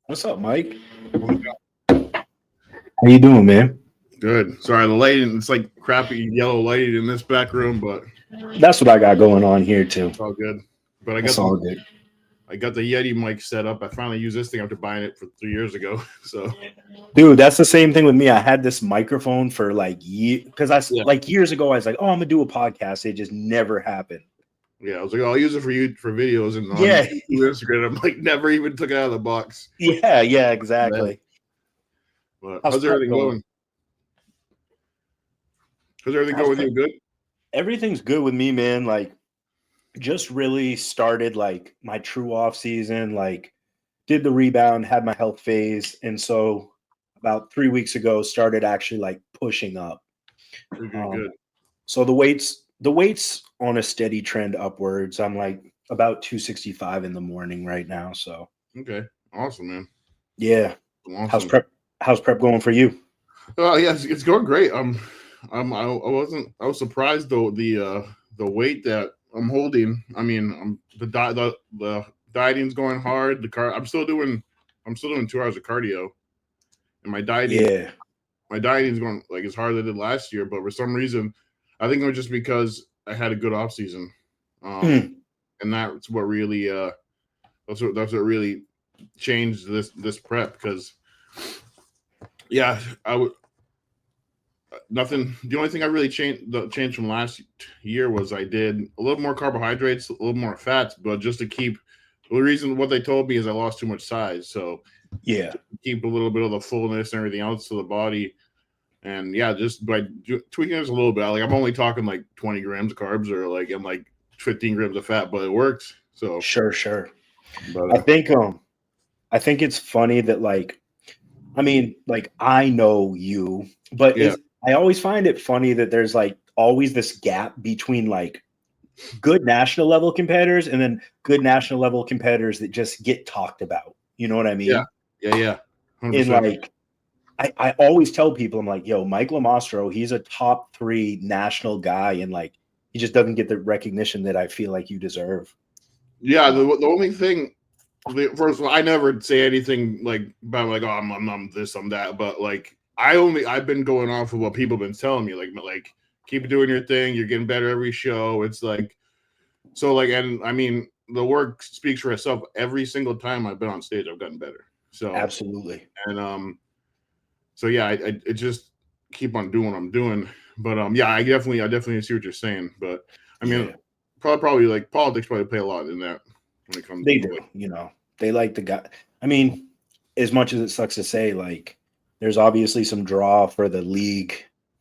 What's up, Mike? Well, How you doing, man? good. Sorry, the lighting, it's like crappy yellow lighting in this back room, but That's what I got going on here too. it's all good. But That's all good. I got the Yeti mic set up. I finally used this thing after buying it for 3 years ago. So Dude, that's the same thing with me. I had this microphone for like years because yeah, like years ago I was like, "Oh, I'm gonna do a podcast." It just never happened. yeah. I was like, oh, I'll use it for you for videos and on Yeah, YouTube, Instagram. I'm like, never even took it out of the box. yeah, Man. exactly. But How's how's prep everything going? going? How's everything How's going with prep? you? Good. Everything's good with me, man. Like, just really started like my true off season. Like, did the rebound, had my health phase, and so about 3 weeks ago started actually like pushing up. Good, good, Um, good. So the weight's on a steady trend upwards. I'm like about 265 in the morning right now. So Okay, awesome, man. yeah. How's Awesome. prep how's prep going for you? Yeah, it's going great. I wasn't. I was surprised though the weight that I'm holding. I mean, the dieting's going hard. I'm still doing 2 hours of cardio, and Yeah. my dieting's going like as hard as I did last year. But for some reason, I think it was just because I had a good off season, um, Mm. and that's what really changed this prep because yeah, I would nothing. The only thing I really changed from last year was I did a little more carbohydrates, a little more fats, but just to keep the reason what they told me is I lost too much size, so Yeah. to keep a little bit of the fullness and everything else to the body. And yeah, just by tweaking it a little bit, like I'm only talking like 20 grams of carbs or like and like 15 grams of fat, but it works. So, Sure, sure. but I think I think it's funny that like I mean, like I know you, but yeah, it's I always find it funny that there's like always this gap between like good national level competitors and then good national level competitors that just get talked about. You know what I yeah, mean? yeah, 100%. In like I always tell people, I'm like, yo, Mike Lamastro, he's a top three national guy, and like he just doesn't get the recognition that I feel like you deserve. Yeah, Um, the only thing first of all, I never say anything like about like oh I'm this I'm that, but like I've been going off of what people have been telling me like keep doing your thing, you're getting better every show. It's like so like and I mean the work speaks for itself. Every single time I've been on stage, I've gotten better. So Absolutely. and so yeah, I just keep on doing what I'm doing. But yeah, I definitely see what you're saying. But I mean Yeah, probably like politics probably play a lot in that when it comes they to do. like They like the guy. I mean, as much as it sucks to say, like there's obviously some draw for the league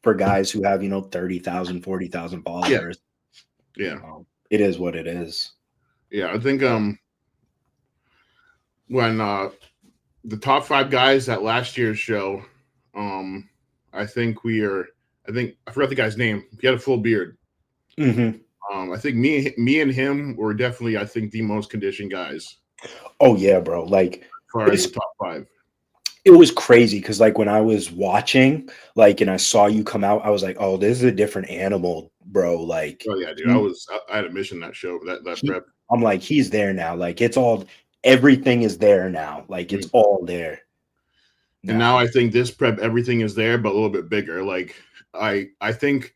for guys who have 30,000, 40,000 yeah, followers. yeah. It is what it is. Yeah, I think But when the top five guys at last year's show, um I think we are I think I forgot the guy's name. He had a full beard. mhm. I think me and him were definitely I think the most conditioned guys Oh yeah, bro. Like as far as the it's top five. it was crazy because like when I was watching, like, and I saw you come out, I was like, oh, this is a different animal, bro. Like Oh yeah, dude. he I had a mission that show that he prep. I'm like, he's there now. Like it's all everything is there now. Like it's Mm. all there And now now. I think this prep everything is there but a little bit bigger. Like I think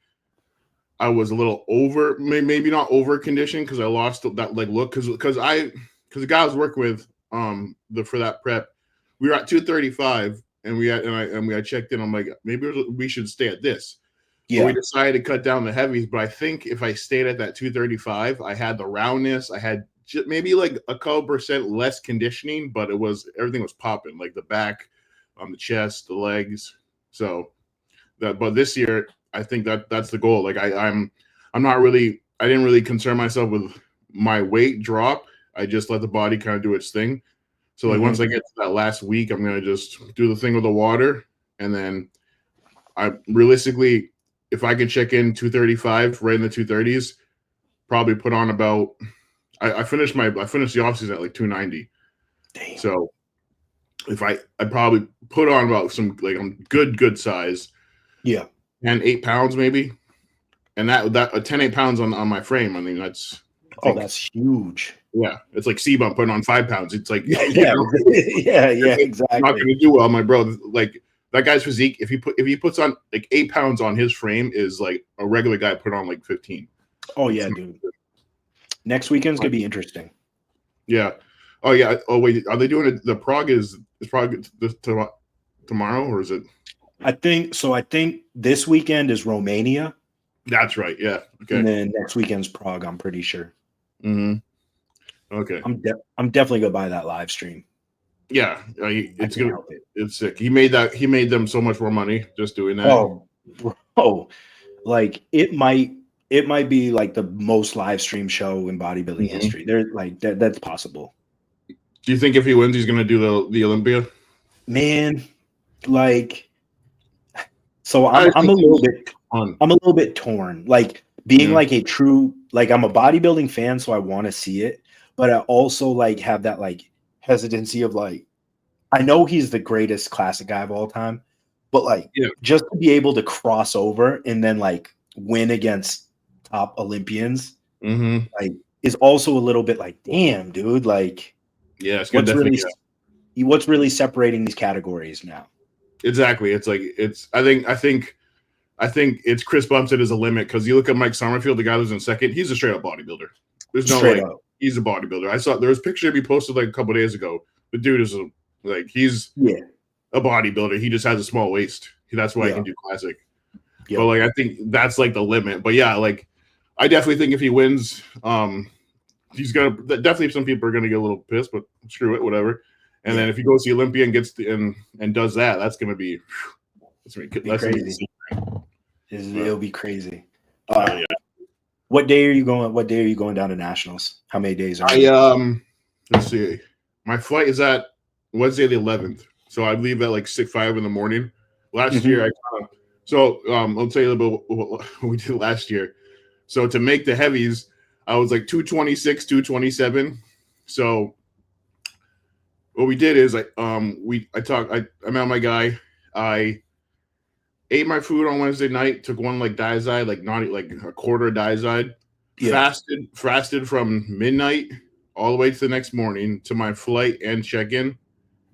I was a little over maybe not over conditioned because I lost that like look because the guy I was working with the for that prep we were at 235 and we had checked in. I'm like maybe we should stay at this, but we Yeah. decided to cut down the heavies. But I think if I stayed at that 235, I had the roundness. I had maybe like a couple percent less conditioning, but it was everything was popping like the back, the chest, the legs. So that but this year I think that's the goal. Like I'm not really I didn't really concern myself with my weight drop. I just let the body kind of do its thing. So like once Hmm. I get to that last week, I'm gonna just do the thing with the water, and then I realistically, if I can check in 235 right in the 230s, probably put on about. I finished the off season at like 290. Damn. So if I probably put on about some like I'm good size Yeah. and 8 pounds maybe, and that 10 8 pounds on my frame. I mean that's I Oh, think that's huge. Yeah, it's like C-Bump putting on 5 pounds. It's like, Yeah, you yeah, know, yeah, it's not exactly. going to do well, my bro. Like that guy's physique, if he puts on like 8 pounds on his frame, is like a regular guy put on like 15. Oh It's yeah, dude. Next weekend's gonna be interesting. yeah. Oh yeah. Oh wait, are they doing it? The Prague is Prague tomorrow, or is it? I think so. I think this weekend is Romania, That's right. Yeah. Okay. and then next weekend's Prague. I'm pretty sure. Mm-hmm. Okay. I'm definitely gonna buy that live stream. Yeah. I It's can't gonna. help it. It's sick. He made that. He made them so much more money just doing that. Oh, bro, like it might be like the most live stream show in bodybuilding Mm-hmm. history. There's like that's possible. Do you think if he wins, he's gonna do the Olympia? Man, like so I I'm think a little he's bit fun. I'm a little bit torn. Like being Yeah. like a true like I'm a bodybuilding fan, so I want to see it, but I also like have that like hesitancy of like I know he's the greatest classic guy of all time, but like Yeah. just to be able to cross over and then like win against top Olympians, Mm-hmm. like is also a little bit like, damn, dude, like Yeah. It's gonna what's definitely. what's really separating these categories now? Exactly. It's like it's. I think it's Chris Bumpton is a limit because you look at Mike Summerfield, the guy who's in second. He's a straight up bodybuilder. There's no Straight like up. he's a bodybuilder. I saw there was a picture he posted like a couple days ago. The dude is he's Yeah. a bodybuilder. He just has a small waist. That's why he Yeah. can do classic. Yeah. But like I think that's like the limit. But yeah, like I definitely think if he wins, he's gonna definitely some people are gonna get a little pissed, but screw it, whatever. And then if he goes to the Olympia and gets and does that, that's gonna be crazy. It'll be crazy. Yeah. What day are you going? What day are you going down to nationals? How many days are you? Let's see. My flight is at Wednesday the 11th, so I leave at like 6-5 in the morning. Last year, I'll tell you a little bit what we did last year. So to make the heavies, I was like 226, 227. So what we did is I met my guy. I ate my food on Wednesday night, took one like Diazide, like not like a quarter Diazide, fasted from midnight all the way to the next morning to my flight and check-in,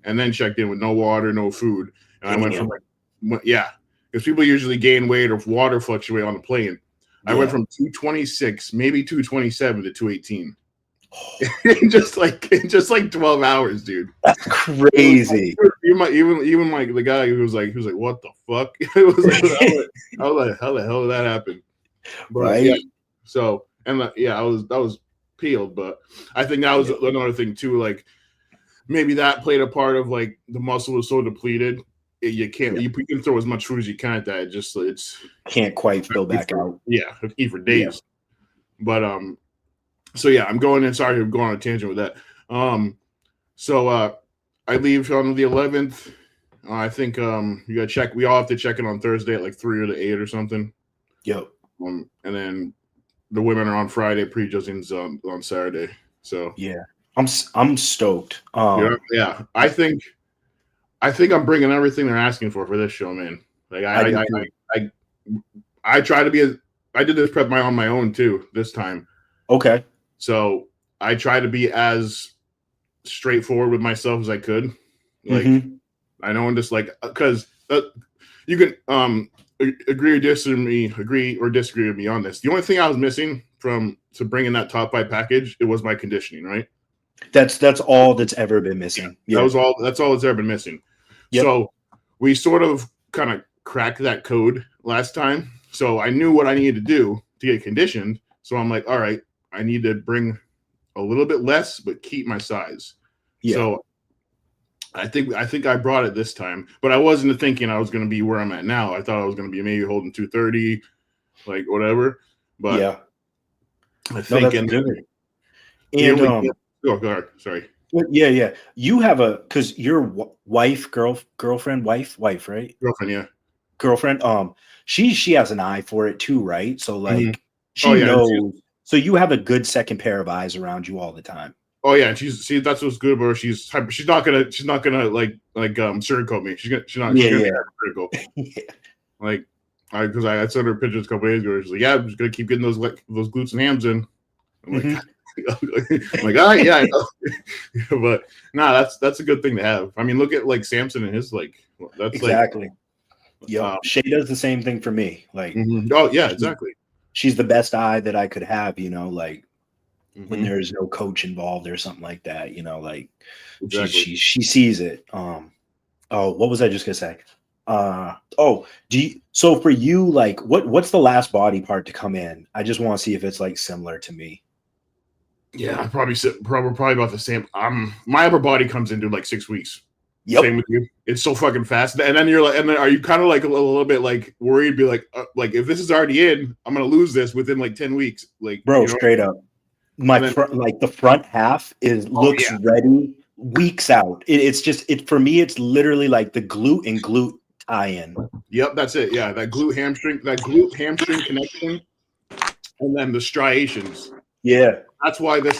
and then checked in with no water, no food. And I went from because people usually gain weight or water fluctuate on the plane. I went from 226, maybe 227 to 218. in just like 12 hours, dude. That's crazy. Even like the guy who was like, what the fuck? It was like, I was like, how the hell did that happen? But, right. Yeah. So and I was peeled, but I think that was another thing too. Like maybe that played a part of like the muscle was so depleted. You can't you can throw as much food as you can at that. It's can't quite fill back out. Yeah, eat for days. But so yeah, I'm going in. Sorry, I'm going on a tangent with that. So I leave on the 11th. I think you gotta check. We all have to check in on Thursday at like 3 or 8 or something. Yep. And then the women are on Friday, pre-judging's on Saturday. So yeah, I'm stoked. Yeah, I think I'm bringing everything they're asking for this show, man. Like I try to be I did this prep on my own too this time. Okay. So I try to be as straightforward with myself as I could. Like I know I'm just like because you can agree or disagree with me on this. The only thing I was missing to bring in that top 5 package, it was my conditioning, right? That's all that's ever been missing. Yeah. That's all that's ever been missing. Yep. So we sort of kind of cracked that code last time. So I knew what I needed to do to get conditioned. So I'm like, all right, I need to bring a little bit less, but keep my size. Yeah. So I think I brought it this time, but I wasn't thinking I was going to be where I'm at now. I thought I was going to be maybe holding 230, like whatever. But yeah, I think that's good. And go ahead. Sorry. Yeah. You have because your girlfriend, wife, right? Girlfriend, yeah. Girlfriend. She has an eye for it too, right? So like she knows. So you have a good second pair of eyes around you all the time. Oh yeah, that's what's good about her. She's not gonna like sugarcoat me. She's not be critical. Like I sent her pictures a couple days ago. She's like, yeah, I'm just gonna keep getting those glutes and hams in. I'm like, I'm like, all right, yeah, I know. But nah, that's a good thing to have. I mean, look at like Samson and his like that's Exactly. like Yep. Shay does the same thing for me. Like, oh yeah, exactly. she's the best eye that I could have, like when Mm-hmm. there's no coach involved or something like that, like Exactly. she sees it. Oh, what was I just gonna say? Oh, so for you, like what's the last body part to come in? I just want to see if it's like similar to me. Yeah, I probably about the same. My upper body comes into like 6 weeks. Yep. Same with you. It's so fucking fast. And then you're like, and then are you kind of like a little bit like worried? Be like if this is already in, I'm gonna lose this within like 10 weeks. Like, Bro, straight up. My then, front, like the front half looks yeah. ready weeks out. It's just for me, it's literally like the glute and glute tie-in. Yep, that's it. Yeah, that glute hamstring connection, and then the striations. Yeah. That's why this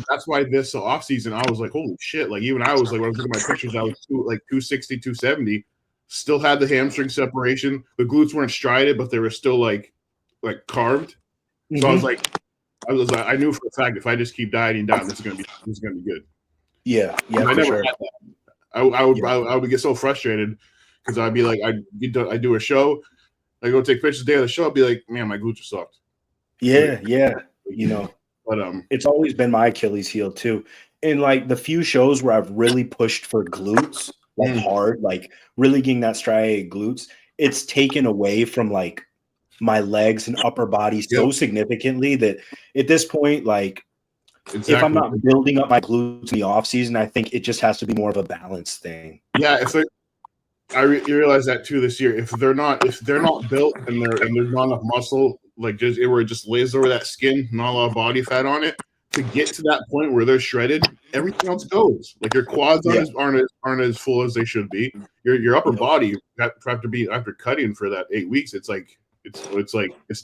that's why this off season I was like, holy shit. Like even I was like when I was looking at my pictures, I was 260, 270, still had the hamstring separation. The glutes weren't striated, but they were still like carved. So I was like, I knew for a fact if I just keep dieting down, this is gonna be good. Yeah, And I for never sure. had that. I would get so frustrated because I'd be like, I do a show, I go take pictures the day of the show, I'd be like, man, my glutes are soft. Yeah. But it's always been my Achilles heel too. In like the few shows where I've really pushed for glutes, like hard, like really getting that striated glutes, it's taken away from like my legs and upper body so significantly that at this point, like if I'm not building up my glutes in the off season, I think it just has to be more of a balance thing. Yeah, you realize that too this year. If they're not built and there's not enough muscle, like where it just lays over that skin, not a lot of body fat on it, to get to that point where they're shredded, everything else goes. Like your quads aren't as full as they should be. Your upper body have to be after cutting for that 8 weeks. It's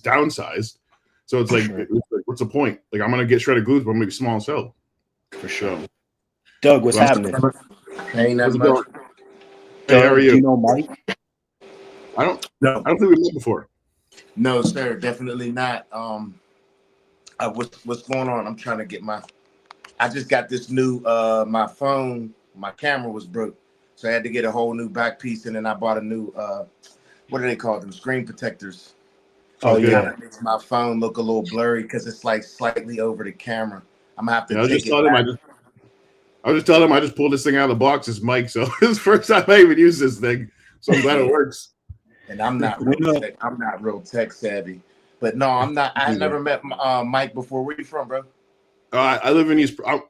downsized. So it's like, what's the point? Like I'm gonna get shredded glutes, but I'm gonna be small as hell. For sure. Doug, what's happening? Ain't that much. Hey, how are you? Do you know Mike? I don't think we met before. No, sir, definitely not. What's going on? I'm trying to get I just got this new my phone, my camera was broke. So I had to get a whole new back piece, and then I bought a new what do they call them? Screen protectors. Oh yeah. That makes my phone look a little blurry because it's like slightly over the camera. I'm gonna have to take it back. I was just telling him I just pulled this thing out of the box. It's Mike, so it's the first time I even use this thing. So I'm glad it works. And I'm not real tech savvy, but no, I'm not. I never met Mike before. Where you from, bro? I live in East. I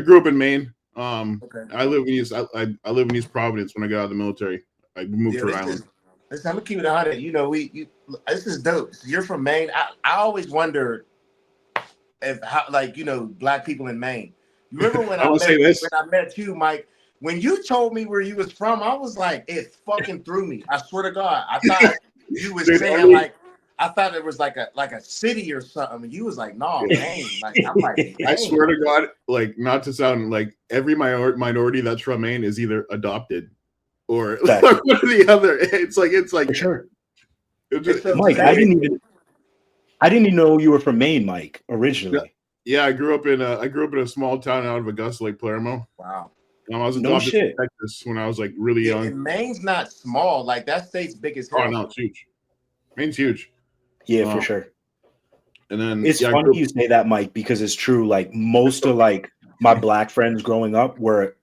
grew up in Maine. I live in East. I live in East Providence. When I got out of the military, I moved to Rhode Island. Listen, I'm gonna keep it 100. You know, this is dope. You're from Maine. I always wondered if black people in Maine. You remember when I met you, Mike? When you told me where you was from, I was like, it fucking threw me. I swear to God, I thought you was saying I thought it was like a city or something. You was like, no, Maine. Like I'm like, Maine. I swear to God, like not to sound like every minority that's from Maine is either adopted or like one or the other. It's like for sure. Mike, I didn't even know you were from Maine, Mike, originally. Yeah, I grew up in a small town out of Augusta, like Palermo. Wow. I was adopted from Texas when I was like really young. And Maine's not small. Like that state's big as hell. Oh no, it's huge. Maine's huge. Yeah, for sure. And then it's funny you say that, Mike, because it's true. Like most of like my black friends growing up were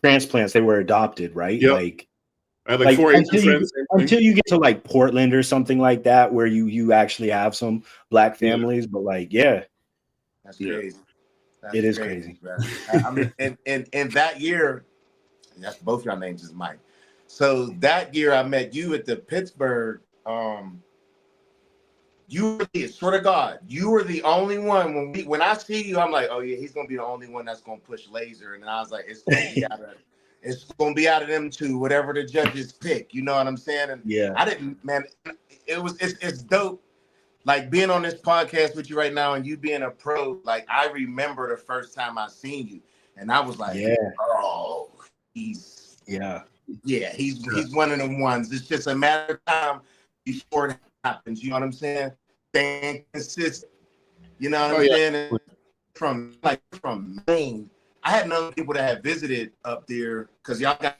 transplants. They were adopted, right? Yep. Like I had like 4 Asian friends. Until you get to like Portland or something like that, where you actually have some black families. But like, that's crazy. It is crazy. I mean, and that year, that's both your names is Mike. So that year I met you at the Pittsburgh. You were swear to God, you were the only one when I see you, I'm like, oh yeah, he's gonna be the only one that's gonna push laser. And I was like, it's gonna be out of them two, whatever the judges pick. You know what I'm saying? And I didn't, man. It's dope. Like being on this podcast with you right now and you being a pro, like I remember the first time I seen you and I was like, oh, he's one of them ones. It's just a matter of time before it happens. You know what I'm saying? Staying consistent. You know what I'm saying? from Maine. I had known people that had visited up there because y'all got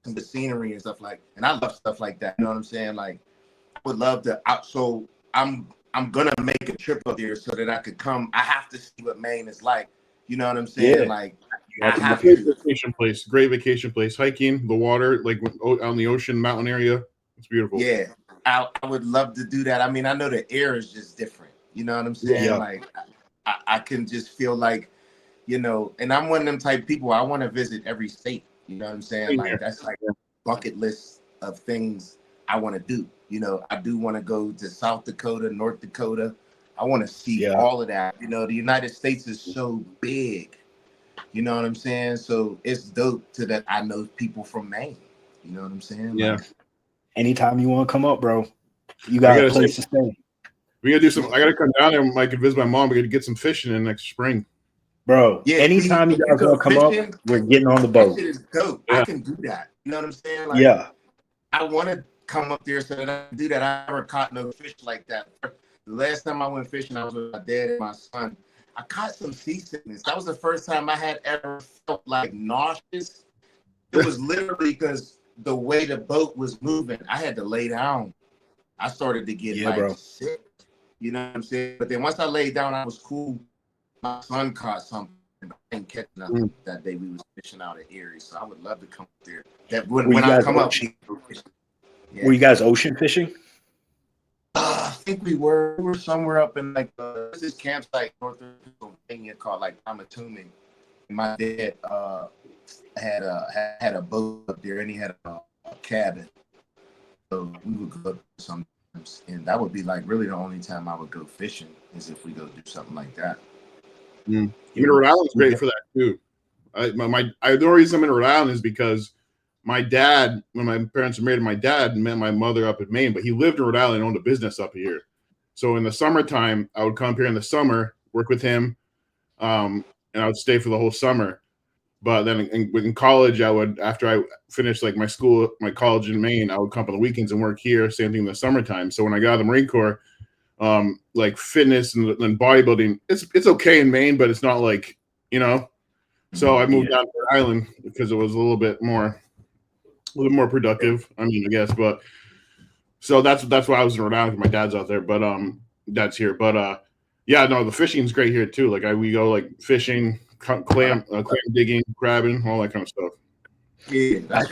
some the scenery and stuff like, and I love stuff like that. You know what I'm saying? Like, I would love to. So I'm gonna make a trip up there so that I could come. I have to see what Maine is like. You know what I'm saying? Yeah. Like, You I have to have Great to. vacation place. Great vacation place. Hiking, the water, like on the ocean, mountain area. It's beautiful. Yeah, I would love to do that. I mean, I know the air is just different. You know what I'm saying? Yeah. Like, I can just feel like, you know, and I'm one of them type people. I want to visit every state. You know what I'm saying? Same Like, here. that's like a bucket list of things I want to do. You know, I do want to go to South Dakota, North Dakota. I want to see Yeah. all of that. You know, the United States is so big. You know what I'm saying? So it's dope to that I know people from Maine. You know what I'm saying? Yeah. Like, Anytime you want to come up, bro, you I got a gotta say, place to stay. we gotta do some. I gotta come down there. I could visit my mom. We gotta get some fishing in next spring. Bro, yeah, see, anytime you if you guys go want to come up, fishing, we're getting on the that boat. shit is dope. Yeah. I can do that. You know what I'm saying? Like, Yeah. I want to come up there so that I can do that. I never caught no fish like that. The last time I went fishing, I was with my dad and my son. I caught some seasickness. That was the first time I had ever felt like nauseous. It was literally because the way the boat was moving, I had to lay down. I started to get Yeah, like bro. sick. You know what I'm saying? But then once I laid down, I was cool. My son caught something. I didn't catch nothing that day. We was fishing out at Erie, so I would love to come up there. That Were when you I guys come up, ocean, yeah. were you guys ocean fishing? I think we were somewhere up in like this campsite north of Pennsylvania called like Amatumin. My dad had a boat up there and he had a cabin, so we would go up sometimes, and that would be like really the only time I would go fishing is if we go do something like that. I mean, Rhode Island's great for that too. The only reason I'm in Rhode Island is because my dad, when my parents were married, my dad met my mother up in Maine, but he lived in Rhode Island and owned a business up here. So in the summertime, I would come up here in the summer, work with him, and I would stay for the whole summer. But then in college, I would, after I finished like my college in Maine, I would come on the weekends and work here. Same thing in the summertime. So when I got out of the Marine Corps, like fitness and bodybuilding, it's okay in Maine, but it's not like, you know. So I moved down to Rhode Island because it was a little bit more productive. I mean, I guess, but so that's why I was in Rhode Island. My dad's out there, but dad's here. But yeah, no, the fishing's great here too. Like we go like fishing, clam digging, crabbing, all that kind of stuff. Yeah, that's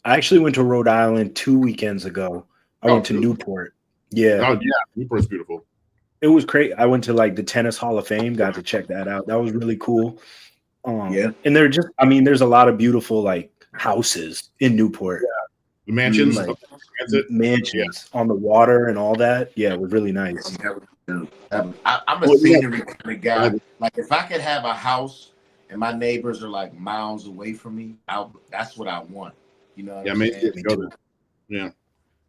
I actually went to Rhode Island 2 weekends ago. I went to Newport. Yeah. Oh yeah, Newport's beautiful. It was great. I went to like the Tennis Hall of Fame, got to check that out. That was really cool. And there's a lot of beautiful like houses in Newport. Yeah. The mansions, like mansions on the water and all that. Yeah, it was really nice. I'm a scenery kind of guy. Like if I could have a house and my neighbors are like miles away from me, that's what I want. You know what I'm saying? Yeah.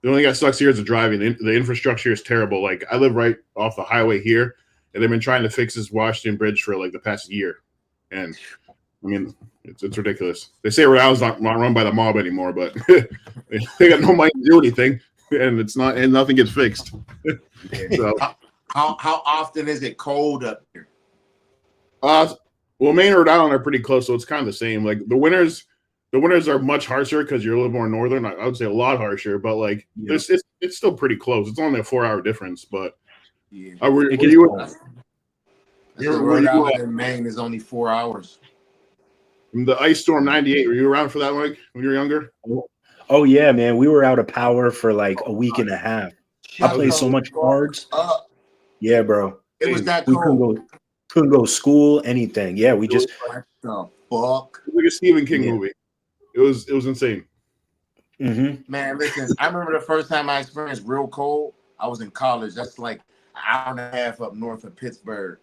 The only thing that sucks here is the driving. The infrastructure is terrible. Like I live right off the highway here, and they've been trying to fix this Washington Bridge for like the past year. And I mean, it's ridiculous. They say Rhode Island's not run by the mob anymore, but they got no money to do anything, and nothing gets fixed. So, how often is it cold up here? Well, Maine and Rhode Island are pretty close, so it's kind of the same. Like the winters are much harsher because you're a little more northern. I would say a lot harsher, but like it's still pretty close. It's only a 4-hour difference, but Rhode Island and Maine is only 4 hours. The ice storm '98. Were you around for that, Mike, when you were younger? Oh yeah, man. We were out of power for like a week and a half. I played so much cards. Yeah, bro. It was that cold. Couldn't go to school, anything. Yeah, we just what the fuck? It was like a Stephen King movie. It was insane. Man, listen, I remember the first time I experienced real cold. I was in college. That's like an hour and a half up north of Pittsburgh.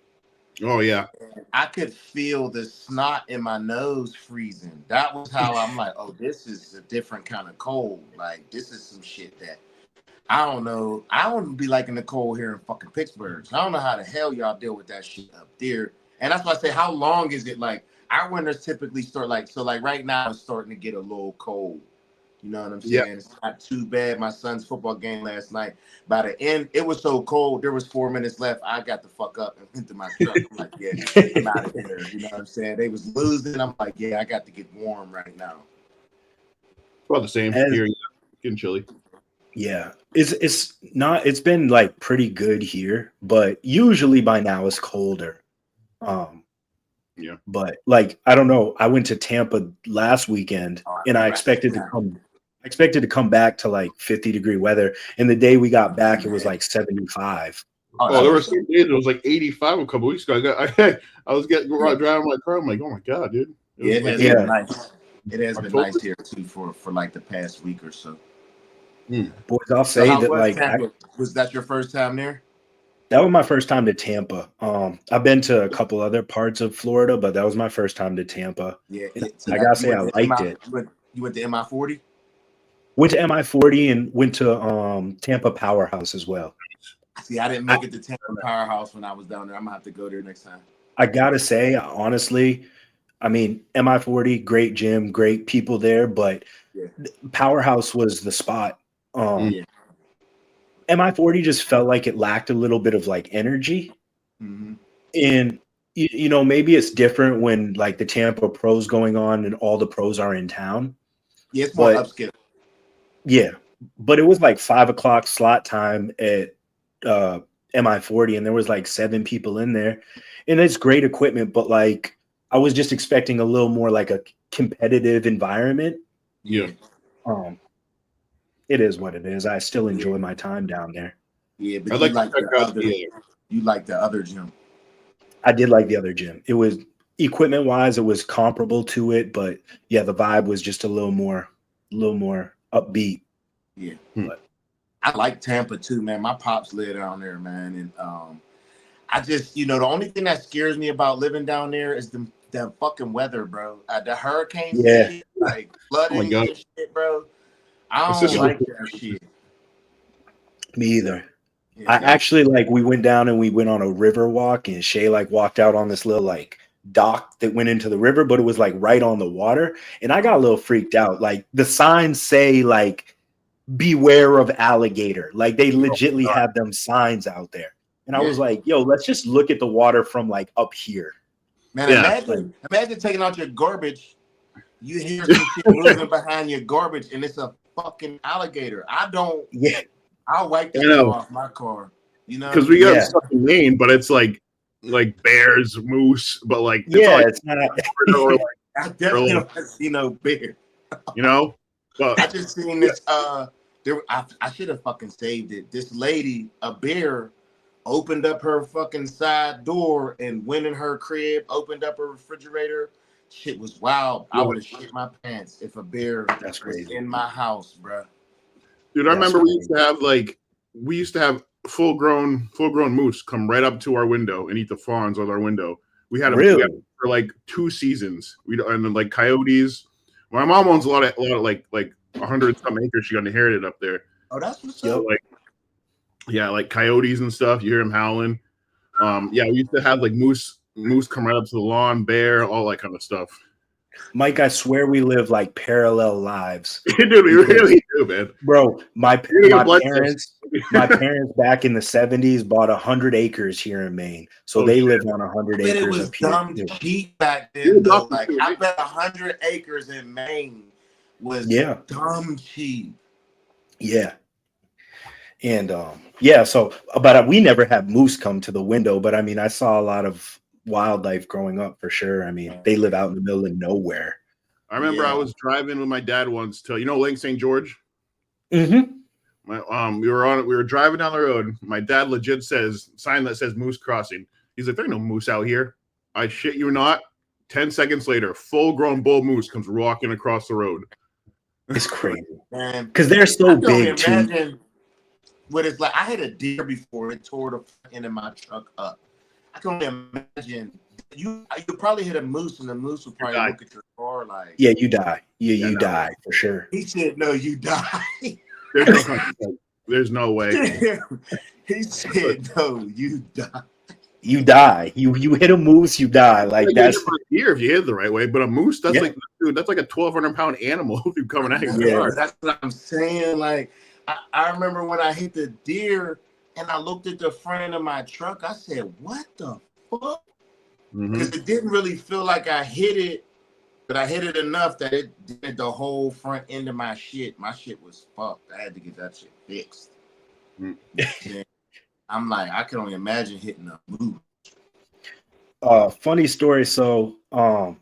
Oh yeah. And I could feel the snot in my nose freezing. That was how I'm like, oh, this is a different kind of cold. Like this is some shit that I don't know. I wouldn't be liking the cold here in fucking Pittsburgh. So I don't know how the hell y'all deal with that shit up there. And that's why I say, how long is it? Like our winters typically start like right now it's starting to get a little cold. You know what I'm saying? Yeah. It's not too bad. My son's football game last night, by the end, it was so cold. There was 4 minutes left. I got the fuck up and went to my truck. I'm like, yeah, I'm out of here. You know what I'm saying? They was losing. I'm like, yeah, I got to get warm right now. About the same here. Getting chilly. Yeah, it's not. It's been like pretty good here, but usually by now it's colder. Yeah. But like I don't know. I went to Tampa last weekend, and I expected to Yeah. come. I expected to come back to like 50-degree weather, and the day we got back, it was like 75. Oh, there were some days it was like 85 a couple weeks ago. I was driving my car. I'm like, oh my god, dude. It has been nice. It has been nice here too for like the past week or so. Boys, I'll say that like was that your first time there? That was my first time to Tampa. I've been to a couple other parts of Florida, but that was my first time to Tampa. Yeah, I gotta say I liked it. You went to MI40? Went to MI40 and went to Tampa Powerhouse as well. See, I didn't make it to Tampa Powerhouse when I was down there. I'm gonna have to go there next time. I gotta say, honestly, I mean, MI40, great gym, great people there, but Powerhouse was the spot. MI40 just felt like it lacked a little bit of like energy. Mm-hmm. And you know, maybe it's different when like the Tampa pros going on and all the pros are in town. Yeah, it's more upscale. Yeah, but it was like 5 o'clock slot time at MI40, and there was like 7 people in there, and it's great equipment, but like I was just expecting a little more like a competitive environment. Yeah. It is what it is. I still enjoy my time down there. Yeah, but you like the other gym. I did like the other gym. It was equipment wise, it was comparable to it, but yeah, the vibe was just a little more upbeat. Yeah. But I like Tampa too, man. My pops live down there, man. And I just, the only thing that scares me about living down there is the fucking weather, bro. The hurricanes and shit, like flooding and shit, bro. I don't like that shit. Me either. Yeah, I actually we went down and we went on a river walk, and Shay like walked out on this little like dock that went into the river, but it was like right on the water. And I got a little freaked out. Like the signs say like beware of alligator. Like they legitly have them signs out there. And I was like, yo, let's just look at the water from like up here. Man, imagine taking out your garbage. You hear some shit moving behind your garbage, and it's a fucking alligator. I'll wipe that off my car. Because we got stuff in Maine, but it's like bears, moose, but like it's not. I definitely don't see no bear. But I just seen this. I should have fucking saved it. This lady, a bear, opened up her fucking side door and went in her crib, opened up her refrigerator. Shit was wild. I would have shit my pants if a bear was in my house, bro. Dude, I remember we used to have full grown moose come right up to our window and eat the fawns on our window. We had them for like 2 seasons. And then like coyotes. My mom owns a lot of like 100-some acres. She got inherited up there. Oh, that's what's up. Like coyotes and stuff. You hear them howling. We used to have like moose come right up to the lawn, bear, all that kind of stuff. Mike, I swear we live like parallel lives. Dude, we really do, man. Bro, my parents back in the 70s bought 100 acres here in Maine. So they lived on 100 acres. It was dumb cheap back then, though. Like, I bet 100 acres in Maine was dumb cheap. Yeah. And but we never had moose come to the window. But I mean, I saw a lot of wildlife growing up for sure. I mean, they live out in the middle of nowhere. I remember I was driving with my dad once to Lake St. George. Mm-hmm. We were driving down the road. My dad legit sign that says moose crossing. He's like, there ain't no moose out here. I shit you not. 10 seconds later, full grown bull moose comes walking across the road. It's crazy, man, because they're so big too. What it's like, I had a deer before. It tore the front end of my truck up. I can only imagine you probably hit a moose, and the moose would probably look at your car like, yeah, you die. You die for sure. He said, no, you die. There's no way. He said, no, you die. you die. You hit a moose, you die. Like You that's hit a deer if you hit it the right way, but a moose, that's yeah. like, dude, that's like a 1,200-pound animal if you're coming at your Yeah. car. That's what I'm saying. Like, I remember when I hit the deer and I looked at the front of my truck, I said, what the fuck? Because it didn't really feel like I hit it, but I hit it enough that it did the whole front end of my shit. My shit was fucked. I had to get that shit fixed. I'm like, I can only imagine hitting a moose. Funny story. So,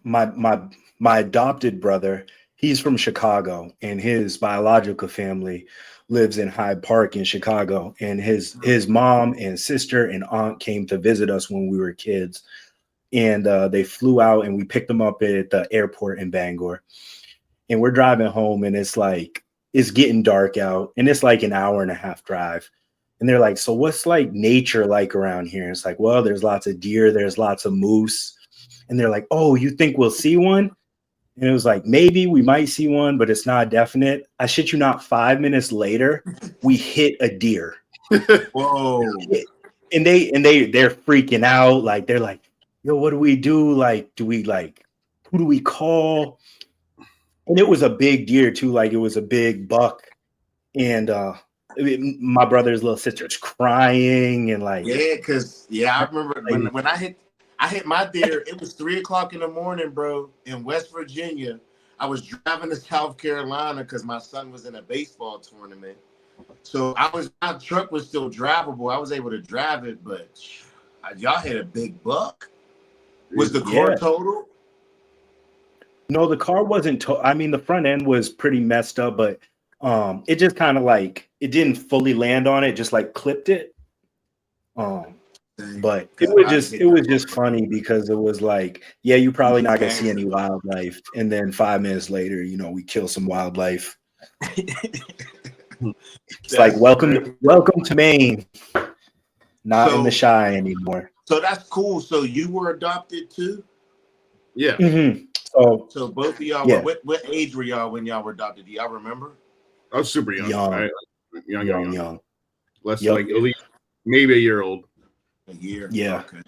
my adopted brother, he's from Chicago, and his biological family lives in Hyde Park in Chicago. And his mom and sister and aunt came to visit us when we were kids, and they flew out, and we picked them up at the airport in Bangor. And we're driving home, and it's getting dark out, and it's like an hour and a half drive. And they're like, so what's like nature like around here? And it's like, well, there's lots of deer, there's lots of moose. And they're like, oh, you think we'll see one? And it was like, maybe we might see one, but it's not definite. I shit you not, 5 minutes later, we hit a deer. Whoa. And they're freaking out. Like, they're like, yo, what do we do? Like, who do we call? And it was a big deer too. Like, it was a big buck. And my brother's little sister's crying and like, Yeah, because I remember when I hit my deer, it was 3 o'clock in the morning, bro, in West Virginia. I was driving to South Carolina because my son was in a baseball tournament. So my truck was still drivable. I was able to drive it, but y'all hit a big buck. Was the car total? No, the car wasn't. I mean, the front end was pretty messed up, but it just kind of like it didn't fully land on it, just like clipped it. But it was just funny because it was like, yeah, you're probably not gonna see any wildlife, and then 5 minutes later, we kill some wildlife. It's like welcome to Maine, not in the Shy anymore. So that's cool. So you were adopted too? Yeah. Mm-hmm. So both of y'all yeah. what age were y'all when y'all were adopted? Do y'all remember? I was super young. Young. Less like at least maybe a year old. A year. Yeah. Okay.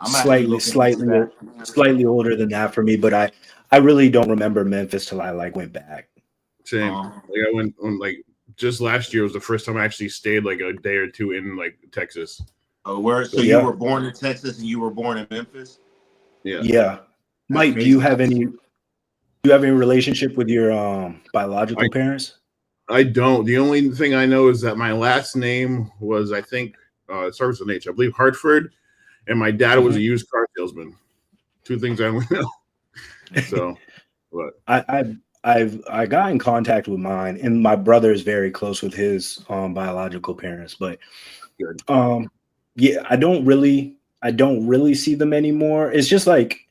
Slightly older than that for me, but I really don't remember Memphis till I like went back. Same. Like I went on like just last year was the first time I actually stayed like a day or two in like Texas. Oh, where? So you were born in Texas and you were born in Memphis? Yeah. Yeah. Mike, do you have any relationship with your biological parents? I don't. The only thing I know is that my last name was, I think, it starts with an H. I believe Hartford, and my dad was a used car salesman. Two things I only know. So, but I got in contact with mine, and my brother is very close with his biological parents. But yeah, I don't really see them anymore. It's just like,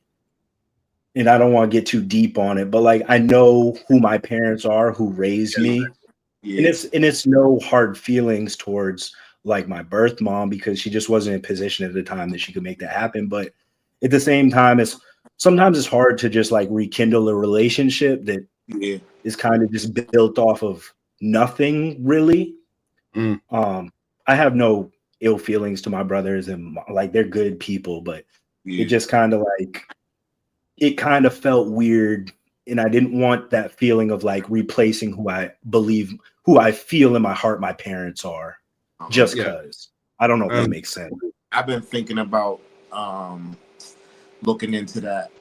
and I don't want to get too deep on it, but like I know who my parents are, who raised me. Yeah. And it's no hard feelings towards like my birth mom because she just wasn't in a position at the time that she could make that happen. But at the same time, sometimes it's hard to just like rekindle a relationship that is kind of just built off of nothing really. I have no ill feelings to my brothers, and like they're good people, but it just kind of like it kind of felt weird. And I didn't want that feeling of like replacing who I feel in my heart my parents are, just because. I don't know if that makes sense. I've been thinking about looking into that.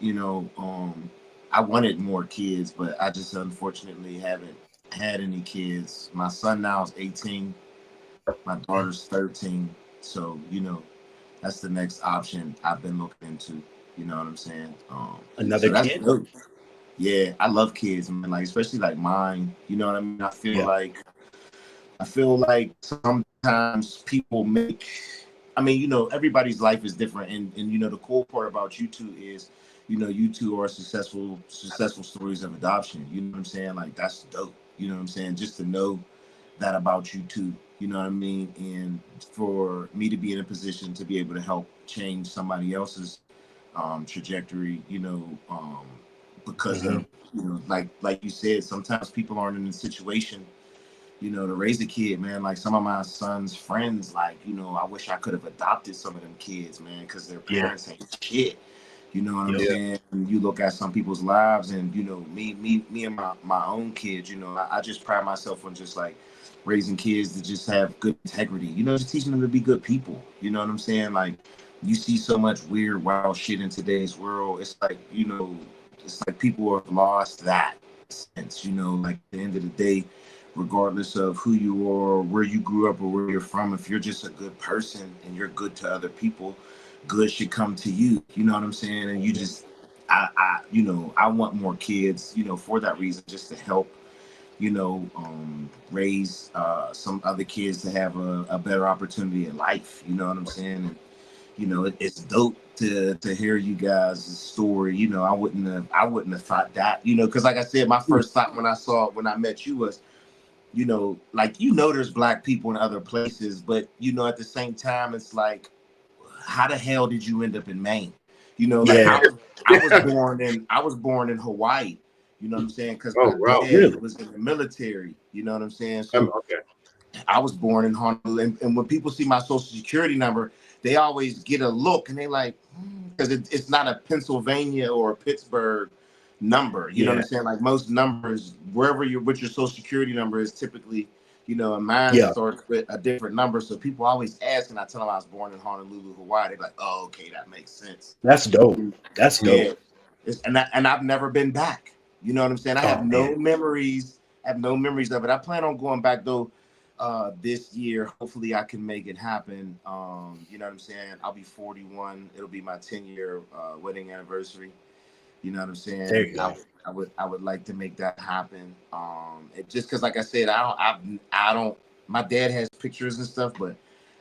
I wanted more kids, but I just unfortunately haven't had any kids. My son now is 18. My daughter's 13. So, that's the next option I've been looking into. You know what I'm saying? Another kid? Dope. Yeah, I love kids, man. Like especially like mine. You know what I mean? I feel like sometimes people make. I mean, everybody's life is different, and the cool part about you two is, you two are successful stories of adoption. You know what I'm saying? Like that's dope. You know what I'm saying? Just to know that about you two. You know what I mean? And for me to be in a position to be able to help change somebody else's trajectory, because of like you said, sometimes people aren't in a situation to raise a kid, man. Like some of my son's friends, like, I wish I could have adopted some of them kids, man, because their Yeah. parents ain't shit. You know what I'm Yep. saying? And you look at some people's lives, and me and my own kids. I just pride myself on just like raising kids to just have good integrity. Just teaching them to be good people. You know what I'm saying? Like you see so much weird, wild shit in today's world. It's like it's like people have lost that sense. Like at the end of the day, regardless of who you are, where you grew up, or where you're from, if you're just a good person and you're good to other people, good should come to you. You know what I'm saying? And you just, I want more kids, for that reason, just to help, raise some other kids to have a better opportunity in life. You know what I'm saying? And, it's dope to hear you guys' story. I wouldn't have thought that, because like I said, my first thought when I met you was, like, there's black people in other places, but at the same time, it's like, how the hell did you end up in Maine? Like Yeah. I was born in Hawaii. You know what I'm saying? Because Oh, my wow. dad Really? was in the military. You know what I'm saying? So Okay. I was born in Honolulu, and when people see my social security number, they always get a look, and they like, because it's not a Pennsylvania or a Pittsburgh number. You know what Yeah. I'm saying? Like most numbers, wherever you're with your social security number is typically, and mine Yeah. starts with a different number. So people always ask, and I tell them I was born in Honolulu, Hawaii. They're like, oh, okay, that makes sense. That's dope. That's Yeah, dope. and I've never been back. You know what I'm saying? I have Oh no man. memories. I have no memories of it. I plan on going back though this year. Hopefully, I can make it happen. You know what I'm saying? I'll be 41. It'll be my 10-year wedding anniversary. You know what I'm There saying? you go. I would like to make that happen. Just because, like I said, I don't. My dad has pictures and stuff, but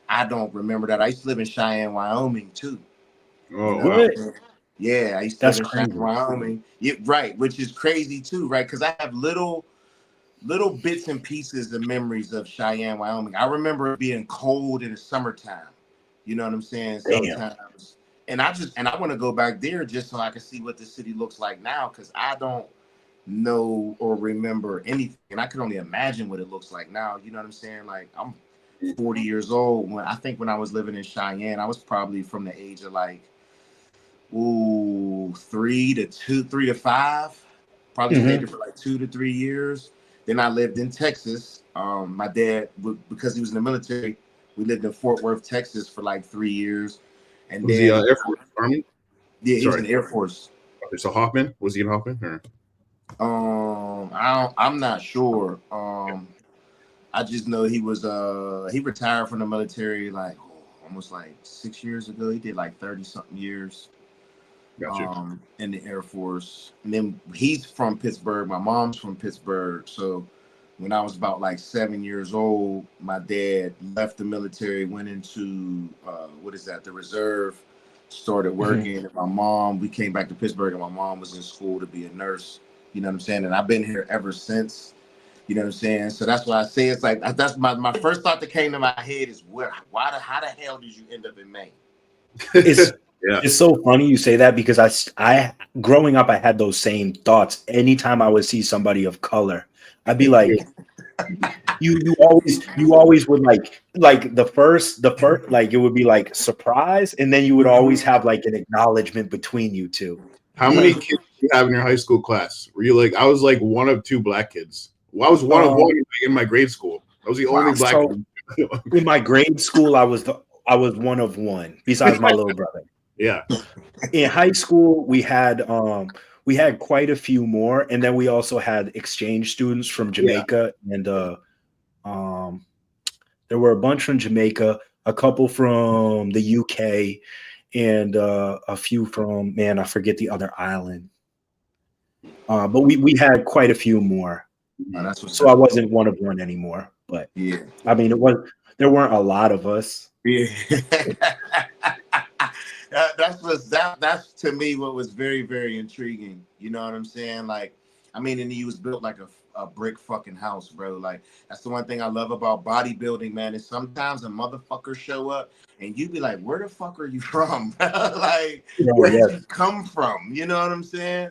I don't remember that. I used to live in Cheyenne, Wyoming, too. You Oh, know what wow. I'm What? saying? Yeah, I used to live That's in Cheyenne, crazy. Wyoming. Yeah, right, which is crazy too, right? Because I have little bits and pieces of memories of Cheyenne, Wyoming. I remember it being cold in the summertime. You know what I'm saying? Damn. Sometimes, and I want to go back there just so I can see what the city looks like now, because I don't know or remember anything, and I can only imagine what it looks like now. You know what I'm saying? Like I'm 40 years old. When I was living in Cheyenne, I was probably from the age of like 3 to 5. Probably stayed Hmm. there for like 2 to 3 years. Then I lived in Texas. My dad, because he was in the military, we lived in Fort Worth, Texas for like 3 years. And Was he then, Air Force Army? yeah, he was Sorry. in the Air Force. Okay, so Hoffman, was he in Hoffman? Or? I'm not sure. I just know he retired from the military like almost like 6 years ago. He did like 30 something years Gotcha. in the Air Force. And then he's from Pittsburgh. My mom's from Pittsburgh. So when I was about like 7 years old, my dad left the military, went into the reserve, started Hmm. working. And we came back to Pittsburgh, and my mom was in school to be a nurse. You know what I'm saying? And I've been here ever since. You know what I'm saying? So that's why I say it's like that's my first thought that came to my head is how the hell did you end up in Maine? It's Yeah. it's so funny you say that because I growing up I had those same thoughts. Anytime I would see somebody of color, I'd be like, you always would like the first like it would be like surprise, and then you would always have like an acknowledgement between you two. How many kids do you have in your high school class? Were you like, I was like one of two black kids. Well, I was one of one Um, in my grade school. I was the only Wow. black so kid. in my grade school, I was one of one besides my little brother. Yeah. In high school, we had quite a few more, and then we also had exchange students from Yeah. Jamaica, and um, there were a bunch from Jamaica, a couple from the UK, and a few from, man, I forget the other island. But we had quite a few more, Oh, that's what's so I up. wasn't one of one anymore. But Yeah. I mean, there weren't a lot of us. Yeah. That's to me what was very, very intriguing. You know what I'm saying? Like, I mean, and he was built like a brick fucking house, bro. Like, that's the one thing I love about bodybuilding, man, is sometimes a motherfucker show up and you be like, where the fuck are you from? Like, Oh where did yes, you come from? You know what I'm saying?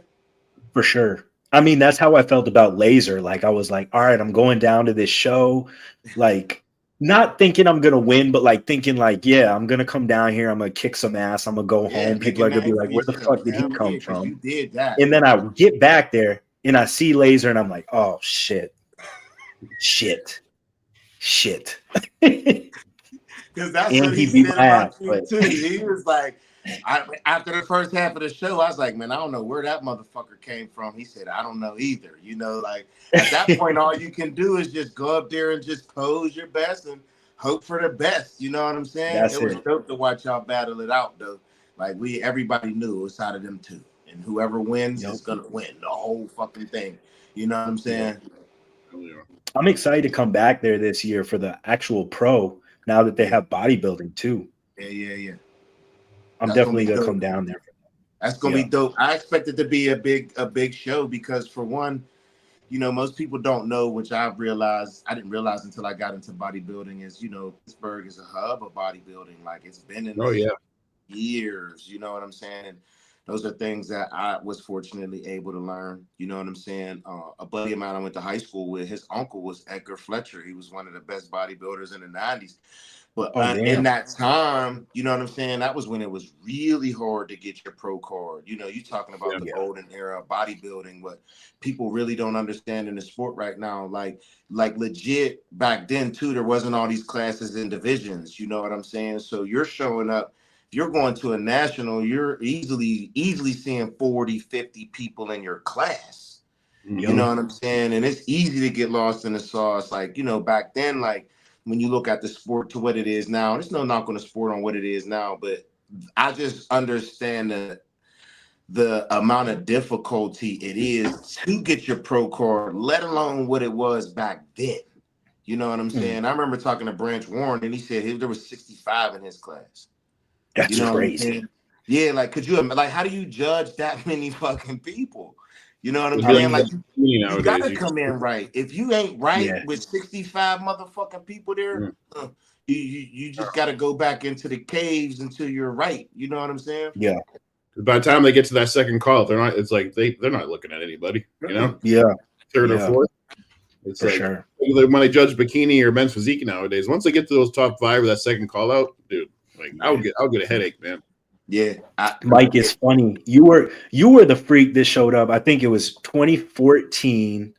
for sure. I mean, that's how I felt about Laser. Like, I was like, all right, I'm going down to this show. Like, not thinking I'm gonna win, but like thinking like, yeah, I'm gonna come down here, I'm gonna kick some ass, I'm gonna go Yeah, home. make People a are gonna be name like, for where the yourself. fuck did he Hell yeah, come because from? you did that. And then I get back there and I see Laser and I'm like, oh shit. And Because that's what he he beat said my ass. about you But too. He was like, after the first half of the show, I was like, man, I don't know where that motherfucker came from. He said, I don't know either. You know, like at that point, all you can do is just go up there and just pose your best and hope for the best. You know what I'm saying? that's It was it. dope to watch y'all battle it out though. Like everybody knew it was out of them two, and whoever wins Yep. is gonna win the whole fucking thing. You know what I'm Yep. saying? I'm excited to come back there this year for the actual pro now that they Yeah, have bodybuilding too. yeah. I'm That's gonna definitely be gonna dope. come down there. That's gonna be Yeah. dope. I expect it to be a big show because for one, you know, most people don't know, which I didn't realize until I got into bodybuilding, is you know, Pittsburgh is a hub of bodybuilding. Like it's been in Oh this yeah. years, you know what I'm saying? And those are things that I was fortunately able to learn. You know what I'm saying? A buddy of mine I went to high school with, his uncle was Edgar Fletcher. He was one of the best bodybuilders in the 90s. But Oh in damn. that time, you know what I'm saying? That was when it was really hard to get your pro card. You know, you're talking about the Yeah. golden era of bodybuilding, what people really don't understand in the sport right now. Like legit back then too, there wasn't all these classes and divisions. You know what I'm saying? So you're showing up. If you're going to a national, you're easily seeing 40, 50 people in your class. You Yep. know what I'm saying? And it's easy to get lost in the sauce. Like, you know, back then, like when you look at the sport to what it is now, there's no knock on the sport on what it is now, but I just understand the amount of difficulty it is to get your pro card, let alone what it was back then. You know what I'm Mm. saying? I remember talking to Branch Warren and he said there was 65 in his class. You That's know what I'm crazy. saying? Yeah, like could you like how do you judge that many fucking people? You know what I'm It'd be like saying? Um, Like you nowadays. gotta come in right. If you ain't right yeah. with 65 motherfucking people there, Mm. you just gotta go back into the caves until you're right. You know what I'm saying? Yeah. By the time they get to that second call, they're not. It's like they're not looking at anybody. You know, Yeah. third or Yeah. fourth. It's For like sure. when they judge bikini or men's physique nowadays. Once they get to those top five or that second call out, dude, like I'll get a headache, man. Yeah. Mike Yeah. is funny. You were the freak that showed up. I think it was 2014. It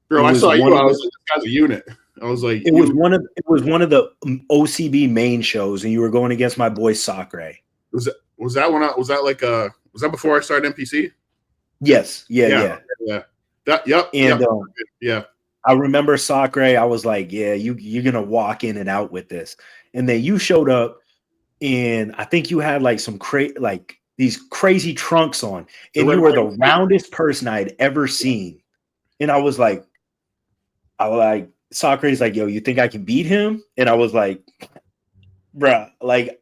Bro, I was saw one you. of I the was like, this guy's a unit. I was like, it was one of the OCB main shows, and you were going against my boy Sacre. was that one? Was that like was that before I started NPC? Yes. Yeah. Yeah, Yeah. yeah. That yep, And yeah. I remember Sacre. I was like, yeah, you're gonna walk in and out with this. And then you showed up, and I think you had like like these crazy trunks on, The and red you were the wings. roundest person I'd ever seen. And I was like, Socrates, like, yo, you think I can beat him? And I was like, bruh, like,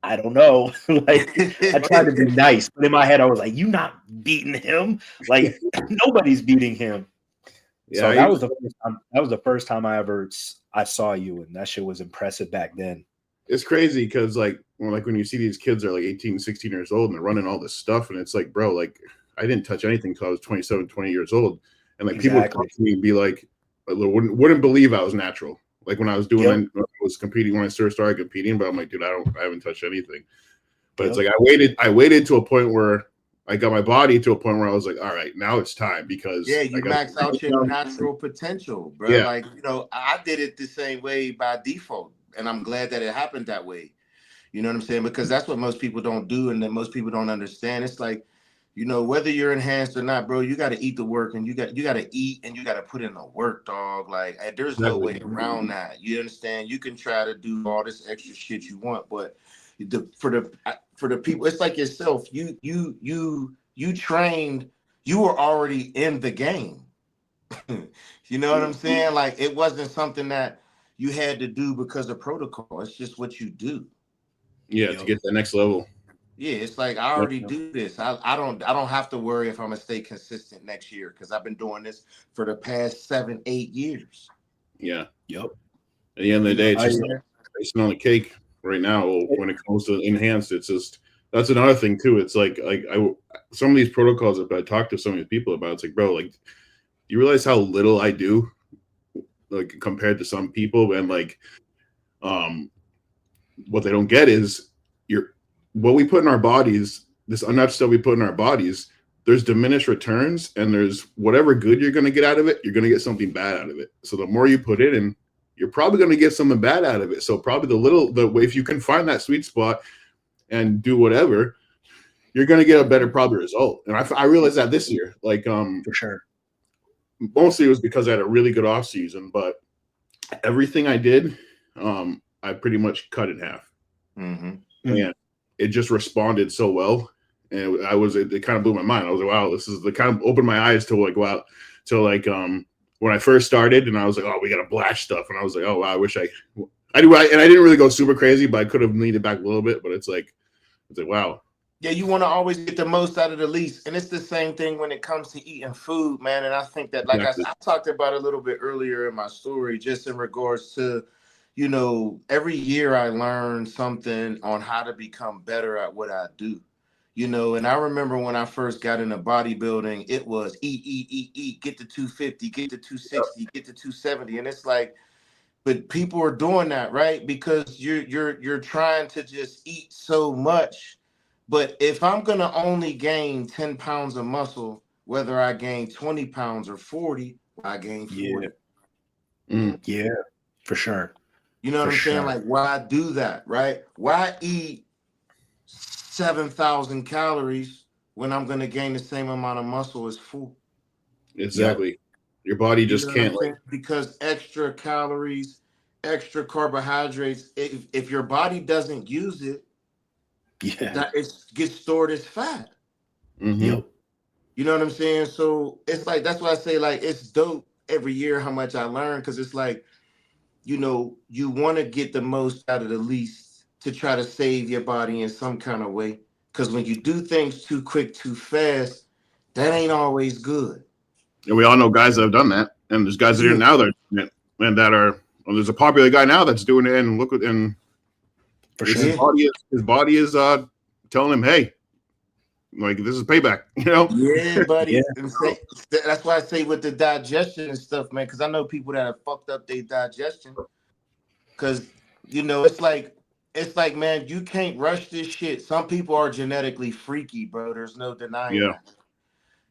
I don't know. Like, I tried to be nice, but in my head, I was like, you not beating him? Like, nobody's beating him. Yeah, So that was the first time. That was the first time I saw you, and that shit was impressive back then. it's crazy because when you see these kids are like 18, 16 years old and they're running all this stuff, and it's like, bro, like I didn't touch anything until I was 27, 20 years old. And like people would Exactly. talk to me and be like, wouldn't believe I was natural. Like when I was doing Yep. when I was competing, when I first started competing, but I'm like, dude, I haven't touched anything. But Yep. it's like I waited to a point where I got my body to a point where I was like, all right, now it's time because Yeah, you max out your natural potential, bro. Yeah. Like, you know, I did it the same way by default, and I'm glad that it happened that way. You know what I'm saying? Because that's what most people don't do, and that most people don't understand. It's like, you know, whether you're enhanced or not, bro, you got to eat the work, and you got to eat, and you got to put in the work, dog. Like, there's no way around that. You understand? You can try to do all this extra shit you want, but for the people, it's like yourself. You trained. You were already in the game. You know what I'm saying? Like, it wasn't something that you had to do because of protocol. It's just what you do. Yeah, to Yep. get to the next level. Yeah, it's like I already do this. I don't have to worry if I'm gonna stay consistent next year because I've been doing this for the past 7, 8 years. Yeah. Yep. At the end of the day, it's I just like icing on the cake right now when it comes to enhanced. It's just That's another thing too. It's like some of these protocols that I talk to some of these people about. It's like, bro, like, do you realize how little I do, like compared to some people, and like, um, what they don't get is what we put in our bodies, this unnatural stuff we put in our bodies, there's diminished returns, and there's whatever good you're going to get out of it, you're going to get something bad out of it. So the more you put it in, you're probably going to get something bad out of it. So probably if you can find that sweet spot and do whatever, you're going to get a better probably result. And I realized that this year, like, For sure. mostly it was because I had a really good off season, but everything I did, I pretty much cut in half. Mm-hmm. And it just responded so well. And it kind of blew my mind. I was like, wow, this is the kind of opened my eyes to like, wow. So like, when I first started and I was like, oh, we got to blatch stuff. And I was like, oh, wow, I wish I do. And I didn't really go super crazy, but I could have leaned it back a little bit, but it's like, wow. Yeah, you want to always get the most out of the least. And it's the same thing when it comes to eating food, man. And I think that, like Exactly. I talked about a little bit earlier in my story, just in regards to, every year I learn something on how to become better at what I do. And I remember when I first got into bodybuilding, it was eat, get to 250, get to 260, get to 270. And it's like, but people are doing that, right? Because you're trying to just eat so much. But if I'm gonna only gain 10 pounds of muscle, whether I gain 20 pounds or 40, I gain 40. Yeah, for sure. You know what I'm saying? Like, why do that, right? Why eat 7,000 calories when I'm gonna gain the same amount of muscle as 4? Exactly. Yep. Your body just can't, like, because extra calories, extra carbohydrates, if your body doesn't use it, that it gets stored as fat. Yep. You know what I'm saying? So it's like, that's why I say, like, it's dope every year how much I learn, because it's like, you want to get the most out of the least to try to save your body in some kind of way. Because when you do things too quick, too fast, that ain't always good. And we all know guys that have done that, and there's guys that are now there's a popular guy now that's doing it, and look at, and for sure. His body is telling him, hey, like, this is payback, Yeah, buddy. Yeah. That's why I say with the digestion and stuff, man, because I know people that have fucked up their digestion. Because it's like, man, you can't rush this shit. Some people are genetically freaky, bro. There's no denying that.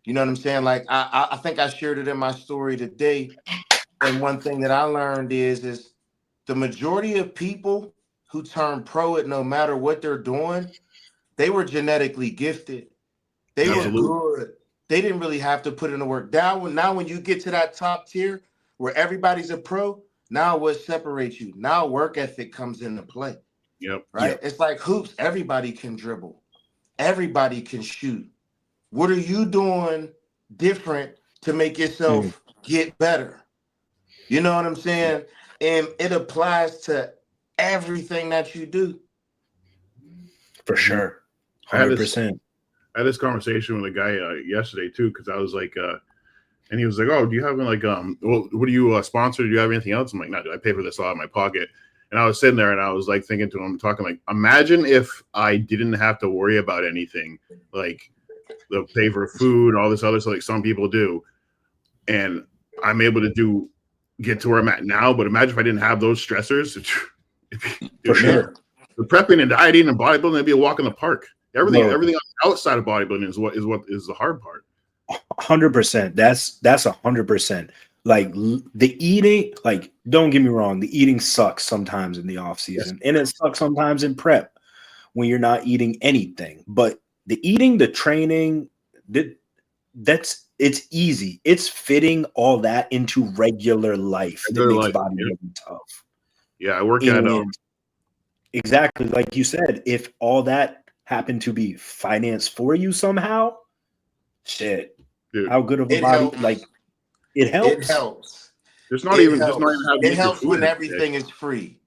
You know what I'm saying? Like, I think I shared it in my story today. And one thing that I learned is the majority of people who turn pro at no matter what they're doing, they were genetically gifted. They were good. They didn't really have to put in the work. Now when you get to that top tier where everybody's a pro, now what separates you? Now work ethic comes into play. Yep. Right? Yep. It's like hoops. Everybody can dribble. Everybody can shoot. What are you doing different to make yourself get better? You know what I'm saying? And it applies to everything that you do. For sure. 100%. I had this conversation with a guy yesterday too, because I was like, and he was like, "Oh, do you have like well, what do you sponsor? Do you have anything else?" I'm like, "No, dude, I pay for this all out of my pocket." And I was sitting there and I was like thinking to him, talking like, imagine if I didn't have to worry about anything, like the pay for food, all this other stuff like some people do, and I'm able to get to where I'm at now. But imagine if I didn't have those stressors. For sure. The prepping and dieting and bodybuilding, it'd be a walk in the park. Everything outside of bodybuilding is what is the hard part. 100%. That's 100%. Like the eating, like, don't get me wrong, the eating sucks sometimes in the off season, and it sucks sometimes in prep when you're not eating anything. But the eating, the training, it's easy. It's fitting all that into regular life that makes bodybuilding tough. Yeah, I work at exactly like you said. If all that happened to be financed for you somehow, shit, dude, how good of a body? Helps. Like, it helps. It helps. It's not even just not even having. It helps when everything is free.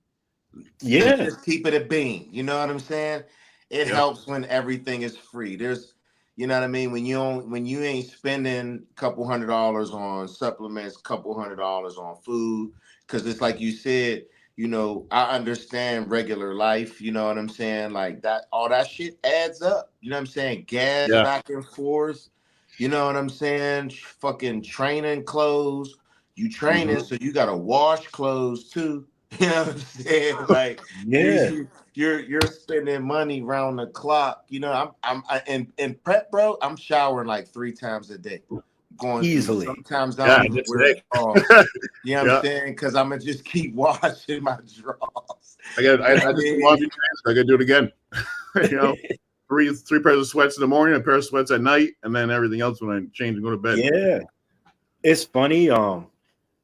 Yeah, just keep it a bean. You know what I'm saying? It helps when everything is free. There's, you know what I mean? When you ain't spending a couple $100 on supplements, couple $100 on food, because it's like you said, I understand regular life, you know what I'm saying? Like that, all that shit adds up. You know what I'm saying? Gas Yeah. back and forth. You know what I'm saying? Fucking training clothes. You training, Mhm. so you gotta wash clothes too. You know what I'm saying? Like you're Yeah, you're spending money round the clock. In prep, bro. I'm showering like 3 times a day. Going through. easily. Sometimes I Yeah, don't I even did wear today. drawers. You know what I'm Yeah. saying? Because I'm gonna just keep washing my drawers. I just did laundry transfer. I gotta do it again. you know, three pairs of sweats in the morning, a pair of sweats at night, and then everything else when I change and go to bed. Yeah, it's funny.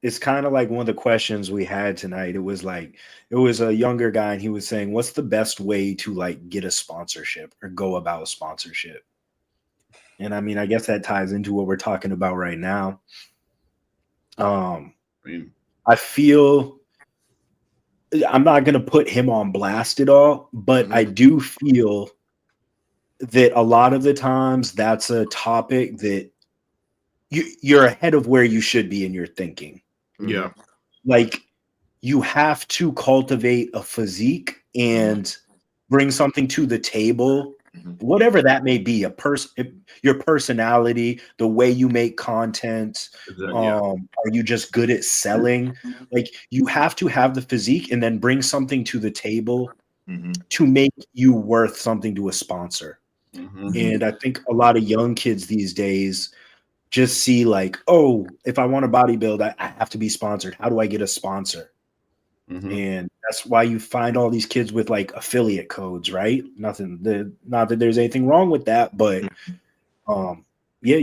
It's kind of like one of the questions we had tonight. It was like it was a younger guy, and he was saying, "What's the best way to like get a sponsorship or go about a sponsorship?" And I mean, I guess that ties into what we're talking about right now. Um, I mean, I feel I'm not going to put him on blast at all, but I Mhm. do feel that a lot of the times that's a topic that you're ahead of where you should be in your thinking. yeah. Mhm. Like you have to cultivate a physique Mhm. and bring something to the table, Mhm. whatever that may be, your personality, the way you make content. Yeah. Are you just good at selling? Like you have to have the physique and then bring something to the table Mhm. to make you worth something to a sponsor. Hmm. Mhm. And I think a lot of young kids these days just see like, oh, if I want to bodybuild, I have to be sponsored. How do I get a sponsor? Hmm. And that's why you find all these kids with like affiliate codes, right? Not that there's anything wrong with that, but um, yeah,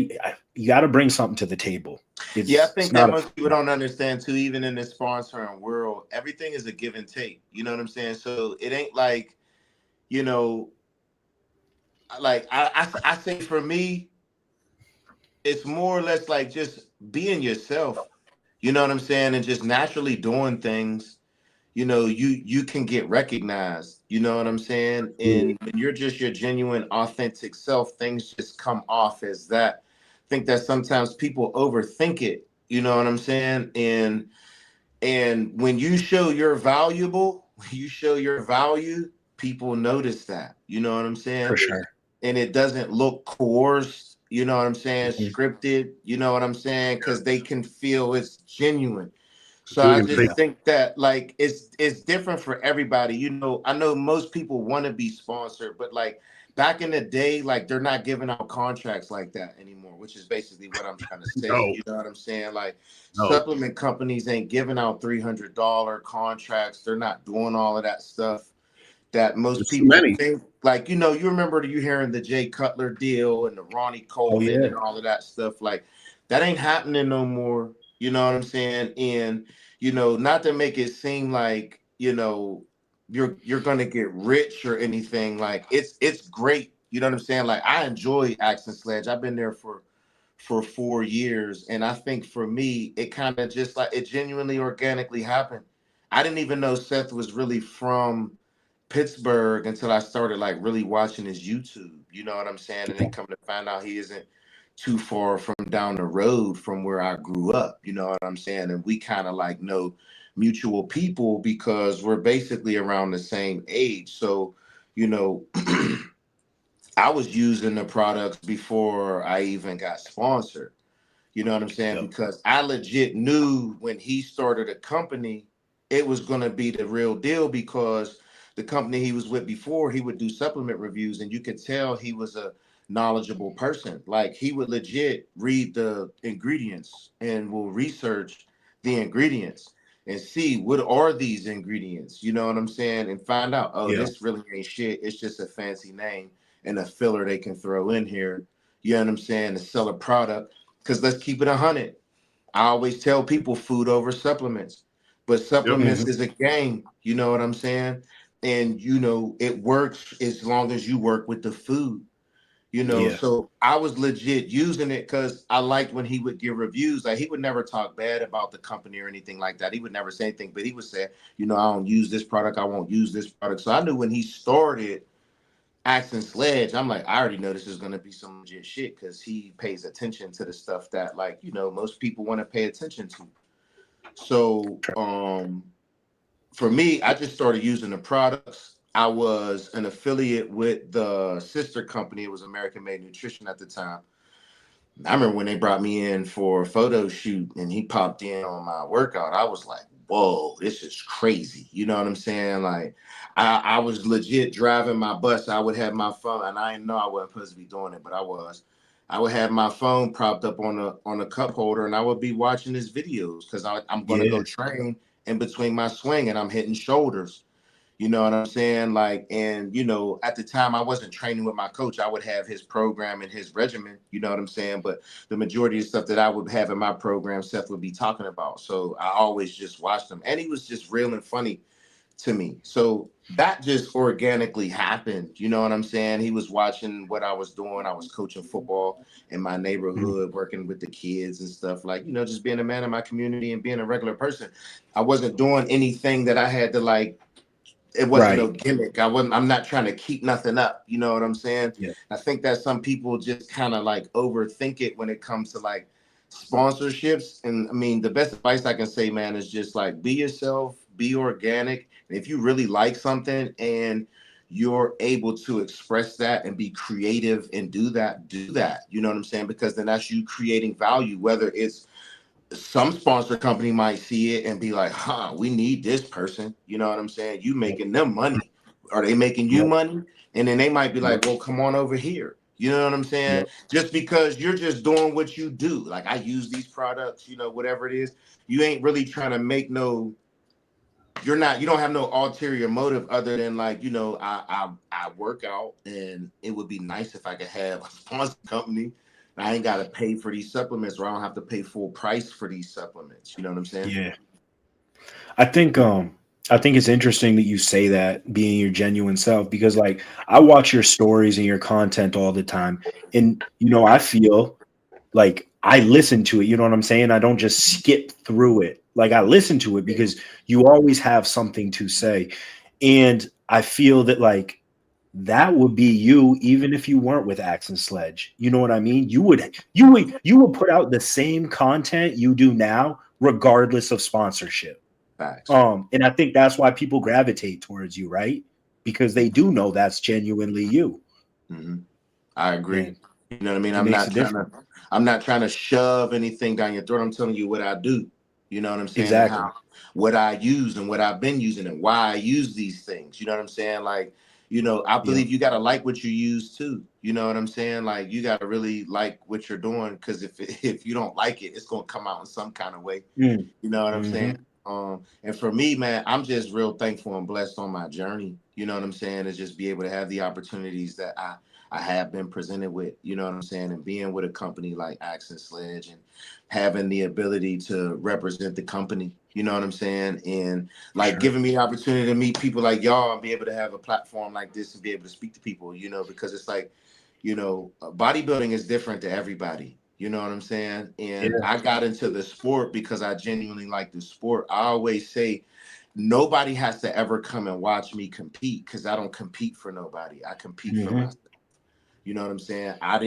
you got to bring something to the table. Yeah, I It's think that not a most people don't understand too. Even in the sponsoring world, everything is a give and take. You know what I'm saying? So it ain't like you know, like I say for me, it's more or less like just being yourself. You know what I'm saying, and just naturally doing things. You can get recognized. You know what I'm saying? yeah, And when you're just your genuine, authentic self, things just come off as that. I think that sometimes people overthink it. You know what I'm saying? And when you show you're valuable, when you show your value, people notice that. You know what I'm for saying? sure. And it doesn't look coerced. You know what I'm saying? Mhm. Scripted. You know what I'm saying? Because they can feel it's genuine. So I Doing just Yeah, things. think that like it's different for everybody. I know most people want to be sponsored, but like back in the day, like they're not giving out contracts like that anymore, which is basically what I'm trying to say. No, You know what I'm saying? Like no. supplement companies ain't giving out $300 contracts. They're not doing all of that stuff that most There's too people many. think. Like, you remember you hearing the Jay Cutler deal and the Ronnie oh Coleman yeah, and all of that stuff. Like, that ain't happening no more. You know what I'm saying? And, not to make it seem like, you're gonna get rich or anything. Like, it's great. You know what I'm saying? Like, I enjoy Axe Sledge. I've been there for 4 years. And I think for me, it kind of just like it genuinely organically happened. I didn't even know Seth was really from Pittsburgh until I started like really watching his YouTube. You know what I'm saying? And then come to find out he isn't too far from down the road from where I grew up. You know what I'm saying? And we kind of like know mutual people because we're basically around the same age. So, you know, I was using the products before I even got sponsored. You know what I'm saying? yep, Because I legit knew when he started a company, it was going to be the real deal because the company he was with before, he would do supplement reviews and you could tell he was a knowledgeable person. Like he would legit read the ingredients and will research the ingredients and see what are these ingredients, you know what I'm saying? And find out, oh, yeah, this really ain't shit. It's just a fancy name and a filler they can throw in here. You know what I'm saying? To sell a product because let's keep it 100. I always tell people food over supplements, but Yep. supplements hmm is a game. You know what I'm saying? And it works as long as you work with the food. yeah, So I was legit using it because I liked when he would give reviews. Like he would never talk bad about the company or anything like that. He would never say anything, but he would say, I don't use this product. I won't use this product. So I knew when he started Axe Sledge, I'm like, I already know this is gonna be some legit shit because he pays attention to the stuff that most people want to pay attention to. So for me, I just started using the products. I was an affiliate with the sister company. It was American Made Nutrition at the time. I remember when they brought me in for a photo shoot and he popped in on my workout. I was like, whoa, this is crazy. You know what I'm saying? Like, I was legit driving my bus. I would have my phone, and I didn't know I wasn't supposed to be doing it, but I was. I would have my phone propped up on a cup holder, and I would be watching his videos because I'm gonna Yeah. go train in between my swing, and I'm hitting shoulders. You know what I'm saying? Like, and at the time I wasn't training with my coach. I would have his program and his regimen, you know what I'm saying? But the majority of stuff that I would have in my program, Seth would be talking about. So I always just watched him. And he was just real and funny to me. So that just organically happened. You know what I'm saying? He was watching what I was doing. I was coaching football in my Mm. neighborhood, working with the kids and stuff, like, just being a man in my community and being a regular person. I wasn't doing anything that I had to like, it wasn't no Right. gimmick. I'm not trying to keep nothing up. You know what I'm saying? Yeah. I think that some people just kind of like overthink it when it comes to like sponsorships. And I mean, the best advice I can say, man, is just like be yourself, be organic. And if you really like something and you're able to express that and be creative and do that, do that. You know what I'm saying? Because then that's you creating value, whether it's some sponsor company might see it and be like, we need this person. You know what I'm saying? You Yep. making them money. Are they making you Yep. money? And then they might be Yep. like, well, come on over here. You know what I'm saying? Yep. Just because you're just doing what you do. Like I use these products, whatever it is, you ain't really trying to make you don't have no ulterior motive other than like, I work out and it would be nice if I could have a sponsor company. I ain't got to pay for these supplements, or I don't have to pay full price for these supplements. You know what I'm saying? Yeah. I think I think it's interesting that you say that, being your genuine self, because like I watch your stories and your content all the time, and I feel like I listen to it, you know what I'm saying? I don't just skip through it. Like I listen to it because you always have something to say. And I feel that like that would be you even if you weren't with Axe and Sledge. You know what I mean? You would put out the same content you do now regardless of sponsorship. Facts. And I think that's why people gravitate towards you, right? Because they do know that's genuinely you. Mm-hmm. I agree. And You know what I mean? it makes a difference. I'm not trying to shove anything down your throat. I'm telling you what I do. You know what I'm saying? And Exactly. how what I use and what I've been using and why I use these things. You know what I'm saying? Like, I Yeah. believe you gotta like what you use too. You know what I'm saying? Like you gotta really like what you're doing, because if you don't like it, it's gonna come out in some kind of way. Mm. You know what I'm saying? Hmm. And for me, man, I'm just real thankful and blessed on my journey. You know what I'm saying? To just be able to have the opportunities that I have been presented with, you know what I'm saying? And being with a company like Axe and Sledge and having the ability to represent the company, you know what I'm saying? And For like sure. giving me the opportunity to meet people like y'all and be able to have a platform like this and be able to speak to people, because it's like, bodybuilding is different to everybody. You know what I'm saying? And Yeah. I got into the sport because I genuinely like the sport. I always say nobody has to ever come and watch me compete, because I don't compete for nobody. I compete for Hmm. myself. You know what I'm saying? I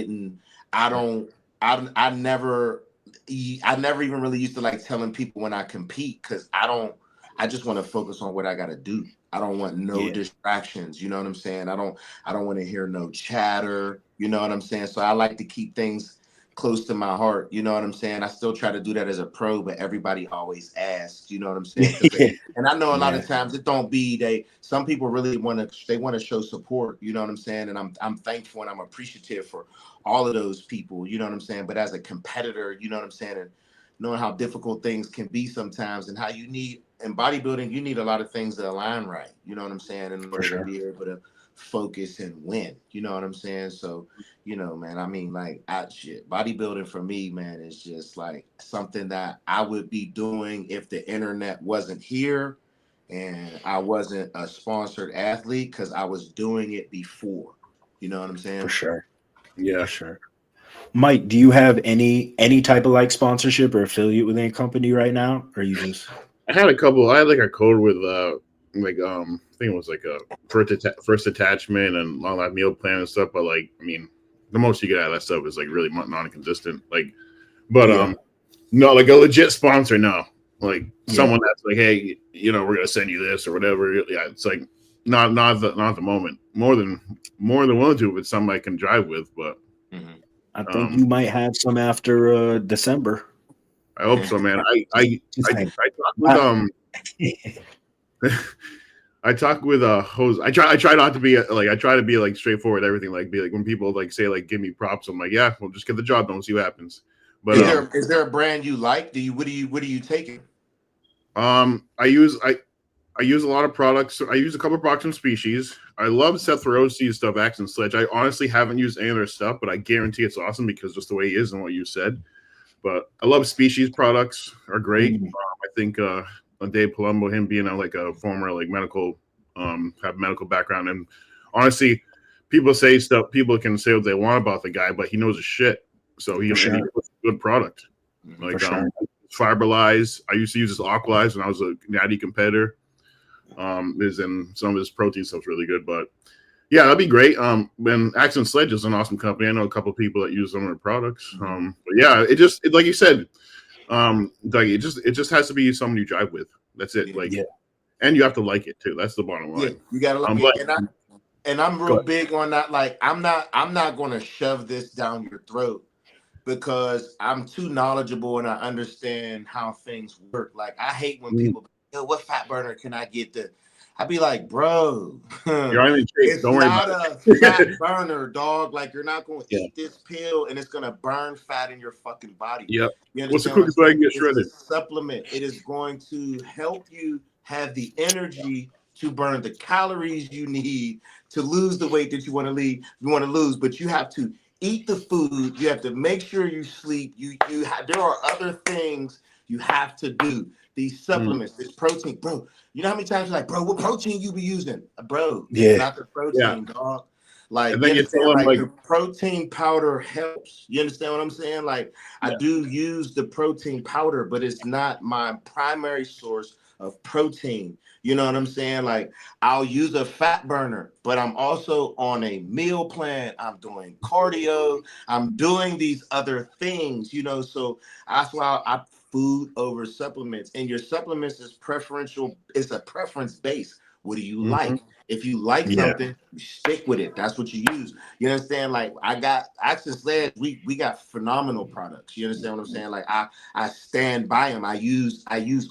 don't, I never even really used to like telling people when I compete, because I just want to focus on what I got to do. I don't want no Yeah. distractions. You know what I'm saying? I don't want to hear no chatter. You know what I'm saying? So I like to keep things close to my heart. You know what I'm saying? I still try to do that as a pro, but everybody always asks, you know what I'm saying? Yeah. And I know a lot Yeah. of times it don't be some people really want to show support, you know what I'm saying? And I'm thankful and I'm appreciative for all of those people, you know what I'm saying? But as a competitor, you know what I'm saying? And knowing how difficult things can be sometimes, and how you need in bodybuilding, you need a lot of things to align right, you know what I'm saying, in For order to sure. be able to focus and win, you know what I'm saying? So, man, I mean, like, bodybuilding for me, man, is just like something that I would be doing if the internet wasn't here and I wasn't a sponsored athlete, because I was doing it before. You know what I'm For saying? sure. For Yeah. sure. Mike, do you have any type of like sponsorship or affiliate with any company right now? Or you just I had a couple. I had like a code with I think it was like a first attachment and long life meal plan and stuff. But like, I mean, the most you get out of that stuff is like really non-consistent. Like, but yeah. no, like a legit sponsor. No, like someone that's like, hey, you know, we're gonna send you this or whatever. Yeah, it's like not the moment. More than willing to if it's something I can drive with, but I think you might have some after December. I hope so, man. I talk with I talk with Jose. I try not to be like, I try to be like straightforward, everything, like be like when people like say like give me props, I'm like, yeah, we'll just get the job done, see what happens. But is there a brand you like? What are you taking? I use a lot of products. I use a couple of products from Species. I love Seth Rosie's stuff, Axe and Sledge. I honestly haven't used any of their stuff, but I guarantee it's awesome because just the way he is and what you said. But I love Species products are great. I think Dave Palumbo, him being like a former like medical, have medical background, and honestly, people say stuff. People can say what they want about the guy, but he knows his shit. So he puts a good product. Like Fiberlize. I used to use his Aqualize when I was a natty competitor. Is in some of his protein stuff's really good, but yeah, that'd be great. And Axe and Sledge is an awesome company. I know a couple of people that use some of their products. But yeah, it like you said, Doug, it just has to be someone you drive with. That's it. Like, and you have to like it too. That's the bottom line. Yeah, you gotta like it. And I'm real big on that. Like, I'm not gonna shove this down your throat because I'm too knowledgeable and I understand how things work. Like, I hate when people, yo, what fat burner can I get? I'd be like, bro, it's Don't worry not about a fat burner, dog. Like, you're not going to eat this pill and it's going to burn fat in your fucking body. Yep. You What's the quickest way I can get shredded? It's a supplement. It is going to help you have the energy to burn the calories you need to lose the weight that you want to lose, but you have to eat the food. You have to make sure you sleep. There are other things you have to do. These supplements, this protein, bro. You know how many times you're like, bro, what protein you be using, bro? It's not the protein, dog. Like, and then you understand, like the protein powder helps. You understand what I'm saying? Like, I do use the protein powder, but it's not my primary source of protein. You know what I'm saying? Like, I'll use a fat burner, but I'm also on a meal plan. I'm doing cardio. I'm doing these other things, you know, so that's why I food over supplements. And your supplements is preferential. It's a preference base. What do you like? If you like something, you stick with it. That's what you use. You understand? Like, I got Access Led. We got phenomenal products. You understand what I'm saying? Like, I stand by them. I use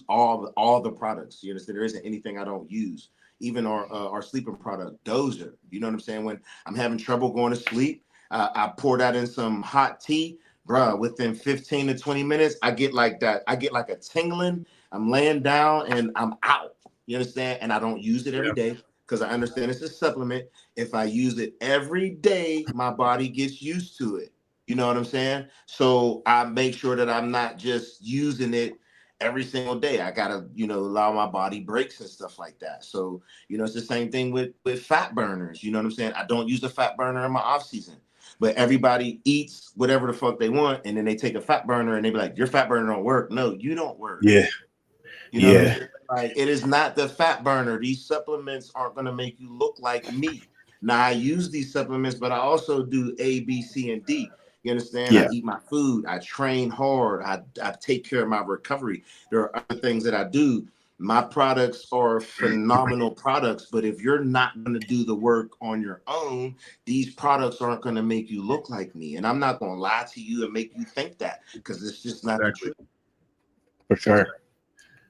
all the products. You understand? There isn't anything I don't use. Even our sleeping product, Dozer. You know what I'm saying? When I'm having trouble going to sleep, I pour that in some hot tea. Bruh, within 15 to 20 minutes, I get like that. I get like a tingling. I'm laying down and I'm out. You understand? And I don't use it every day because I understand it's a supplement. If I use it every day, my body gets used to it. You know what I'm saying? So I make sure that I'm not just using it every single day. I gotta, allow my body breaks and stuff like that. So, it's the same thing with fat burners. You know what I'm saying? I don't use a fat burner in my off season. But everybody eats whatever the fuck they want, and then they take a fat burner and they be like, "Your fat burner don't work." No, you don't work. Yeah. You know what I'm saying? Like, it is not the fat burner. These supplements aren't gonna make you look like me. Now, I use these supplements, but I also do A, B, C, and D. You understand? Yeah. I eat my food. I train hard. I take care of my recovery. There are other things that I do. My products are phenomenal products, but if you're not going to do the work on your own, these products aren't going to make you look like me. And I'm not going to lie to you and make you think that, because it's just not the truth. For sure.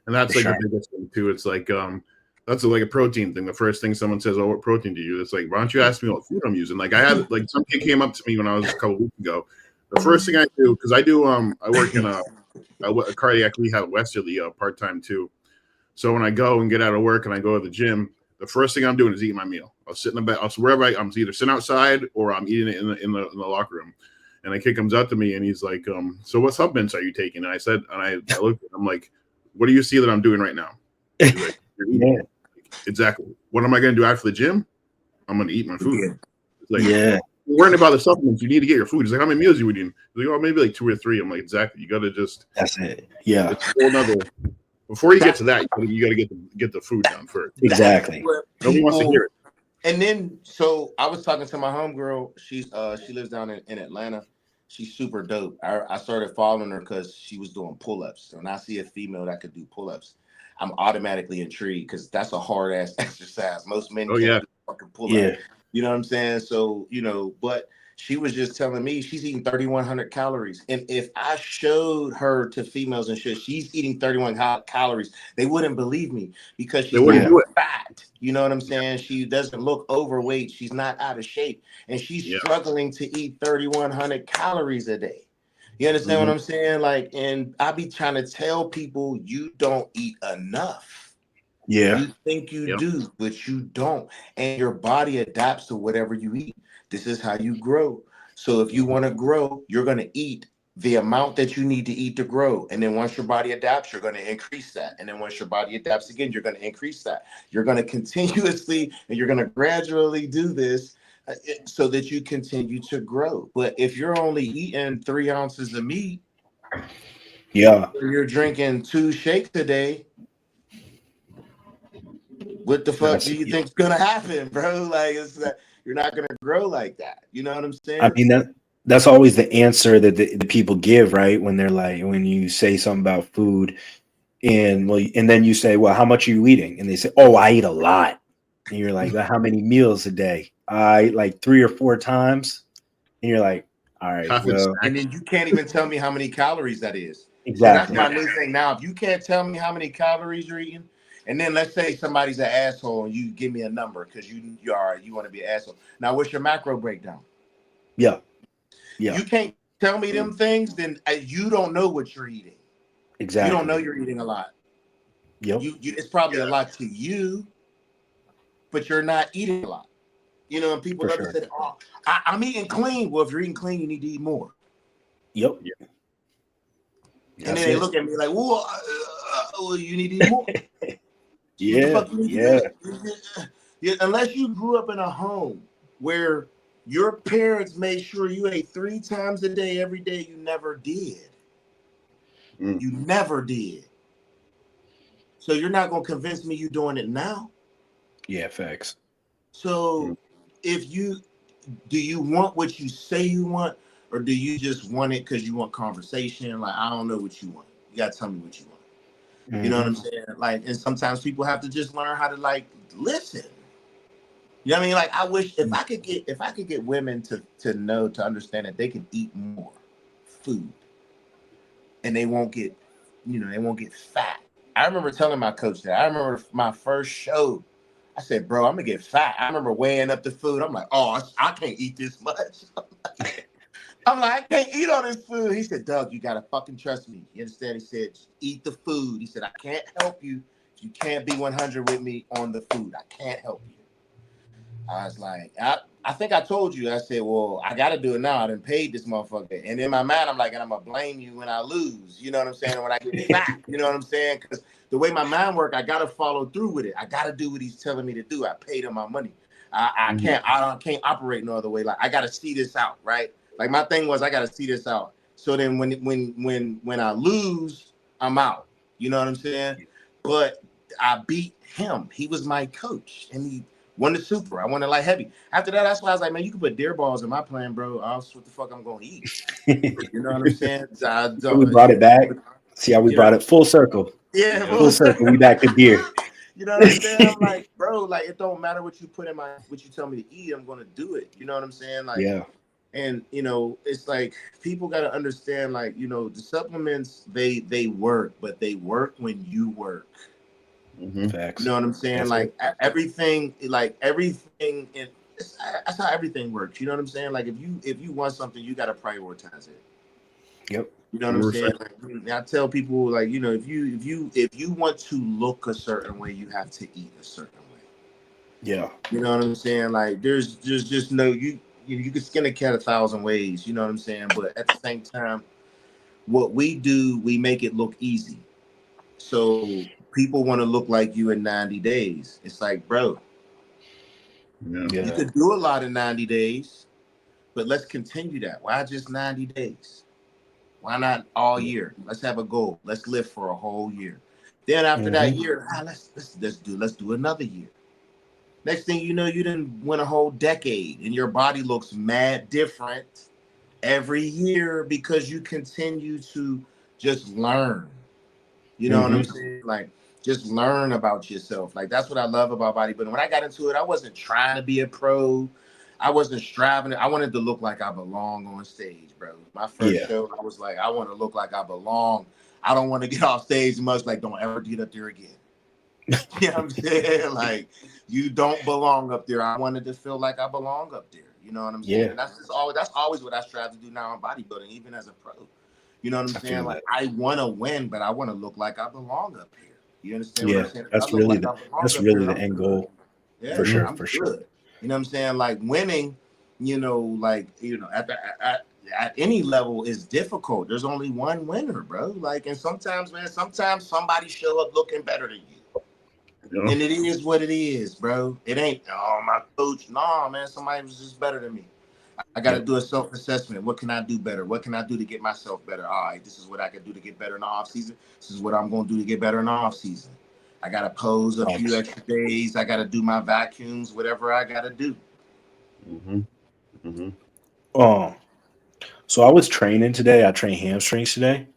And that's the biggest thing too. It's like that's like a protein thing. The first thing someone says, "Oh, what protein do you?" It's like, why don't you ask me what food I'm using? Like, I had like some kid came up to me when I was a couple weeks ago. The first thing I do, because I work in a cardiac rehab at Westerly part time too. So when I go and get out of work and I go to the gym, the first thing I'm doing is eating my meal. I'll sit in the bed. I'm either sitting outside or I'm eating it in the locker room. And a kid comes up to me and he's like, "So what supplements are you taking?" And I said, and I looked, I'm like, "What do you see that I'm doing right now?" He's like, "You're eating." Exactly. What am I going to do after the gym? I'm going to eat my food. It's like, you're worrying about the supplements. You need to get your food. He's like, "How many meals you eating?" He's like, "Oh, maybe like 2 or 3. I'm like, "Exactly. You got to just." That's it. Yeah. It's a whole nother. Before you get to that, you got to get the food down first. Exactly. Nobody wants to hear it. And then, so I was talking to my homegirl. She lives down in Atlanta. She's super dope. I started following her because she was doing pull-ups. So when I see a female that could do pull-ups, I'm automatically intrigued because that's a hard ass exercise. Most men Oh can't yeah. do fucking pull-up. Yeah. You know what I'm saying? So, but she was just telling me she's eating 3,100 calories. And if I showed her to females and shit, she's eating 31 calories, they wouldn't believe me because They she's wouldn't not do it. fat. You know what I'm saying? She doesn't look overweight. She's not out of shape. And she's Yeah. struggling to eat 3,100 calories a day. You understand what I'm saying? Like, and I be trying to tell people you don't eat enough. Yeah. You think you Yep. do, but you don't. And your body adapts to whatever you eat. This is how you grow. So if you want to grow, you're going to eat the amount that you need to eat to grow. And then once your body adapts, you're going to increase that. And then once your body adapts again, you're going to increase that. You're going to continuously and you're going to gradually do this so that you continue to grow. But if you're only eating 3 ounces of meat, Yeah. or you're drinking 2 shakes a day, what the fuck That's, do you think's gonna happen, bro? Like it's you're not gonna grow like that. You know what I'm I saying? mean, that's always the answer that the people give, right? When they're like, when you say something about food, and then you say, well, how much are you eating? And they say, oh, I eat a lot. And you're like, well, how many meals a day? I eat like 3 or 4 times. And you're like, all right, Half and well, And snacks. then you can't even tell me how many calories that is. So that's exactly. my new thing now. If you can't tell me how many calories you're eating, and then let's say somebody's an asshole and you give me a number because you want to be an asshole. Now, what's your macro breakdown? Yeah. If Yeah. you can't tell me them things, then you don't know what you're eating. You don't know Exactly. you're eating a lot. Yep. It's probably a Yeah. lot to you, but you're not eating a lot. And people For love to sure. say, "Oh, I'm eating clean." Well, if you're eating clean, you need to eat more. Yep. Yeah. And then That's they it. look at me like, "Well, you need to eat more." What the Yeah. fuck you need to Yeah. do? Unless you grew up in a home where your parents made sure you ate 3 times a day, every day, you never did. Mm. You never did. So you're not gonna convince me you're doing it now. Yeah. Facts. So if you do you want what you say you want, or do you just want it because you want conversation? Like, I don't know what you want. You gotta tell me what you want. You know what I'm Hmm. saying? Like, and sometimes people have to just learn how to like listen. You know what I mean? Like, I wish if I could get women to understand that they can eat more food and they won't get fat. I remember telling my coach that. I remember my first show. I said, bro, I'm gonna get fat. I remember weighing up the food. I'm like, oh, I can't eat this much. I'm like, I can't eat all this food. He said, Doug, you gotta fucking trust me. You understand? He said, eat the food. He said, I can't help you if you can't be 100 with me on the food. I can't help you. I was like, I think I told you. I said, well, I got to do it now. I done paid this motherfucker. And in my mind, I'm like, and I'm going to blame you when I lose. You know what I'm saying? When I get fat. You know what I'm saying? Because the way my mind works, I got to follow through with it. I got to do what he's telling me to do. I paid him my money. I can't operate no other way. Like, I got to see this out, right? Like, my thing was, I got to see this out. So then when I lose, I'm out. You know what I'm saying? But I beat him. He was my coach, and he won the super. I won the light heavy. After that, that's why I was like, man, you can put deer balls in my plan, bro. I'll see what the fuck I'm gonna eat. You know what I'm saying? So I We don't, brought it back. See how we you know, brought it full circle. yeah, Yeah. Full circle. We back to beer. you know what I'm saying? I'm like, bro, like it don't matter what you put in what you tell me to eat, I'm gonna do it. You know what I'm saying? Like, Yeah. and it's like people gotta understand, like, the supplements they work, but they work when you work. You Facts. know what I'm saying? That's it. Everything, and that's how everything works. You know what I'm saying? Like if you want something, you got to prioritize it. Yep. You know what I'm 100%. saying? Like, I tell people, like, if you want to look a certain way, you have to eat a certain way. Yeah. You know what I'm saying? Like there's just no you can skin a cat 1,000 ways. You know what I'm saying? But at the same time, what we do, we make it look easy. So people want to look like you in 90 days. It's like, bro, Yeah. you Yeah. could do a lot in 90 days, but let's continue that. Why just 90 days? Why not all year? Let's have a goal. Let's live for a whole year. Then after that Hmm. year, let's do another year. Next thing you know, you didn't win a whole decade and your body looks mad different every year because you continue to just learn. You know what I'm Mm-hmm. saying? Like, just learn about yourself. Like, that's what I love about bodybuilding. When I got into it, I wasn't trying to be a pro. I wasn't striving. I wanted to look like I belong on stage, bro. My first Yeah. show, I was like, I want to look like I belong. I don't want to get off stage much. Like, don't ever get up there again. You know what I'm saying? Like, you don't belong up there. I wanted to feel like I belong up there. You know what I'm saying? Yeah. And that's always what I strive to do now in bodybuilding, even as a pro. You know what I'm I saying? feel Like, that. I want to win, but I want to look like I belong up here. You understand what I'm Yeah. saying? If I That's look really like the I belong that's up really there, the I'm end good. goal. For Yeah, sure. I'm For sure. good. You know what I'm saying? Like, winning, like, at any level is difficult. There's only one winner, bro. Like, and sometimes, man, sometimes somebody show up looking better than you. You know? And it is what it is, bro. It ain't, oh, my coach. No, man, somebody was just better than me. I got to Yep. do a self-assessment. What can I do better? What can I do to get myself better? All right, this is what I can do to get better in the off season. This is what I'm going to do to get better in the off season. I got to pose a few Facts. extra days. I got to do my vacuums, whatever I got to do. Mm-hmm. Mm-hmm. Um, so I was training today. I trained hamstrings today,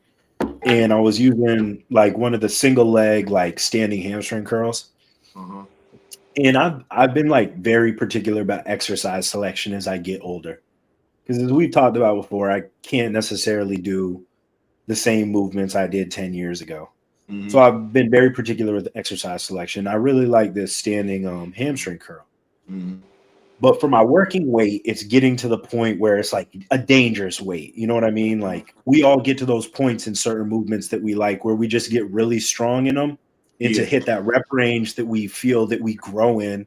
and I was using like one of the single leg like standing hamstring curls. Uh-huh. And I've been like very particular about exercise selection as I get older. Because as we've talked about before, I can't necessarily do the same movements I did 10 years ago. So Mm-hmm. I've been very particular with exercise selection. I really like this standing hamstring curl. Mm-hmm. But for my working weight, it's getting to the point where it's like a dangerous weight. You know what I mean? Like we all get to those points in certain movements that we like where we just get really strong in them and to Yeah. hit that rep range that we feel that we grow in.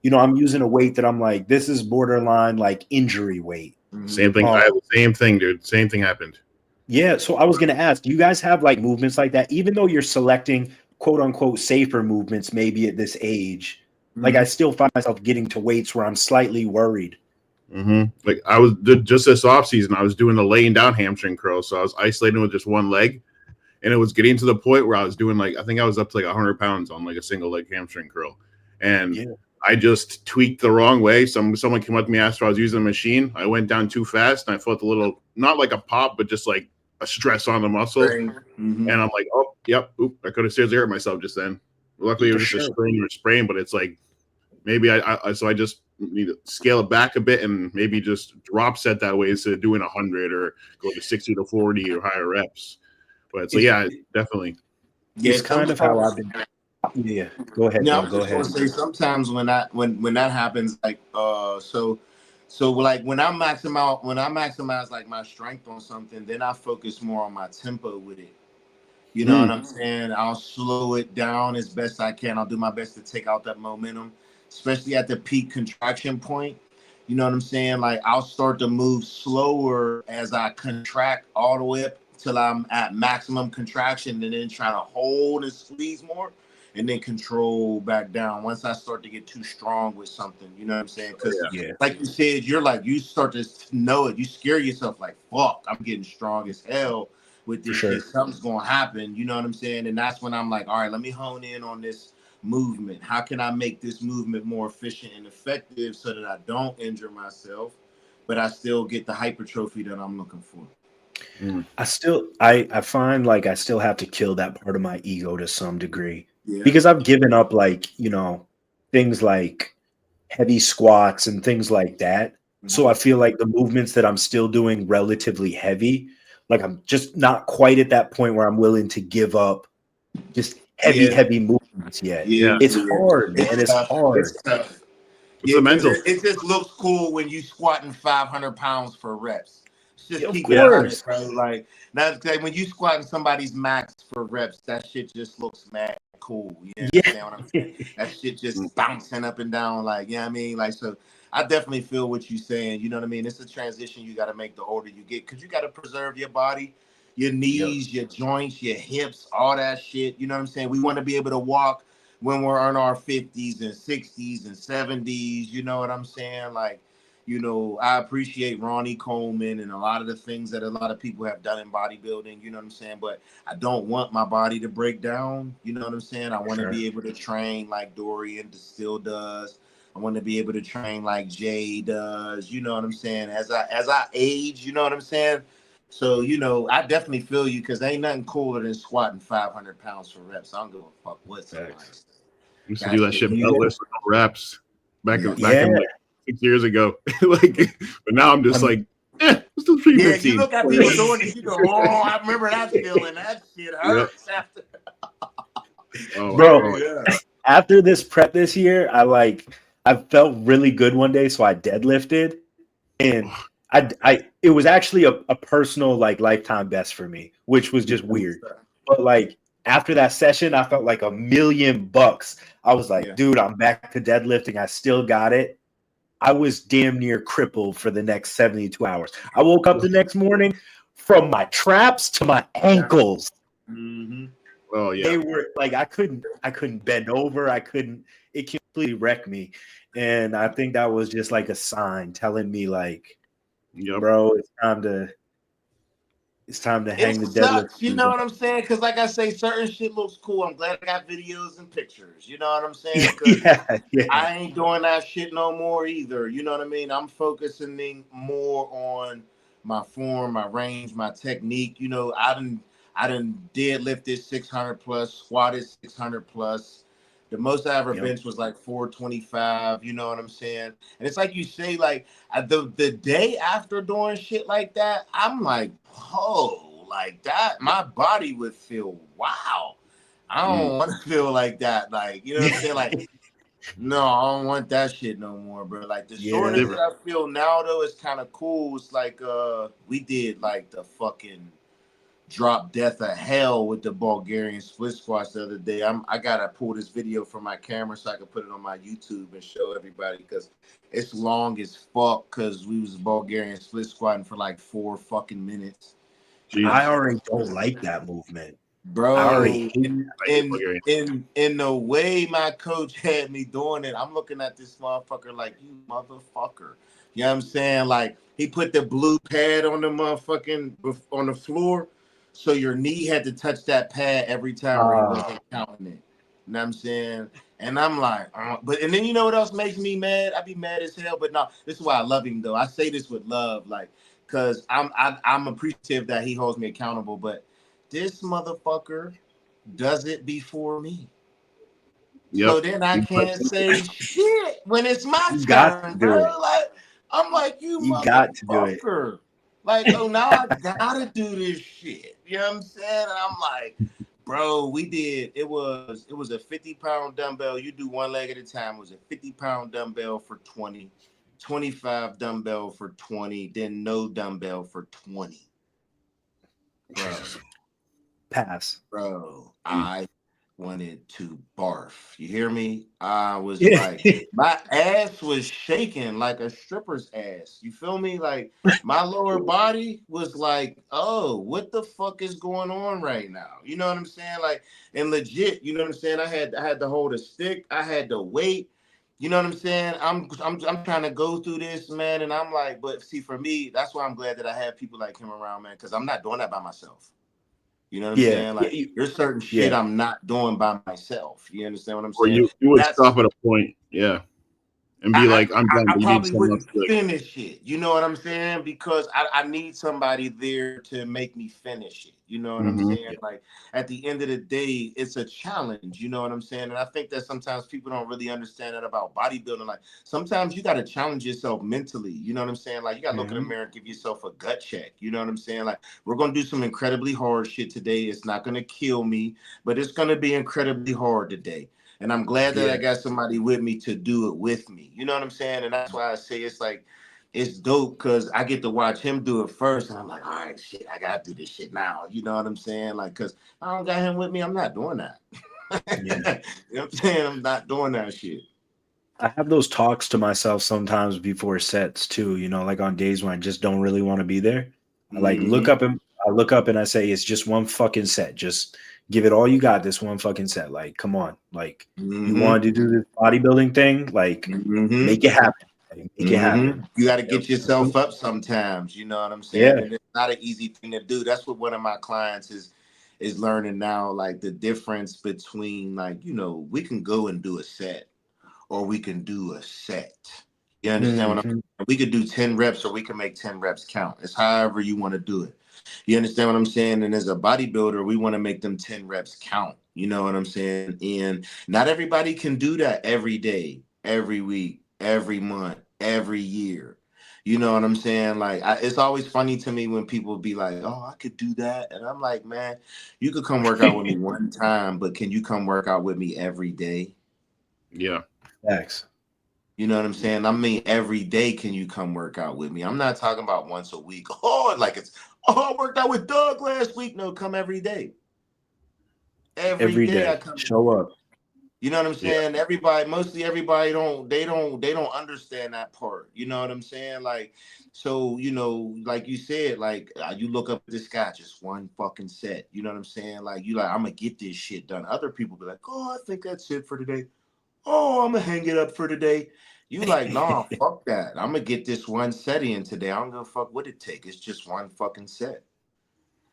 You know, I'm using a weight that I'm like, this is borderline like injury weight. Mm-hmm. Same thing. I Um, have the same thing, dude. Same thing happened. yeah. So I was going to ask, do you guys have like movements like that? Even though you're selecting quote unquote safer movements, maybe at this age, like Mm-hmm. I still find myself getting to weights where I'm slightly worried. Mm-hmm. Like I was just this off season, I was doing the laying down hamstring curl, so I was isolating with just one leg, and it was getting to the point where I was doing like I think I was up to like 100 pounds on like a single leg hamstring curl, and Yeah. I just tweaked the wrong way. Someone came up to me after I was using the machine. I went down too fast, and I felt a little not like a pop, but just like a stress on the muscle, Mm-hmm. and I'm like, oh, yep, oop, I could have seriously hurt myself just then. Luckily, it For was just a sure. sprain or sprain, but it's like maybe so I just need to scale it back a bit and maybe just drop set that way instead of doing 100 or go to 60 to 40 or higher reps. But so It's yeah, definly. Yeah, it's kind of how I've sometimes. been. Yeah. Go ahead, No, I bro. was Go just gonna ahead. say sometimes when that happens, like so like when I maximize like my strength on something, then I focus more on my tempo with it. You know what Mm, I'm saying? I'll slow it down as best I can. I'll do my best to take out that momentum, especially at the peak contraction point. You know what I'm saying? Like I'll start to move slower as I contract all the way up till I'm at maximum contraction and then try to hold and squeeze more and then control back down once I start to get too strong with something. You know what I'm saying? Because yeah, like you said, you're like, you start to know it. You scare yourself like, fuck, I'm getting strong as hell with for this shit. sure. Something's gonna happen. You know what I'm saying? And that's when I'm like, all right, let me hone in on this movement. How can I make this movement more efficient and effective so that I don't injure myself, but I still get the hypertrophy that I'm looking for? Mm. I find like I still have to kill that part of my ego to some degree Yeah. because I've given up like, things like heavy squats and things like that. So I Mhm. feel like the movements that I'm still doing relatively heavy, like I'm just not quite at that point where I'm willing to give up just heavy, Yeah. heavy movements yet. Yeah. It's Yeah. hard, man. It's It's tough. hard. It's tough. It's Yeah, the because mental. it just looks cool when you squatting 500 pounds for reps. Let's Yeah, just of keep it a Yeah. hundred, course. bro. Like that's like when you squatting somebody's max for reps, that shit just looks mad cool. You Yeah. understand what I'm saying? That shit just bouncing up and down, like, you know what I mean? Like, so I definitely feel what you're saying. You know what I mean? It's a transition you got to make the older you get because you got to preserve your body, your Yep. knees, your joints, your hips, all that shit. You know what I'm saying? We want to be able to walk when we're in our 50s and 60s and 70s. You know what I'm saying? Like, I appreciate Ronnie Coleman and a lot of the things that a lot of people have done in bodybuilding. You know what I'm saying? But I don't want my body to break down. You know what I'm saying? I For want to sure. be able to train like Dorian still does. I want to be able to train like Jay does. You know what I'm saying? As I age, you know what I'm saying? So, you know, I definitely feel you because ain't nothing cooler than squatting 500 pounds for reps. I don't give a fuck what somebody Facts. says. Used to do that shit You, beltless with no reps back Yeah. in like 6 years ago. Like, but now I'm just like, let's do yeah, you 315. look at people doing it, you go, oh, I remember that feeling. That shit Yep. hurts after. Bro, Yeah. after this prep this year, I felt really good one day, so I deadlifted, and it was actually a personal like lifetime best for me, which was just weird. But like after that session, I felt like $1,000,000. I was like, Yeah. dude, I'm back to deadlifting. I still got it. I was damn near crippled for the next 72 hours. I woke up the next morning from my traps to my ankles. Mm-hmm. Oh yeah. They were like I couldn't bend over. It completely wrecked me. And I think that was just like a sign telling me like, Yep. bro, it's time to It hang the deadlift. sucks, you know what I'm saying? Because, like I say, certain shit looks cool. I'm glad I got videos and pictures. You know what I'm saying? Because Yeah. I ain't doing that shit no more either. You know what I mean? I'm focusing more on my form, my range, my technique. You know, I done deadlifted 600 plus, squatted 600 plus. The most I ever Yep. benched was like 425. You know what I'm saying? And it's like you say, like the day after doing shit like that, I'm like, oh, like that, my body would feel wow. I don't want to feel like that. Like, you know what I'm saying? Like, no, I don't want that shit no more, bro. Like the Yeah. soreness that I feel now though is kind of cool. It's like we did like the fucking drop death of hell with the Bulgarian split squats the other day. I gotta pull this video from my camera so I can put it on my YouTube and show everybody because it's long as fuck because we was Bulgarian split squatting for like 4 fucking minutes. I already don't like that movement. I Bro, already hate in the way my coach had me doing it, I'm looking at this motherfucker like, you motherfucker. You know what I'm saying? Like he put the blue pad on the motherfucking on the floor, so your knee had to touch that pad every time where he wasn't counting it. You know what I'm saying? And I'm like, but and then you know what else makes me mad? I be mad as hell, but no, this is why I love him though. I say this with love, like, cause I'm appreciative that he holds me accountable, but this motherfucker does it before me. Yep. So then I can't say shit when it's my You got to turn, do bro. it. Like, I'm like, you You got to do it. motherfucker. Like, oh, now I gotta do this shit. You know what I'm saying? And I'm like, bro, it was a 50-pound dumbbell. You do one leg at a time. It was a 50-pound dumbbell for 20, 25 dumbbell for 20, then no dumbbell for 20. Bro. Pass. Bro, I wanted to barf. You hear me? I was Yeah. like, my ass was shaking like a stripper's ass. You feel me? Like my lower body was like, oh, what the fuck is going on right now? You know what I'm saying? Like, and legit, you know what I'm saying? I had to hold a stick. I had to wait. You know what I'm saying? I'm trying to go through this, man, and I'm like, but see, for me, that's why I'm glad that I have people like him around, man, because I'm not doing that by myself. You know what I'm Yeah. saying? Like, there's certain shit Yeah. I'm not doing by myself. You understand what I'm Or saying? you would That's stop at a point, yeah, and be I, like, I'm done. I But you need probably someone else wouldn't to like, finish it. You know what I'm saying? Because I need somebody there to make me finish it. You know what I'm saying? Like at the end of the day, it's a challenge. You know what I'm saying? And I think that sometimes people don't really understand that about bodybuilding. Like sometimes you got to challenge yourself mentally. You know what I'm saying? Like you got to look in the mirror and give yourself a gut check. You know what I'm saying? Like we're gonna do some incredibly hard shit today. It's not gonna kill me, but it's gonna be incredibly hard today. And I'm glad that I got somebody with me to do it with me. You know what I'm saying? And that's why I say it's like, it's dope because I get to watch him do it first. And I'm like, all right, shit, I got to do this shit now. You know what I'm saying? Like, because I don't got him with me. I'm not doing that. Yeah. You know what I'm saying? I'm not doing that shit. I have those talks to myself sometimes before sets too, like on days when I just don't really want to be there. I like look up and I say it's just one fucking set. Just give it all you got this one fucking set. Like, come on. Like you wanted to do this bodybuilding thing, like make it happen. Like, make it happen. You got to get yourself up sometimes. You know what I'm saying? Yeah. And it's not an easy thing to do. That's what one of my clients is learning now, like the difference between like, we can go and do a set. or we can do a set. You understand what I'm saying? We could do 10 reps or we can make 10 reps count. It's however you want to do it. You understand what I'm saying? And as a bodybuilder, we want to make them 10 reps count. You know what I'm saying? And not everybody can do that every day, every week, every month, every year. You know what I'm saying? Like, it's always funny to me when people be like, oh, I could do that. And I'm like, man, you could come work out with me one time, but can you come work out with me every day? Yeah. Thanks. You know what I'm saying? I mean, every day can you come work out with me? I'm not talking about once a week. Oh, like it's, I worked out with Doug last week. No, come every day. Every day I come. Show up. You know what I'm saying? Everybody, mostly everybody they don't understand that part. You know what I'm saying? Like, so, you know, like you said, like you look up at this guy, just one fucking set. You know what I'm saying? Like, you like, I'm gonna get this shit done. Other people be like, oh, I think that's it for today. Oh, I'm gonna hang it up for today. You like, nah, fuck that. I'm gonna get this one set in today. I don't give a fuck what it take. It's just one fucking set.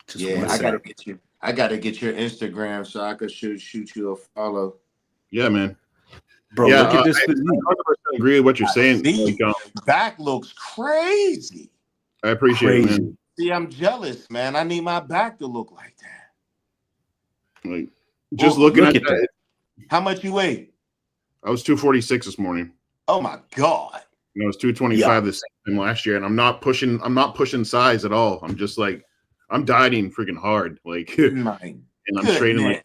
Just Yeah, one I gotta set. get you. I gotta get your Instagram so I could shoot you a follow. Yeah, man. Bro, Yeah, look at this I physique. 100% agree with what you're saying. See, Like, back looks crazy. I appreciate it, man. See, I'm jealous, man. I need my back to look like that. Like, just looking at that. How much you weigh? I was 246 this morning. Oh my god. I was 225 this time last year, and I'm not pushing size at all. I'm just like, I'm dieting freaking hard, like, and I'm training like.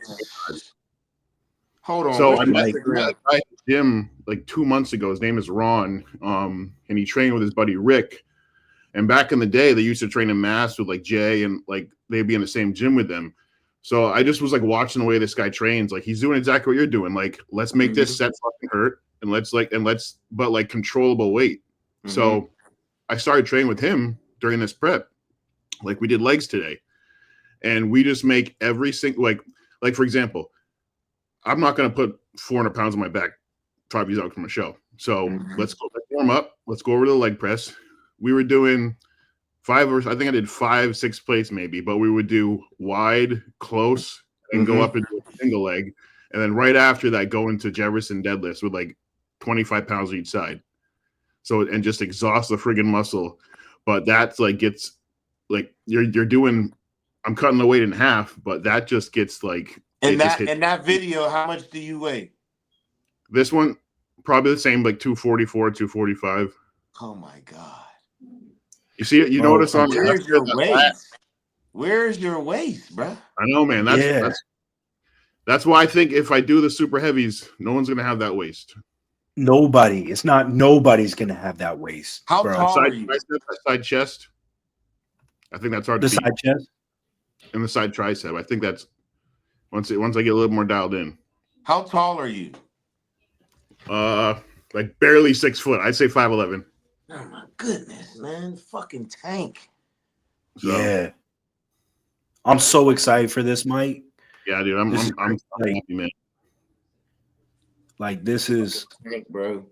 Hold on. So I met a guy at the gym like 2 months ago. His name is Ron, and he trained with his buddy Rick. And back in the day, they used to train in Mass with like Jay, and like they'd be in the same gym with them. So I just was like watching the way this guy trains. Like, he's doing exactly what you're doing. Like, let's make this set fucking hurt, and but like controllable weight. So I started training with him during this prep. Like, we did legs today, and we just make every single like for example, I'm not going to put 400 pounds on my back 5 years out from a show. So let's warm up. Let's go over to the leg press. We were doing I think I did 5, 6 plates maybe, but we would do wide, close, and go up into a single leg. And then right after that, go into Jefferson deadlifts with like 25 pounds each side. So, and just exhaust the friggin' muscle. But that's like, gets like, you're doing, I'm cutting the weight in half, but that just gets like, in that video, how much do you weigh? This one, probably the same, like 244, 245. Oh my God. You see it? You notice on where's your waist? Where's your waist, bro? I know, man. That's why I think if I do the super heavies, no one's gonna have that waist. Nobody. It's not. Nobody's gonna have that waist. How tall are you? Side chest. I think that's hard to beat. Side chest and the side tricep. I think that's once I get a little more dialed in. How tall are you? Like barely 6 foot. I'd say 5'11". Oh my goodness, man! Fucking tank. So, yeah, I'm so excited for this, Mike. Yeah, dude, I'm happy, man. Like, this is tank, bro.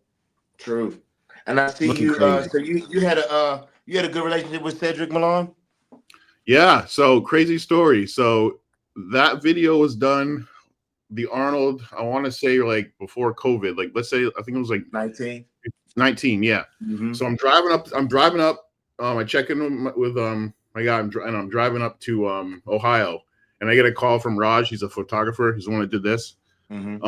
True. And I see you. So you had a good relationship with Cedric Milan. Yeah. So crazy story. So that video was done. The Arnold, I want to say like before COVID. Like, let's say I think it was like 19, yeah. So I'm driving up. I check in with my guy, and I'm driving up to Ohio, and I get a call from Raj. He's a photographer. He's the one that did this. And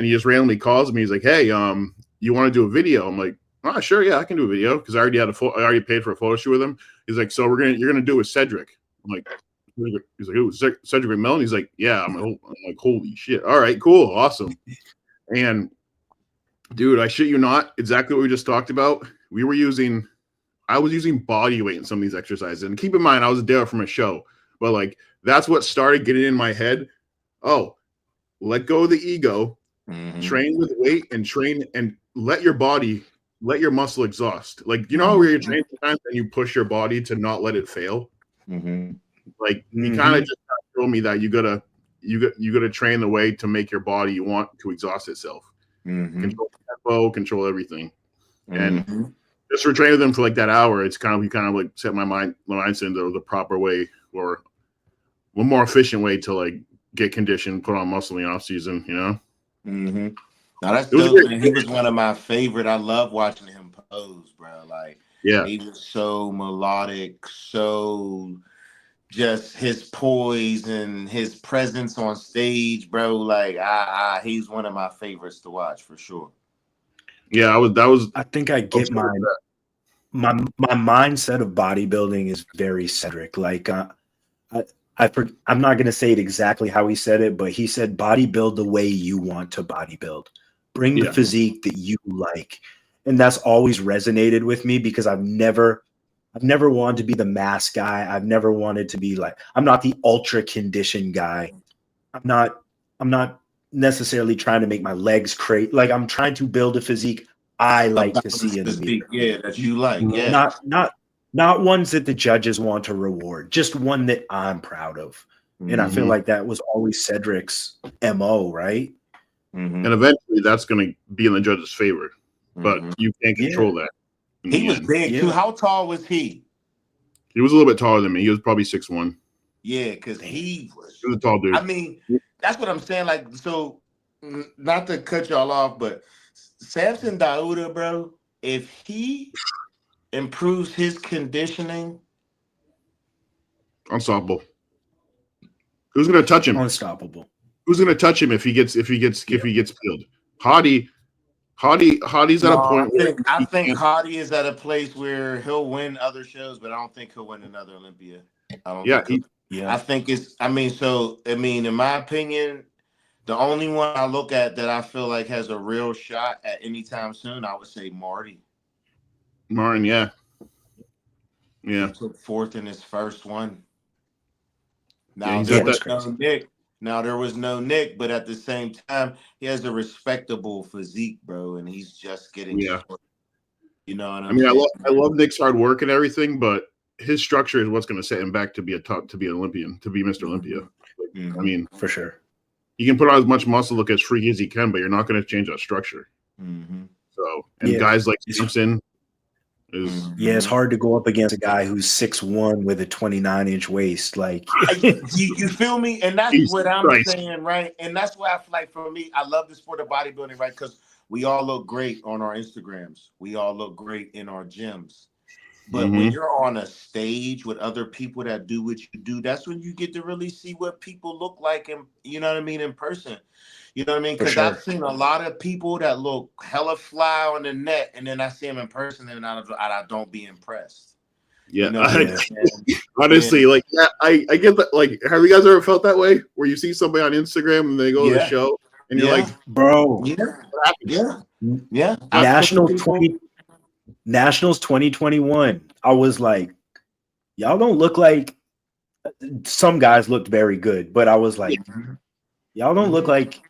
he just randomly calls me. He's like, "Hey, you want to do a video?" I'm like, "Oh, sure, yeah, I can do a video," because I already paid for a photo shoot with him. He's like, "So you're gonna do it with Cedric?" I'm like, he's like, "Who? Cedric McMillan?" He's like, "Yeah." I'm like, "Holy shit! All right, cool, awesome." And dude, I shit you not, exactly what we just talked about. I was using body weight in some of these exercises. And keep in mind, I was there from a show, but like, that's what started getting in my head. Oh, let go of the ego, train with weight, and train and let your muscle exhaust. Like, you know, where you're training sometimes and you push your body to not let it fail. Like, he kind of just told me that you gotta train the way to make your body want to exhaust itself. Control tempo, control everything. And just for training them for like that hour, we kind of like set my mindset into the proper way, or one more efficient way to like get conditioned, put on muscle in the off season, you know? Now that's It was a dope, great. man. He was one of my favorite. I love watching him pose, bro. Like Yeah, he was so melodic, so just his poise and his presence on stage, bro. Like he's one of my favorites to watch for sure. yeah. That was. I think I get my mindset of bodybuilding is very Cedric. Like I, I'm not going to say it exactly how he said it, but he said, "Bodybuild the way you want to bodybuild. Bring the Yeah. physique that you like," and that's always resonated with me because I've never wanted to be the mass guy. I've never wanted to be like I'm not the ultra conditioned guy. I'm not I'm not necessarily trying to make my legs create. Like I'm trying to build a physique I A like to see balanced in the physique, mirror. yeah, that you like, yeah. Not ones that the judges want to reward, just one that I'm proud of. And I feel Mhm. like that was always Cedric's MO, right? Mm-hmm. And eventually, that's going to be in the judge's favor, but Mm-hmm. you can't Yeah. control that in He the was end. big too. Yeah. How tall was he? He was a little bit taller than me. He was probably 6'1". Yeah, because Damn. he was. He was a tall I dude. mean, that's what I'm saying. Like, so not to cut y'all off, but Samson Dauda, bro, if he improves his conditioning, Unstoppable. Who's going to touch him? Unstoppable. Who's going to touch him if he gets Yeah. peeled? Hotie's at no, a point where I he think can't. Hardy is at a place where he'll win other shows, but I don't think he'll win another Olympia. I don't Yeah, think he'll. Yeah. I think it's. In my opinion, the only one I look at that I feel like has a real shot at any time soon, I would say Marty. Martin. Yeah, He yeah, took fourth in his first one. yeah. Now He's there Yeah, at was that's that. no crazy. Nick. Now there was no Nick, but at the same time, he has a respectable physique, bro, and he's just getting Yeah. started. You know what I I'm mean, saying? I love Nick's hard work and everything, but his structure is what's going to set him back to be an Olympian, to be Mr. Olympia. Like, I Mm-hmm. mean, For sure. he can put on as much muscle, look as freaky as he can, but you're not going to change that structure. Mm-hmm. So, and Yeah. guys like It's Simpson is yeah, it's Mm-hmm. hard to go up against a guy who's 6'1" with a 29-inch waist. Like You feel me? And that's Jesus what I'm Christ. saying, right? And that's why I feel like for me, I love the sport of bodybuilding, right? Because we all look great on our Instagrams. We all look great in our gyms. But when Mm-hmm. you're on a stage with other people that do what you do, that's when you get to really see what people look like, and you know what I mean, in person. You know what I mean? for Because I've sure. seen a lot of people that look hella fly on the net, and then I see them in person, and I don't be impressed. You Yeah. know what I'm Yeah. saying? Honestly, like, yeah, I get that. Like, have you guys ever felt that way where you see somebody on Instagram and they go to the Yeah, show and you're like, yeah, Bro. yeah, what happened? yeah, yeah. I've seen Nationals people. 2021. I was like, y'all don't look like some guys looked very good, but I was like, Mhm, y'all don't look mhm, like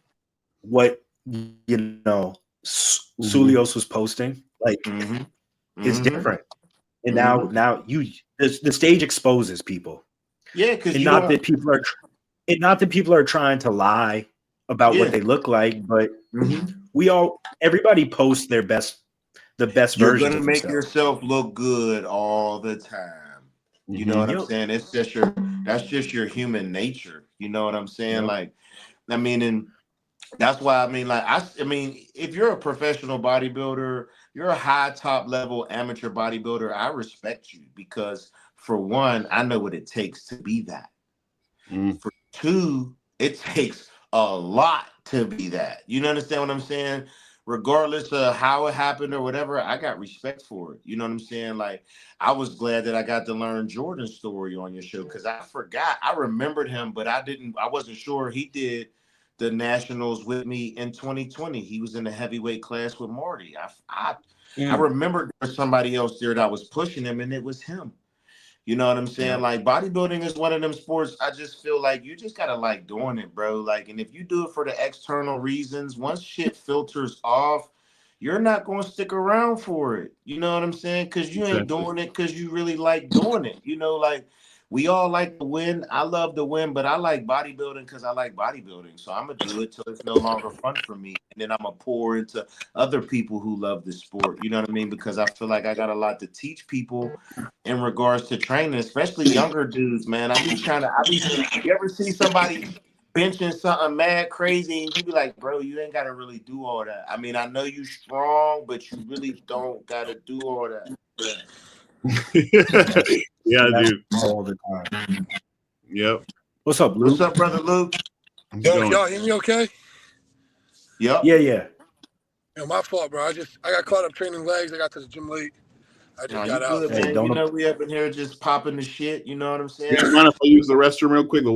what mhm, Sulios was posting. Like mhm, it's mhm, different. And mhm. now the stage exposes people. Yeah, because And you not don't. that people are trying to lie about what Yeah. they look like, but Mhm. everybody posts the best You're versions gonna of make themselves. yourself look good all the time. You know Mm-hmm. what I'm Yep. saying? That's just your human nature. You know what I'm saying? Yep. Like, and that's why like if you're a professional bodybuilder, you're a high top level amateur bodybuilder, I respect you because for one, I know what it takes to be that. Mm-hmm. For two, it takes a lot to be that. You understand what I'm saying? Regardless of how it happened or whatever, I got respect for it. You know what I'm saying? Like, I was glad that I got to learn Jordan's story on your show because I forgot. I remembered him, but I wasn't sure he did the nationals with me in 2020. He was in the heavyweight class with Marty. I Mm. remembered there was somebody else there that was pushing him, and it was him. You know what I'm saying? Yep. Like bodybuilding is one of them sports. I just feel like you just gotta like doing it, bro. Like, and if you do it for the external reasons, once shit filters off, you're not gonna stick around for it. You know what I'm saying? Because you ain't Exactly. doing it because you really like doing it. You know, like we all like to win. I love to win, but I like bodybuilding because I like bodybuilding. So I'm gonna do it till it's no longer fun for me, and then I'm gonna pour into other people who love the sport. You know what I mean? Because I feel like I got a lot to teach people in regards to training, especially younger dudes, man. I be trying to, you ever see somebody benching something mad crazy, and you be like, bro, you ain't gotta really do all that. I mean, I know you strong, but you really don't gotta do all that. Yeah, That's dude. all the time. Yep. What's up, Luke? What's up, brother Luke? How's it Yo, going? y'all hear me okay? Yep. Yeah. Yo, my fault, bro. I got caught up training legs. I got to the gym late. I just No, you got out. good, Hey, man. don't You know we up in here just popping the shit. You know what I'm You saying? mind if I use the restroom real quick? The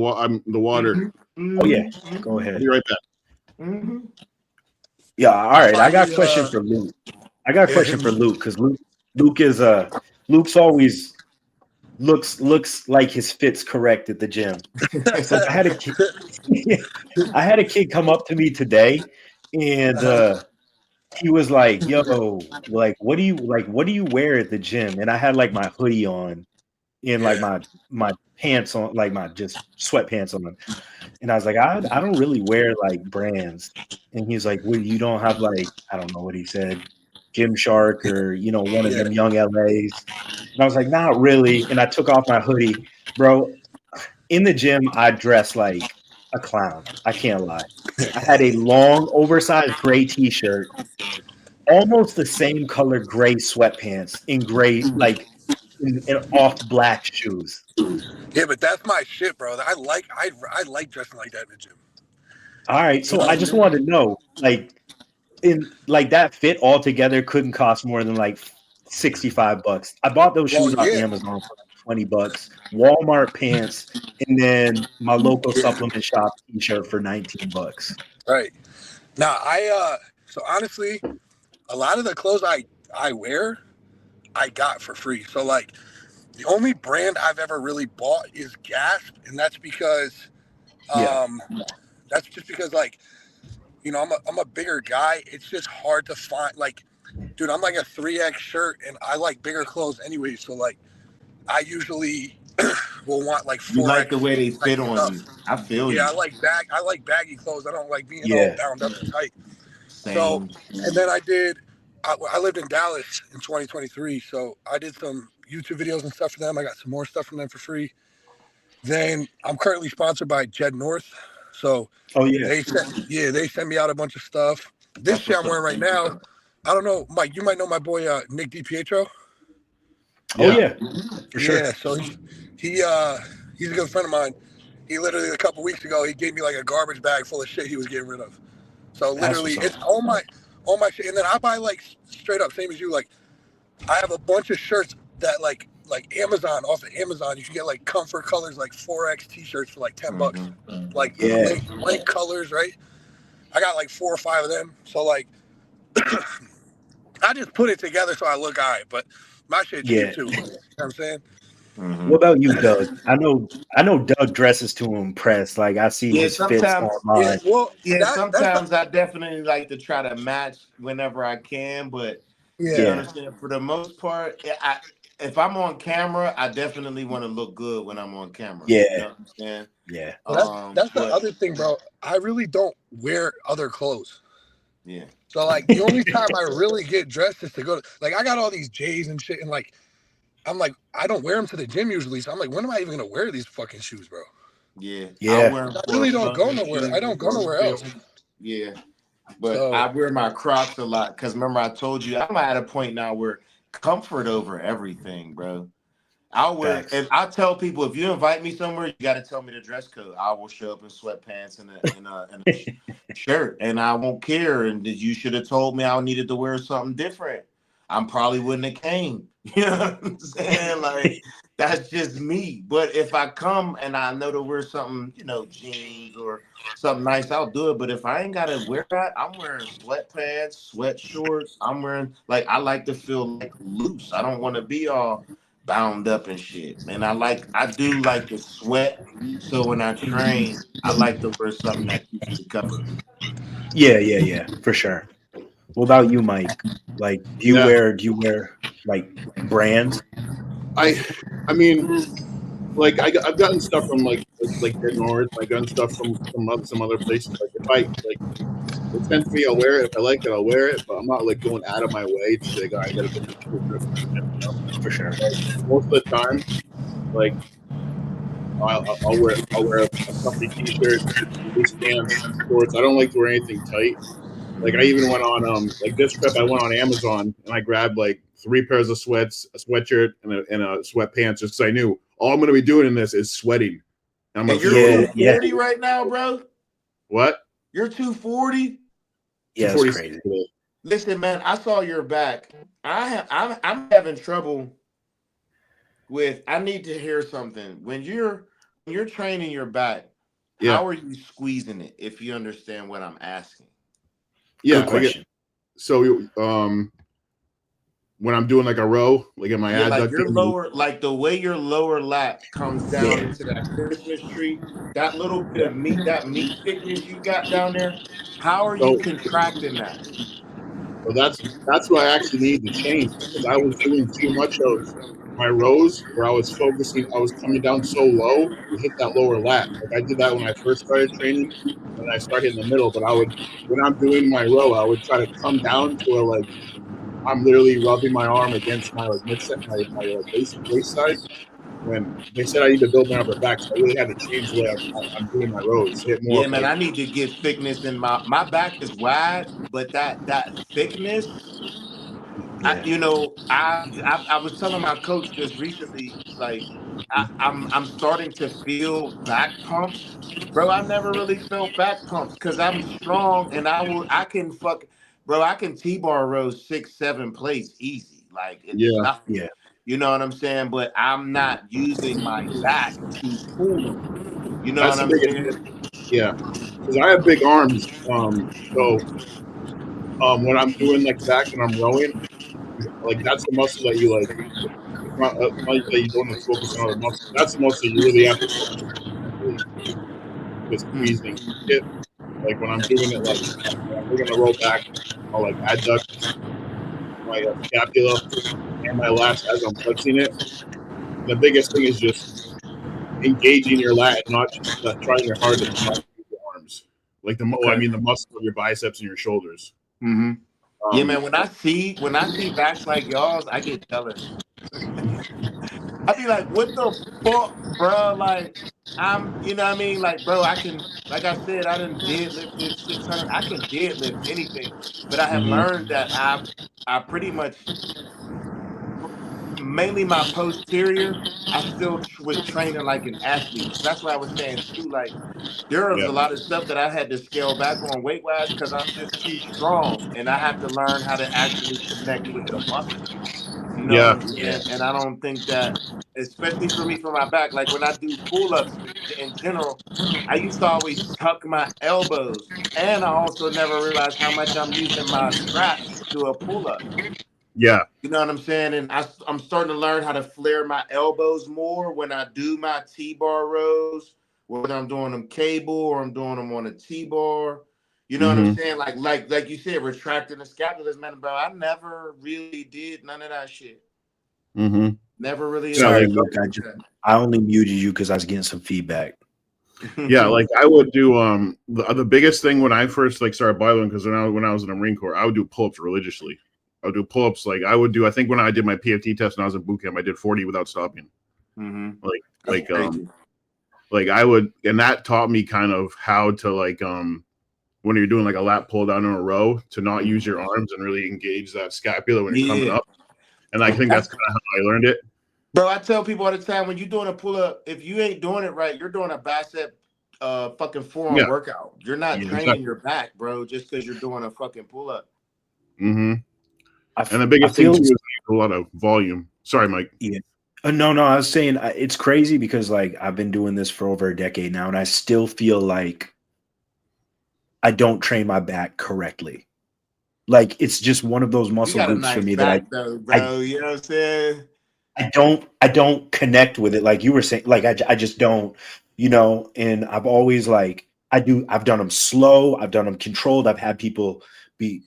water. Oh yeah, Mhm, go I'll ahead. be right back. mhm. Yeah, all right. I got a Finally, question for Luke. I got a yeah, hit question for me. Luke because Luke is Luke's always looks like his fit's correct at the gym. So I had a kid, I had a kid come up to me today, and he was like, "Yo, like, what do you wear at the gym?" And I had like my hoodie on and like Yeah, my pants on, like my just sweatpants on. And I was like, I don't really wear like brands. And he's like, well, you don't have like, I don't know what he said, Gymshark or, one of yeah. them young LAs. And I was like, not really. And I took off my hoodie. Bro, in the gym, I dress like a clown. I can't lie. I had a long, oversized gray t-shirt, almost the same color gray sweatpants in gray, like in off black shoes. Yeah, but that's my shit, bro. I like dressing like that in the gym. All right. You So know I what I just mean? wanted to know, like, in like that fit altogether couldn't cost more than like $65. I bought those Well, shoes off yeah, Amazon for like $20, Walmart pants, and then my local yeah, supplement shop t-shirt for $19. right. Now, so honestly, a lot of the clothes I wear, I got for free. So like, the only brand I've ever really bought is Gasp, and Yeah, um, that's just because like, I'm a bigger guy. It's just hard to find like, dude, I'm like a 3X shirt, and I like bigger clothes anyway. So like, I usually will want like You like the 4X way they like fit on stuff. you. I feel Yeah, you. I like baggy clothes. I don't like being all yeah. bound up and tight. So, Same. and then I lived in Dallas in 2023. So I did some YouTube videos and stuff for them. I got some more stuff from them for free. Then I'm currently sponsored by Jed North. So Oh yeah. they sent me out a bunch of stuff. This That's shit what's I'm up. wearing right now, I don't know, Mike, you might know my boy Nick DiPietro. Oh Yeah. yeah, for sure. Yeah, so he he's a good friend of mine. He literally a couple weeks ago he gave me like a garbage bag full of shit he was getting rid of. So That's literally what's up. it's all my shit. And then I buy like straight up same as you. Like I have a bunch of shirts that like Amazon off of Amazon you can get like comfort colors like 4X t-shirts for like $10. Like Yeah, link colors, right? I got like 4 or 5 of them. So like I just put it together so I look all right, but my shit cheap yeah. too. You know what I'm saying? What Mhm. about you, Doug? I know Doug dresses to impress. Like I see Yeah, his fits sometimes. Yeah, online. well Yeah, that's sometimes I definitely like to try to match whenever I can, but you know yeah. what I'm Yeah, saying. For the most part, if I'm on camera, I definitely want to look good when I'm on camera. You yeah, know what I'm saying? yeah. Well, that's the But other thing, bro. I really don't wear other clothes. yeah, So like the only time I really get dressed is to go to like I got all these J's and shit, and like I'm like I don't wear them to the gym usually. So I'm like, when am I even gonna wear these fucking shoes, bro? yeah, I'll Yeah. wear them I for a really don't go function, nowhere. I don't go for a nowhere else. film. Yeah, but So I wear my Crocs a lot because remember I told you I'm at a point now where comfort over everything, bro. I'll wear Facts. if I tell people if you invite me somewhere, you got to tell me the dress code. I will show up in sweatpants and a shirt, and I won't care. And that you should have told me I needed to wear something different. I probably wouldn't have came. You know what I'm saying? Like that's just me. But if I come and I know to wear something, jeans or something nice, I'll do it. But if I ain't gotta wear that, I'm wearing sweatpants, sweat shorts. I'm wearing like I like to feel like loose. I don't want to be all bound up and shit. And I do like to sweat. So when I train, I like to wear something that keeps me covered. Yeah, for sure. What about you, Mike? Like, Yeah. do you wear like brands? I I mean, like I've gotten stuff from like Dead North. I've gotten stuff from some other places. Like if I like it's meant for me, I'll wear it. If I like it, I'll wear it. But I'm not like going out of my way to be like, oh, I gotta get this shirt for the gym. For sure. Like most of the time, like I'll wear a comfy t-shirt, loose pants, shorts. I don't like to wear anything tight. Like I even went on like this trip I went on Amazon and I grabbed like 3 pairs of sweats, a sweatshirt, and a sweatpants just because I knew all I'm gonna be doing in this is sweating. And I'm And gonna you're feel 240 right now, bro. what? You're 240. Yeah, it's 246 crazy. today. Listen, man, I saw your back. I'm having trouble with. I need to hear something. When you're training your back, Yeah, how are you squeezing it? If you understand what I'm asking. yeah. Good I get question. so when I'm doing like a row, like in my Yeah, like your adductor. lower, like the way your lower lat comes down Yeah. into that Christmas tree, that little bit of meat, that meat thickness you got down there. How are you So contracting that? So that's what I actually need to change because I was doing too much of my rows where I was coming down so low to hit that lower lat. Like I did that when I first started training, and I started in the middle. But I would, when I'm doing my row, I would try to come down to where like I'm literally rubbing my arm against my like midset, my like waist side. When they said I need to build my upper back, so I really had to change the way I'm doing my rows. Hit more Yeah, of man, like I need to get thickness in my back is wide, but that thickness. Yeah. I was telling my coach just recently, like I'm starting to feel back pumps, bro. I never really felt back pumps because I'm strong and I can T-bar rows 6-7 plates easy, like it's yeah. nothing. Yeah. You know what I'm saying? But I'm not using my back to pull them. You know That's what the I'm biggest saying? thing. Yeah, because I have big arms. So when I'm doing like back and I'm rowing, like that's the muscle that you like. It's not that you don't focus on other muscles. That's the muscle you really have to focus on, really, with Hmm. squeezing it. Like when I'm doing it, like we're gonna roll back, I'll like adduct my scapula and my lats as I'm flexing it. And the biggest thing is just engaging your lat and not just trying your hardest to not use your arms. Like I Okay. mean the muscle of your biceps and your shoulders. Mm-hmm. Yeah, Um, man. When I see backs like y'all's, I get jealous. I be like, what the fuck, bro? Like, you know what I mean? Like, bro, I can, like I said, I done deadlifted 600. I can deadlift anything, but I have mhm. learned that I pretty much, mainly my posterior, I still was training like an athlete. So that's why I was saying too, like, there was Yeah, a lot of stuff that I had to scale back on weight wise because I'm just too strong and I have to learn how to actually connect with the muscle. You know what yeah, I'm Yeah. saying? And I don't think that, especially for me, for my back, like when I do pull ups in general, I used to always tuck my elbows. And I also never realized how much I'm using my straps to do a pull up. yeah, You know what I'm saying? And I'm starting to learn how to flare my elbows more when I do my T-bar rows, whether I'm doing them cable or I'm doing them on a T-bar. You know what I'm hmm saying? Like you said, retracting the scapulas, man, bro. I never really did none of that shit. hmm Never really yeah. Sorry, Like Luke. I only muted you because I was getting some feedback. yeah, that. like I would do the biggest thing when I first like started bodybuilding because when I was in the Marine Corps, I would do pull ups religiously. I would do pull ups like I would do. I think when I did my PFT test when I was in boot camp, I did 40 without stopping. Hmm. Like That's like crazy. like I would, and that taught me kind of how to like when you're doing like a lat pull down in a row to not use your arms and really engage that scapula when you're coming Yeah. up. And I think that's kind of how I learned it. Bro, I tell people all the time when you're doing a pull up, if you ain't doing it right, you're doing a bicep fucking forearm Yeah, workout. You're not Yeah. training exactly. your back, bro, just because you're doing a fucking pull up. hmm I, And f- the I biggest thing feel too is a lot of volume. Sorry, Mike. yeah. No. I was saying it's crazy because like I've been doing this for over a decade now, and I still feel like I don't train my back correctly. Like it's just one of those You muscle got a groups for nice me that back though, I bro. You know what I'm saying? I don't connect with it like you were saying. Like I just don't, and I've always like I've done them slow, I've done them controlled. I've had people be,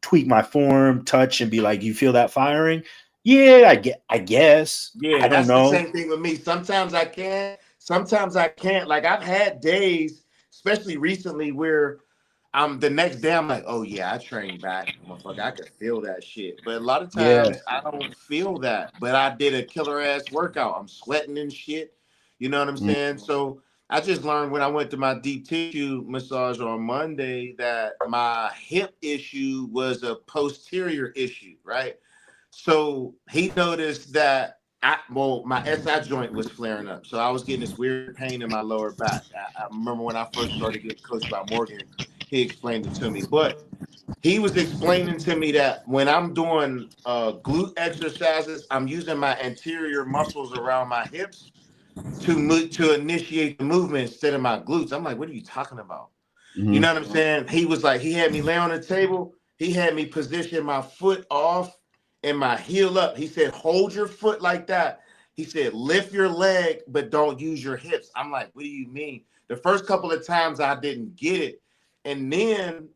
tweak my form, touch and be like, you feel that firing? Yeah, I guess. I Yeah, don't that's the know. same thing with me. Sometimes I can, sometimes I can't. Like I've had days, especially recently, where I'm the next day I'm like, oh yeah, I trained back, motherfucker. I could feel that shit. But a lot of Yeah. times I don't feel that. But I did a killer ass workout. I'm sweating and shit. You know what I'm saying? So I just learned when I went to my deep tissue massage on Monday that my hip issue was a posterior issue, right? So he noticed that my SI joint was flaring up. So I was getting this weird pain in my lower back. I remember when I first started getting coached by Morgan, he explained it to me. But he was explaining to me that when I'm doing glute exercises, I'm using my anterior muscles around my hips to initiate the movement instead of my glutes. I'm like, what are you talking about? You know what I'm saying? He was like, he had me lay on the table. He had me position my foot off and my heel up. He said, hold your foot like that. He said, lift your leg, but don't use your hips. I'm like, what do you mean? The first couple of times I didn't get it. And then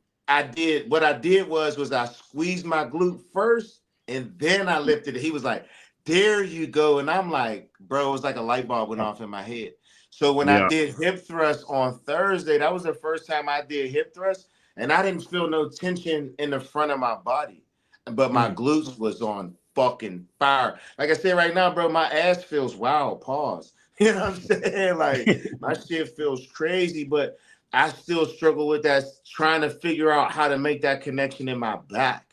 what I did was I squeezed my glute first and then I lifted it. He was like, there you go. And I'm like, bro, it was like a light bulb went off in my head. So when I did hip thrust on Thursday, that was the first time I did hip thrust, and I didn't feel no tension in the front of my body, but my glutes was on fucking fire. Like I said, right now, bro, my ass feels wild. Pause. You know what I'm saying? Like my shit feels crazy, but I still struggle with that, trying to figure out how to make that connection in my back.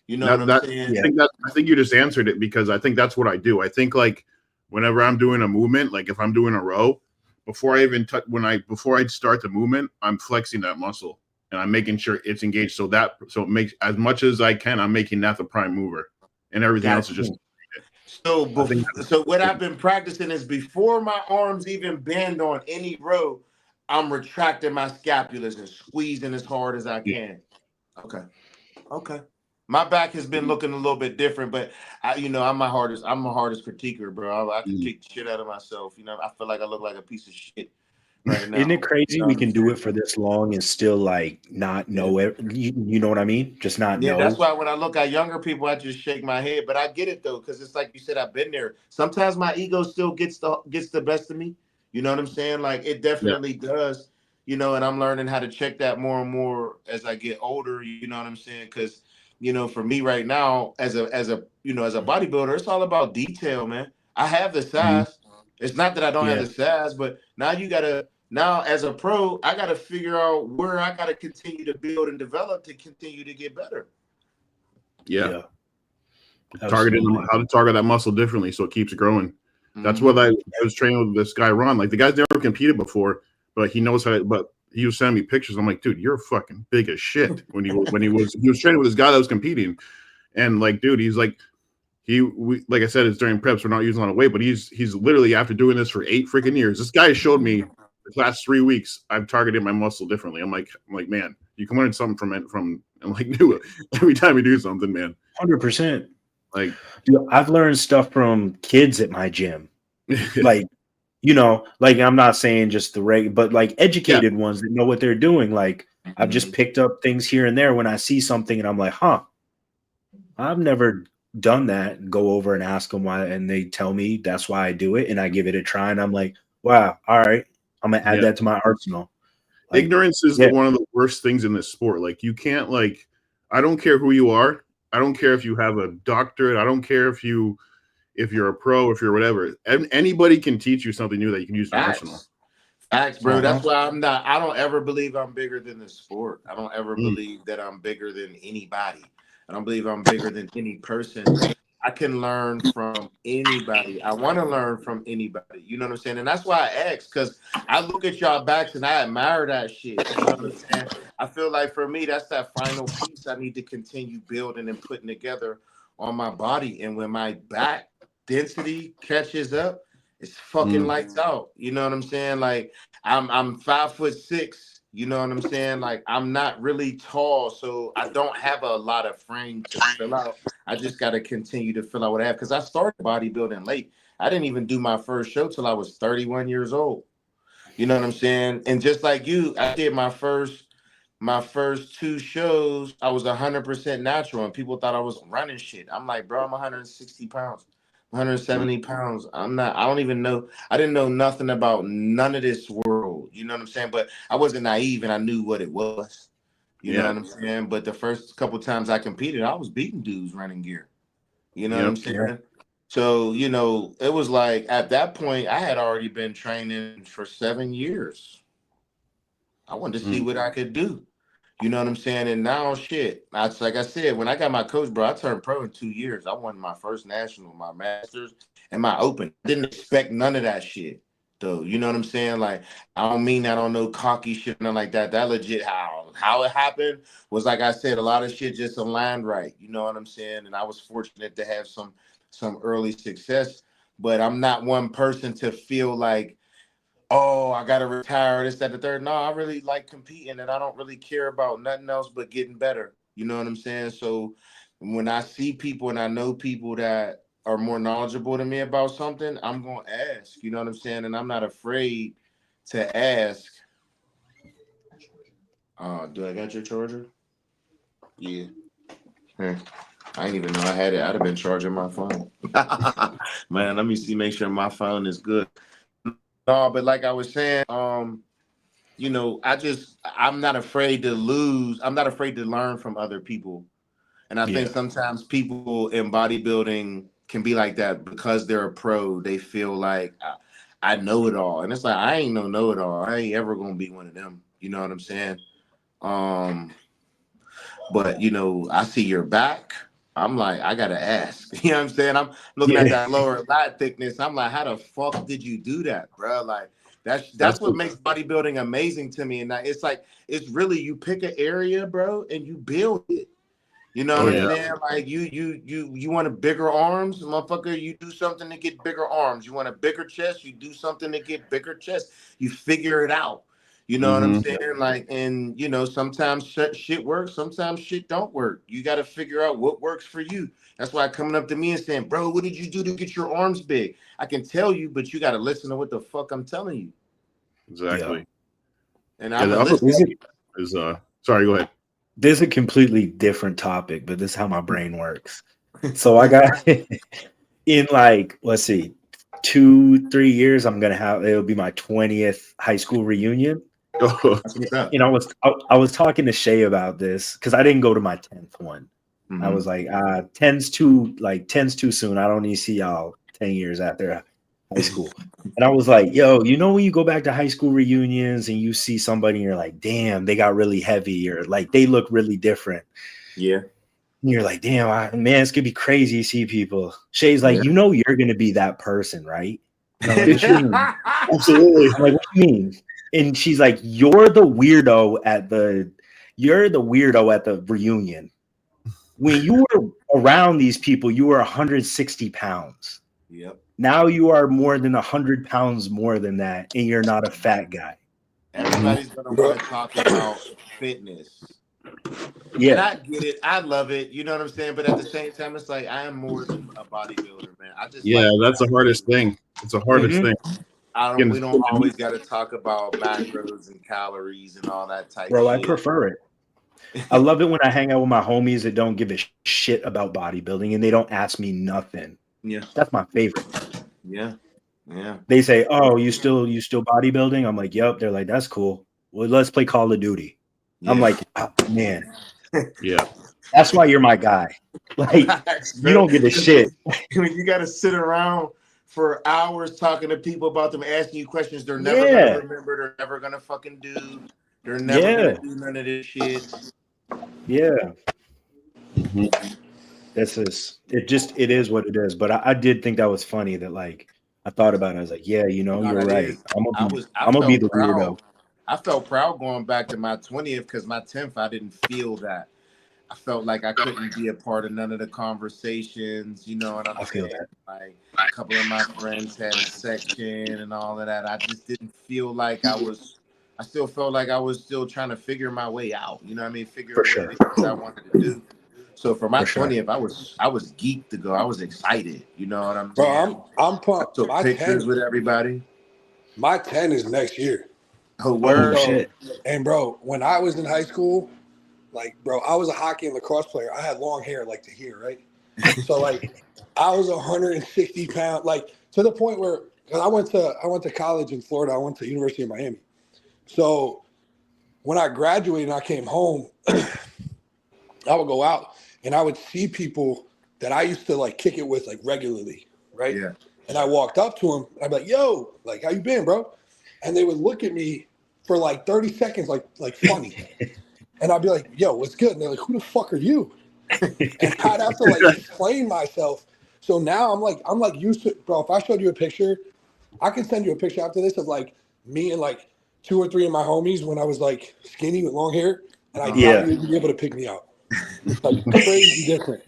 You know what I'm saying? I think you just answered it, because I think that's what I do. I think like whenever I'm doing a movement, like if I'm doing a row, before I even before I start the movement, I'm flexing that muscle and I'm making sure it's engaged. So it makes, as much as I can, I'm making that the prime mover, and everything else is just. So what I've been practicing is before my arms even bend on any row, I'm retracting my scapulas and squeezing as hard as I can. Okay. My back has been looking a little bit different, but I'm my hardest critiquer, bro. I can kick the shit out of myself. I feel like I look like a piece of shit right now. Isn't it crazy we can do it for this long and still like not know it? You know what I mean? Just not know. That's why when I look at younger people, I just shake my head. But I get it though, because it's like you said, I've been there. Sometimes my ego still gets the best of me. You know what I'm saying? Like it definitely does. And I'm learning how to check that more and more as I get older. You know what I'm saying? Because for me right now, as a bodybuilder, it's all about detail, man. I have the size. It's not that I don't have the size, but now as a pro, I got to figure out where I got to continue to build and develop to continue to get better. Targeting how to target that muscle differently so it keeps growing. That's what I was training with this guy Ron. Like the guy's never competed before, but he knows how. But he was sending me pictures. I'm like, dude, you're fucking big as shit. When he was training with this guy that was competing, and like, dude, he's like, like I said, it's during preps. We're not using a lot of weight, but he's literally, after doing this for 8 freaking years. This guy showed me the last 3 weeks I've targeted my muscle differently. I'm like, man, you can learn something from I'm like, do it every time you do something, man. 100%. Like, dude, I've learned stuff from kids at my gym. Like, like I'm not saying just the but like educated ones that know what they're doing. Like I've just picked up things here and there when I see something and I'm like, I've never done that. Go over and ask them why, and they tell me that's why I do it, and I give it a try, and I'm like, wow, all right, I'm gonna add that to my arsenal. Like, ignorance is one of the worst things in this sport. Like you can't, like, I don't care who you are. I don't care if you have a doctorate. I don't care if you're a pro, if you're whatever. Anybody can teach you something new that you can use in your arsenal. Facts, bro. That's why I don't ever believe I'm bigger than the sport. I don't ever believe that I'm bigger than anybody. I don't believe I'm bigger than any person. I can learn from anybody. I want to learn from anybody. You know what I'm saying? And that's why I ask, because I look at y'all backs and I admire that shit. You know what I'm saying? I feel like for me, that's that final piece I need to continue building and putting together on my body. And when my back density catches up, it's fucking lights out. You know what I'm saying? Like I'm 5'6". You know what I'm saying? Like I'm not really tall, so I don't have a lot of frame to fill out. I just got to continue to fill out what I have, because I started bodybuilding late. I didn't even do my first show till I was 31 years old. You know what I'm saying? And just like you, I did my first 2 shows. I was 100% natural, and people thought I was running shit. I'm like, bro, I'm 160 pounds. 170 pounds. I don't even know. I didn't know nothing about none of this world. You know what I'm saying? But I wasn't naive and I knew what it was. You know what I'm saying? But the first couple times I competed, I was beating dudes running gear. You know what I'm saying? So, it was like at that point, I had already been training for 7 years. I wanted to see what I could do. You know what I'm saying? And now, shit, like I said, when I got my coach, bro, I turned pro in 2 years. I won my first national, my masters, and my open. I didn't expect none of that shit, though. You know what I'm saying? Like, I don't mean that on no cocky shit, nothing like that. That legit how it happened was, like I said, a lot of shit just aligned right. You know what I'm saying? And I was fortunate to have some early success. But I'm not one person to feel like, oh, I gotta retire, this, that, the third. No, I really like competing and I don't really care about nothing else but getting better. You know what I'm saying? So when I see people and I know people that are more knowledgeable than me about something, I'm gonna ask. You know what I'm saying? And I'm not afraid to ask. Do I got your charger? Yeah. Hey, I didn't even know I had it. I'd have been charging my phone. Man, let me see, make sure my phone is good. No, but like I was saying, I'm not afraid to lose. I'm not afraid to learn from other people. And I think Yeah. sometimes people in bodybuilding can be like that because they're a pro. They feel like I know it all. And it's like, I ain't no know it all. I ain't ever going to be one of them. You know what I'm saying? But I see your back. I'm like, I gotta ask. You know what I'm saying? I'm looking at Yeah. that lower lat thickness. I'm like, how the fuck did you do that, bro? Like, that's That's what makes bodybuilding amazing to me. And it's like, it's really, you pick an area, bro, and you build it. You know oh what I'm yeah. saying? Like, you want a bigger arms, motherfucker, you do something to get bigger arms. You want a bigger chest, you do something to get bigger chest. You figure it out. You know what I'm saying? Like, and sometimes shit works, sometimes shit don't work. You got to figure out what works for you. That's why coming up to me and saying, bro, what did you do to get your arms big? I can tell you, but you got to listen to what the fuck I'm telling you. Yeah. Exactly. And Yeah, I'm the gonna upper listen. body is sorry, go ahead. This is a completely different topic, but this is how my brain works. So I got in, like, let's see, 2-3 years, it'll be my 20th high school reunion. That's what's up. I was talking to Shay about this because I didn't go to my 10th one. I Mhm. was like, 10's too soon. I don't need to see y'all 10 years after high school. And I was like, yo, when you go back to high school reunions and you see somebody and you're like, damn, they got really heavy, or like they look really different. Yeah. And you're like, damn, man, it's gonna be crazy to see people. Shay's like, Yeah. you're gonna be that person, right? And I'm like, what you mean? Absolutely. I'm like, what you mean? And she's like, you're the weirdo at the reunion. When you were around these people, you were 160 pounds. Yep. Now you are more than 100 pounds more than that, and you're not a fat guy. Everybody's gonna Bro, want to talk about fitness. And Yeah. I get it. I love it. You know what I'm saying? But at the same time, it's like I am more than a bodybuilder, man. I just Yeah, like what that's I the hardest do. thing. It's the hardest hmm thing. We Getting don't always gotta talk about macros and calories and all that type Bro, I shit. prefer it. I love it when I hang out with my homies that don't give a shit about bodybuilding and they don't ask me nothing. Yeah, That's my favorite. yeah, yeah. They say, "Oh, you still bodybuilding?" I'm like, "Yep." They're like, "That's cool. Well, let's play Call of Duty." I'm Yeah. like, oh, "Man, yeah. that's why you're my guy." Like, Facts, you bro. don't give a shit. When you gotta sit around for hours talking to people about them, asking you questions they're never gonna Yeah, remember, they're never gonna fucking do, they're never gonna yeah, do none of this shit. yeah. Mhm. It is what it is. But I did think that was funny that, like, I thought about it. I was like, yeah, No, you're that right. is. I I'm gonna be felt the proud. weirdo. I felt proud going back to my 20th because my 10th, I didn't feel that. I felt like I couldn't be a part of none of the conversations. You know what I'm I feel saying? that Like a couple of my friends had a section and all of that. I just didn't feel like I was. I still felt like I was still trying to figure my way out. You know what I mean? for Figure what it sure, is I wanted to do. So for my for sure. 20th, I was geeked to go. I was excited. You know what I'm bro, saying? I'm I pumped. took pictures with everybody. My 10 is next year. Oh, Oh word. So, shit. and bro, when I was in high school, like, bro, I was a hockey and lacrosse player. I had long hair, like to here, right? So, like, I was 160 pounds, like to the point where, cause I went to college in Florida. I went to University of Miami. So when I graduated and I came home, I would go out and I would see people that I used to like kick it with like regularly. right? Yeah. And I walked up to him. And I'd be like, "Yo, like, how you been, bro?" And they would look at me for like 30 seconds, like funny. And I'd be like, "Yo, what's good?" And they're like, "Who the fuck are you?" And I'd have to like explain myself. So now I'm like used to, bro. If I showed you a picture, I can send you a picture after this of like me and like 2 or 3 of my homies when I was like skinny with long hair, and I doubt Yeah. you'd be able to pick me out. Like crazy different,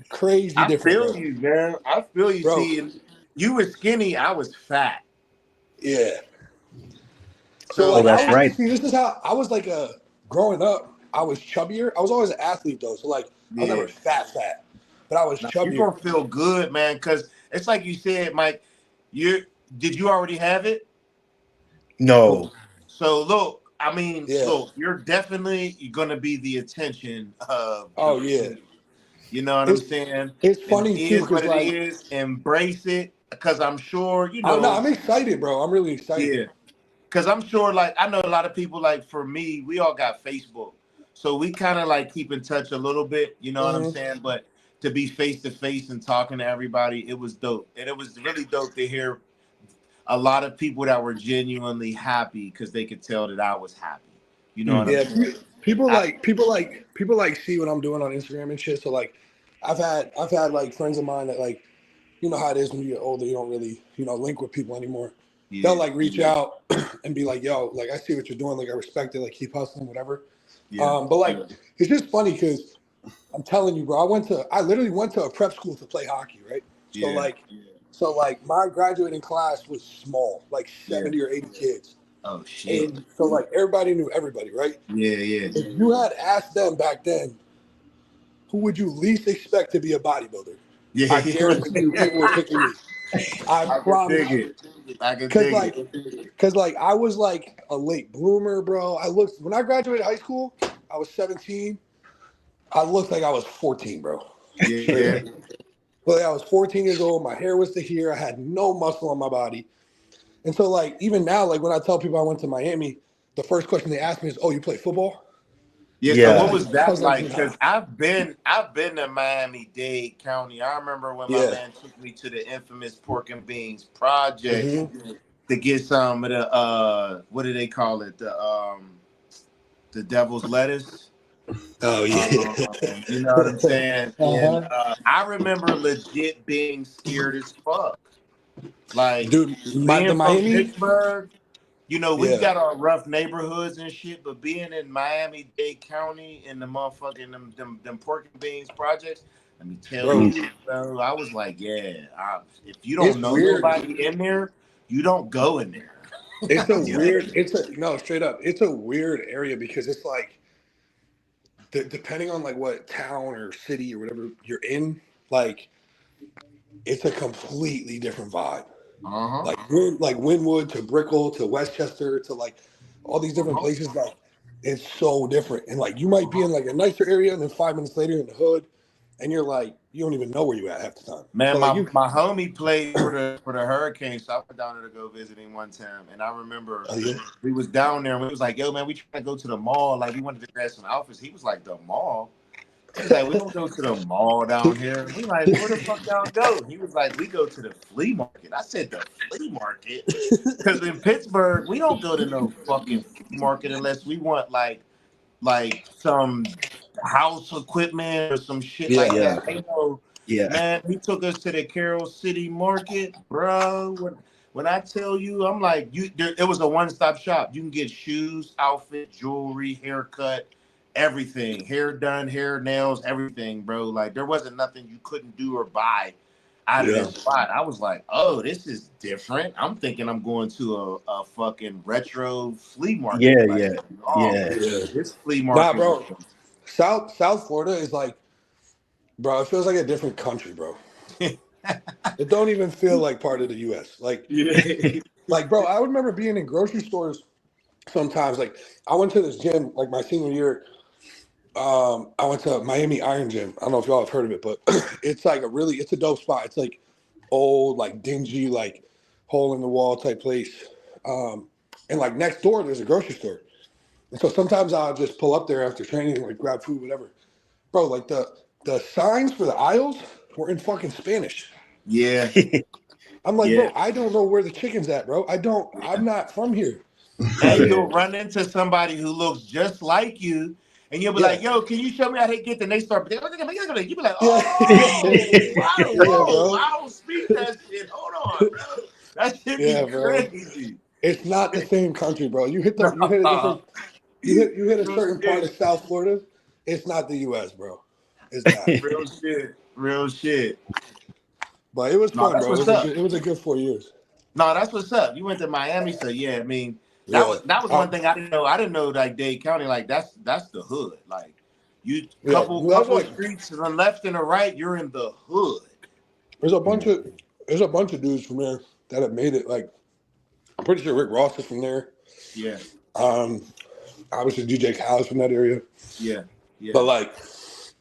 I feel bro. you, man. I feel you. Bro. See, you were skinny, I was fat. Yeah. So So Oh, like that's right. see, this is how I was like growing up. I was chubbier. I was always an athlete though, so like I was yeah, never fat, but I was now, you're chubbier. gonna feel good, man, because it's like you said, Mike. Did you already have it? No. So look, I mean, Yeah. look, you're definitely gonna be the attention of the Oh yeah. community. You know what I'm It's saying? it's And it funny too, is what because it like is. Embrace it, because I'm sure I'm excited, bro. I'm really excited. Yeah, because I'm sure, like, I know a lot of people, like, for me, we all got Facebook. So we kind of like keep in touch a little bit, you know what I'm Mm-hmm. saying? But to be face to face and talking to everybody, it was dope. And it was really dope to hear a lot of people that were genuinely happy because they could tell that I was happy. You know what I'm Yeah, saying? I, people like see what I'm doing on Instagram and shit. So like, I've had like friends of mine that like, you know how it is when you get older, you don't really link with people anymore. They'll yeah, like reach out and be like, "Yo, like I see what you're doing. Like I respect it. Like keep hustling, whatever." yeah, But like, it's just funny because I'm telling you, bro. I literally went to a prep school to play hockey, right? So yeah, like, my graduating class was small, like yeah. 70 or 80 kids, Oh, shit. and so like everybody knew everybody, right? Yeah, yeah. If you had asked them back then, who would you least expect to be a bodybuilder? Yeah, I guarantee you, people were yeah. picking me. I I can promise dig you. it. I can Cause dig like, it. I was like a late bloomer, bro. When I graduated high school, I was 17. I looked like I was 14, bro. Straight Yeah. up. But I was 14 years old. My hair was to here. I had no muscle on my body. And so like even now, like when I tell people I went to Miami, the first question they ask me is, "Oh, you play football?" Yeah, so I was what Yeah. like, was that like? nah. Because I've been to Miami-Dade County. I remember when my Yeah. man took me to the infamous Pork and Beans project Hmm. to get some of the what do they call it? The devil's lettuce. Oh yeah. You know what I'm saying? And Uh-huh. I remember legit being scared as fuck. Like Dude, the being from Miami, Pittsburgh, we yeah. got our rough neighborhoods and shit, but being in Miami-Dade County in the motherfucking them pork and beans projects, let me tell Bro, you, bro, I was like, yeah, if you don't it's know weird. nobody in there, you don't go in there. It's a You know? weird, it's a no, straight up. It's a weird area because it's like depending on like what town or city or whatever you're in, like it's a completely different vibe. Uh-huh. Like Wynwood to Brickell to Westchester to like all these different Uh-huh. places, like it's so different. And like you might be Uh-huh. in like a nicer area, and then 5 minutes later in the hood, and you're like you don't even know where you at half the time. So Man, like my homie played for the Hurricanes, so I went down there to go visit him one time, and I remember yeah. we was down there and we was like, yo, man, we trying to go to the mall. Like we wanted to grab some outfits. He was like, the mall? He's like, we don't go to the mall down here. We like, where the fuck y'all go? He was like, we go to the flea market. I said, the flea market? Because in Pittsburgh, we don't go to no fucking flea market unless we want like some house equipment or some shit like Yeah. Yeah. that. Ain't no Yeah. man. He took us to the Carroll City Market, bro. When I tell you, I'm like, it was a one-stop shop. You can get shoes, outfit, jewelry, haircut, everything, hair done, hair, nails, everything, bro. Like there wasn't nothing you couldn't do or buy out of Yeah. this spot. I was like, oh, this is different. I'm thinking I'm going to a fucking retro flea market. Yeah. Like, Yeah. oh, Yeah. Yeah. this flea Nah, market bro. was South Florida is like, bro, it feels like a different country, bro. It don't even feel like part of the US. yeah. Bro, I remember being in grocery stores sometimes. Like, I went to this gym like my senior year. I went to Miami Iron Gym. I don't know if y'all have heard of it, but it's like it's a dope spot. It's like old, like dingy, like hole in the wall type place. And like next door, there's a grocery store. And so sometimes I'll just pull up there after training, like grab food, whatever. Bro, like the signs for the aisles were in fucking Spanish. Yeah. I'm like, Yeah. bro, I don't know where the chicken's at, bro. I'm not from here. And Like, you'll run into somebody who looks just like you, and you'll be yeah, like, "Yo, can you show me how they get?" And they start. You be like, yeah, "Oh, yeah, whoa! bro. I don't speak that shit. Hold on, bro. That should be Yeah, bro. crazy." It's not the same country, bro. You hit a Nah. different you hit a Real certain part shit. of South Florida. It's not the US, bro. It's not. Real shit. Real shit. But it was No, fun, that's bro. what's up. It was a good 4 years. No, that's what's up. You went to Miami, so yeah. I mean, Yeah. that was one thing I didn't know. I didn't know like Dade County, like that's the hood. Like you Yeah. That's couple of like streets to the left and the right, you're in the hood. there's a bunch of dudes from there that have made it. Like I'm pretty sure Rick Ross is from there. Yeah, Um, obviously DJ Khaled's from that area. yeah, yeah. But like,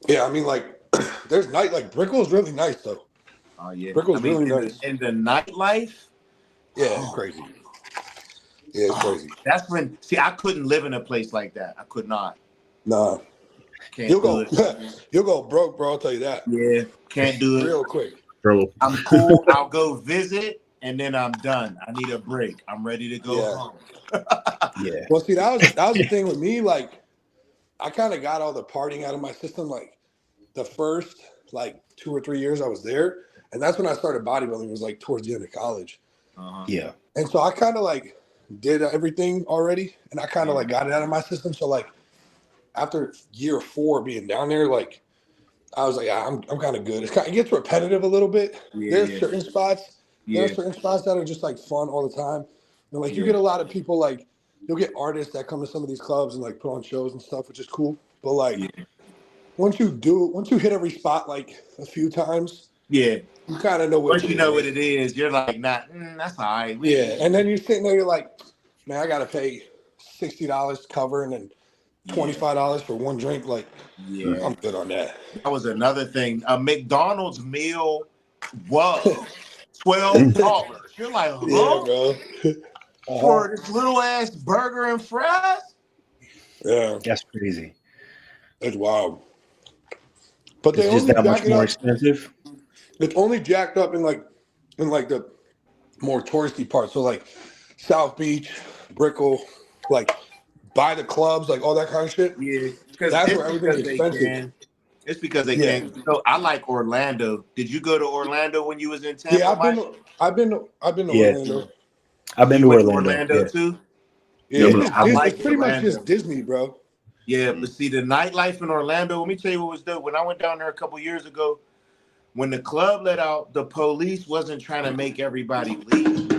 yeah, I mean like there's night like Brickell's really nice though. Oh yeah. I Brickell's mean, really nice. in the nightlife, Yeah, it's oh, crazy. Yeah, it's crazy. that's when I couldn't live in a place like that. I could not. Nah. Can't You'll do go it. you'll go broke, bro, I'll tell you that. Yeah, can't do it. Real quick. Bro, I'm cool. I'll go visit and then I'm done. I need a break. I'm ready to go Yeah. home. Yeah. Well, see, that was the thing with me. Like, I kind of got all the partying out of my system. Like, the first like 2 or 3 years I was there, and that's when I started bodybuilding. Was like towards the end of college, Uh-huh. Yeah. and so I kind of like did everything already, and I kind of like got it out of my system. So like after year 4 being down there, like I was like, I'm kind of good. It gets repetitive a little bit. There's Yeah. certain spots. There are Yeah. certain spots that are just like fun all the time. And like you Yeah. get a lot of people like you'll get artists that come to some of these clubs and like put on shows and stuff, which is cool. But like Yeah. once you hit every spot like a few times, Yeah. you kind of know what Once it you is. know what it is, you're like, nah, that's all right. Yeah, and then you're sitting there, you're like, man, I gotta pay $60 to cover and then $25 for one drink. Like, Yeah. I'm good on that. That was another thing. A McDonald's meal was $12. You're like, huh? Yeah, bro. For this little ass burger and fries? Yeah, That's crazy. it's wild. But they It's just only that much jack it more up. expensive. It's only jacked up in like the more touristy parts. So like South Beach, Brickell, like by the clubs, like all that kind of shit. Yeah. Because That's it's where everything's because they expensive. can. It's because they Yeah. can. So I like Orlando. Did you go to Orlando when you was in Tampa? Yeah, I've been to Yeah. Orlando. I've been You to went to Orlando. Orlando Yeah. too? Yeah, Yeah, I like it's pretty much Orlando. just Disney, bro. Yeah, but see the nightlife in Orlando. Let me tell you what was dope. When I went down there a couple years ago, when the club let out, the police wasn't trying to make everybody leave.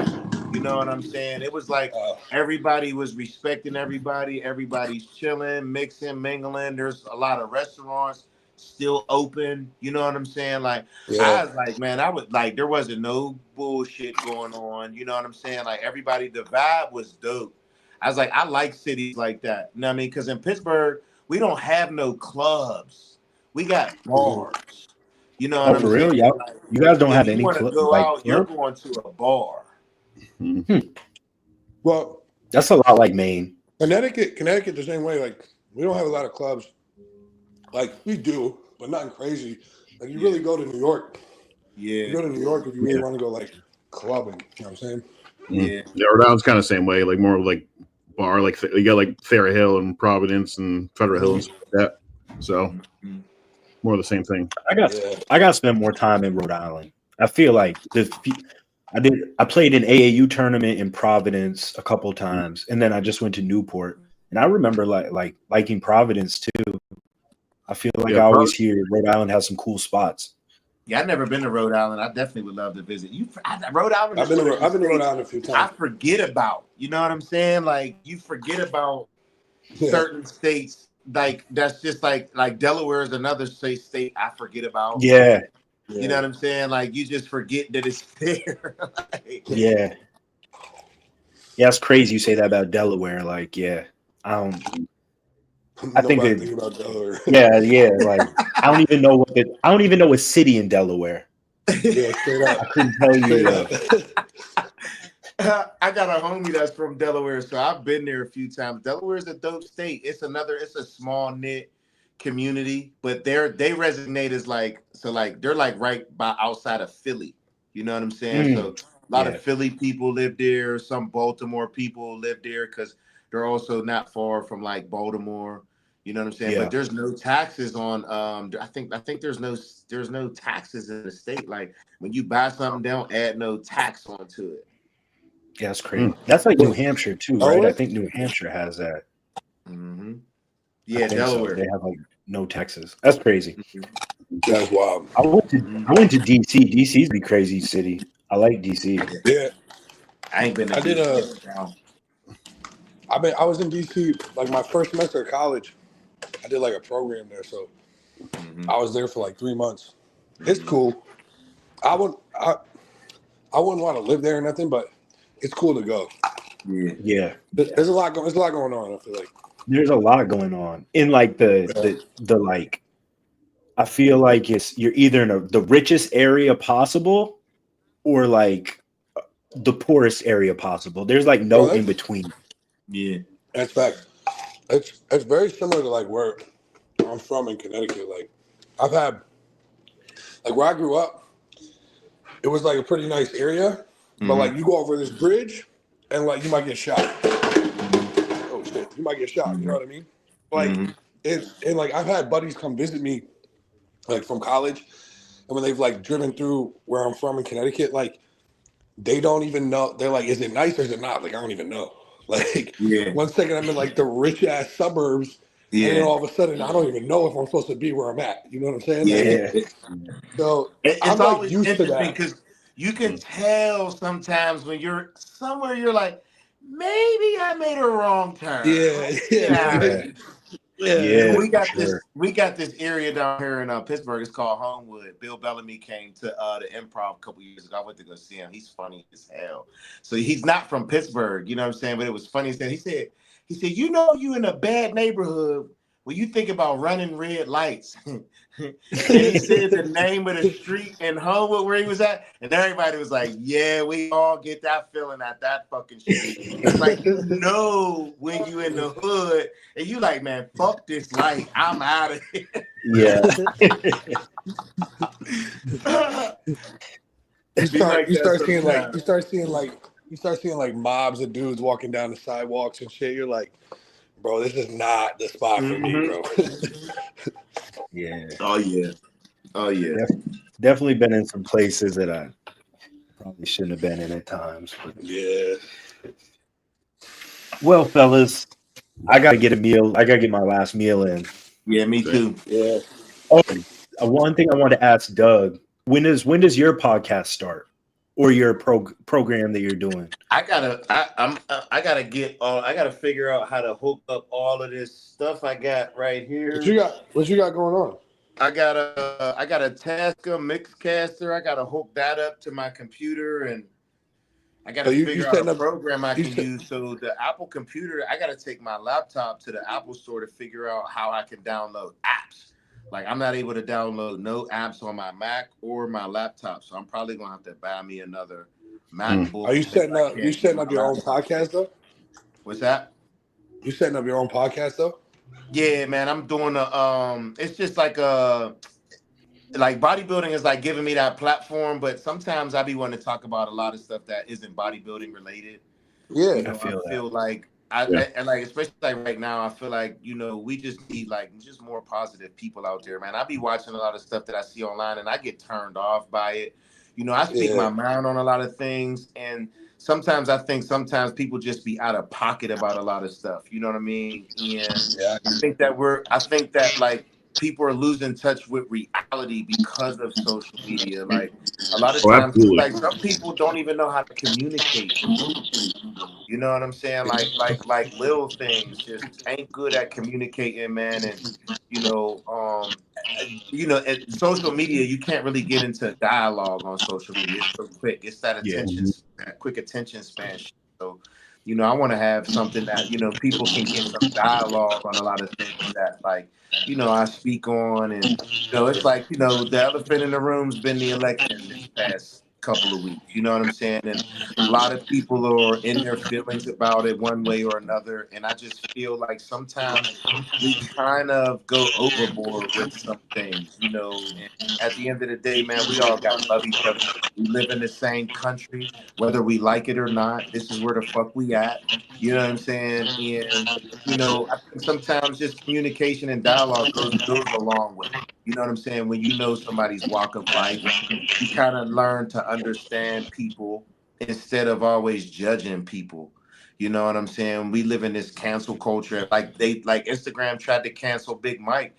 You know what I'm saying? It was like everybody was respecting everybody. Everybody's chilling, mixing, mingling. There's a lot of restaurants still open. You know what I'm saying? Like Yeah. I was like, man, I would like there wasn't no bullshit going on. You know what I'm saying? Like everybody, the vibe was dope. I was like, I like cities like that. You know what I mean? Because in Pittsburgh, we don't have no clubs. We got bars. You know what Oh, I'm for saying? real? Y'all, Like, you guys don't if have you any want to club go like out, you're club? going to a bar. Well, That's a lot like Maine. Connecticut the same way. Like we don't have a lot of clubs. Like we do, but nothing crazy. Like you really go to New York. You Yeah, go to New York if you really Yeah. want to go like clubbing. You know what I'm saying? yeah. Yeah, Rhode Island's kind of the same way, like more like bar, like you got like Fair Hill and Providence and Federal Hill and stuff like that. So Mhm. more of the same thing. I got to spend more time in Rhode Island. I feel like I played an AAU tournament in Providence a couple times, and then I just went to Newport. And I remember liking Providence too. I feel like Yeah, I always hear Rhode Island has some cool spots. Yeah, I've never been to Rhode Island. I definitely would love to visit. Rhode Island I've is been one of to these Rhode states Island a few I times. forget about. You know what I'm saying? Like you forget about Yeah. certain states. Like that's just like Delaware is another state I forget about. Yeah, You know what I'm saying? Like you just forget that it's there. Like, yeah, yeah. It's crazy you say that about Delaware. Like, yeah, I don't. I think Nobody that. think about Delaware. Yeah. Like, I don't even know I don't even know a city in Delaware. Yeah, straight up. I couldn't tell you. Straight up. I got a homie that's from Delaware, so I've been there a few times. Delaware is a dope state. It's a small knit community, but they resonate as like they're like right by outside of Philly. You know what I'm saying? Mm. So A lot of Philly people live there. Some Baltimore people live there because they're also not far from like Baltimore. You know what I'm saying? Yeah. But there's no taxes on. I think there's no taxes in the state. Like when you buy something, they don't add no tax onto it. Yeah, that's crazy. That's like New Hampshire too, right? Delaware? I think New Hampshire has that. Mm-hmm. I Yeah, think Delaware. so. They have like no taxes. That's crazy. That's wild. I went to DC. DC's a pretty crazy city. I like DC. Yeah, I ain't been to I did DC now. I was in DC like my first semester of college. I did like a program there, so I was there for like 3 months. It's cool. I wouldn't want to live there or nothing, but it's cool to go. Yeah. There's a lot going on. I feel like There's a lot going on in like the like. I feel like you're either in the richest area possible or like the poorest area possible. There's like no in between. Yeah, that's fact. It's very similar to like where I'm from in Connecticut. Like I've had like where I grew up, it was like a pretty nice area, but like you go over this bridge and like you might get shot. Oh shit, you might get shot. You know what I mean? Like it's and like I've had buddies come visit me like from college, and when they've like driven through where I'm from in Connecticut, like they don't even know. They're like, is it nice or is it not? Like I don't even know. Like 1 second I'm in like the rich ass suburbs. And then all of a sudden, I don't even know if I'm supposed to be where I'm at. You know what I'm saying? Yeah. So it's I'm like always used to interesting that. because you can tell sometimes when you're somewhere, you're like, maybe I made a wrong turn. Yeah. We got Sure. this area down here in Pittsburgh. It's called Homewood. Bill Bellamy came to the Improv a couple years ago. I went to go see him. He's funny as hell. So he's not from Pittsburgh, you know what I'm saying? But it was funny. He said, you know, you in a bad neighborhood when you think about running red lights. And he said the name of the street in Homewood where he was at, and everybody was like, yeah, we all get that feeling at that fucking street. It's like, you know, when you in the hood and you like, man, fuck this light, I'm out of here. Yeah. You start seeing like mobs of dudes walking down the sidewalks and shit. You're like, bro, this is not the spot for me, bro. Yeah. Oh yeah. Definitely been in some places that I probably shouldn't have been in at times. But. Yeah. Well, fellas, I gotta get a meal. I gotta get my last meal in. Yeah, me too. Yeah. Oh, one thing I want to ask Doug: when does your podcast start, or your program that you're doing? I gotta figure out how to hook up all of this stuff I got right here. What you got going on? I got a Tasca Mixcaster. I gotta hook that up to my computer, and I gotta figure out a program I can use. So the Apple computer, I gotta take my laptop to the Apple store to figure out how I can download apps. Like I'm not able to download no apps on my Mac or my laptop, so I'm probably gonna have to buy me another MacBook. Are you setting up your own podcast though? What's that? You setting up your own podcast though? Yeah, man, I'm doing it's just like bodybuilding is like giving me that platform, but sometimes I be wanting to talk about a lot of stuff that isn't bodybuilding related. Yeah, you know, I feel like and like especially like right now, I feel like, you know, we just need like just more positive people out there, man. I be watching a lot of stuff that I see online and I get turned off by it. You know, I speak my mind on a lot of things, and sometimes I think people just be out of pocket about a lot of stuff. You know what I mean? And I think that like people are losing touch with reality because of social media. Like a lot of times, like some people don't even know how to communicate with people. You know what I'm saying? Like little things just ain't good at communicating, man. And social media, you can't really get into dialogue on social media. It's so quick. It's that that quick attention span. So, I want to have something that, people can get some dialogue on a lot of things that like, I speak on. And, it's like, the elephant in the room's been the election this past couple of weeks. You know what I'm saying? And a lot of people are in their feelings about it one way or another. And I just feel like sometimes we kind of go overboard with some things, you know. And at the end of the day, man, we all got to love each other. We live in the same country, whether we like it or not. This is where the fuck we at. You know what I'm saying? And you know, I think sometimes just communication and dialogue goes a long way. You know what I'm saying? When you know somebody's walk of life, you kind of learn to understand people instead of always judging people. You know what I'm saying? We live in this cancel culture. Like Instagram tried to cancel Big Mike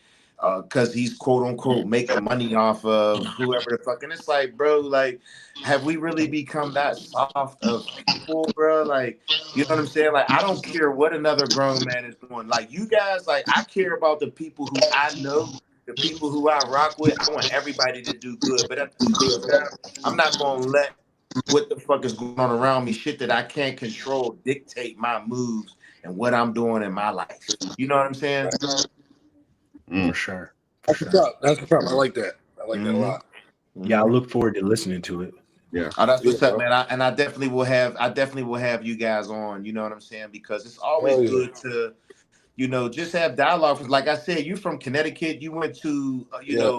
because he's quote unquote making money off of whoever the fuck. And it's like, bro, like, have we really become that soft of people, bro? Like, you know what I'm saying? Like, I don't care what another grown man is doing. Like, you guys, like, I care about the people who I know, the people who I rock with. I want everybody to do good. But at the same time, I'm not going to let what the fuck is going on around me, shit that I can't control, dictate my moves and what I'm doing in my life. You know what I'm saying? For sure. That's what's up. That's what's up. I like that. I like that a Mhm. lot. Yeah, I look forward to listening to it. Yeah. Oh, that's what's Yeah, up, bro. man. I definitely will have. I definitely will have you guys on. You know what I'm saying? Because it's always Hell yeah. good to, you know, just have dialogue. Like I said, you from Connecticut. You went to, Yeah.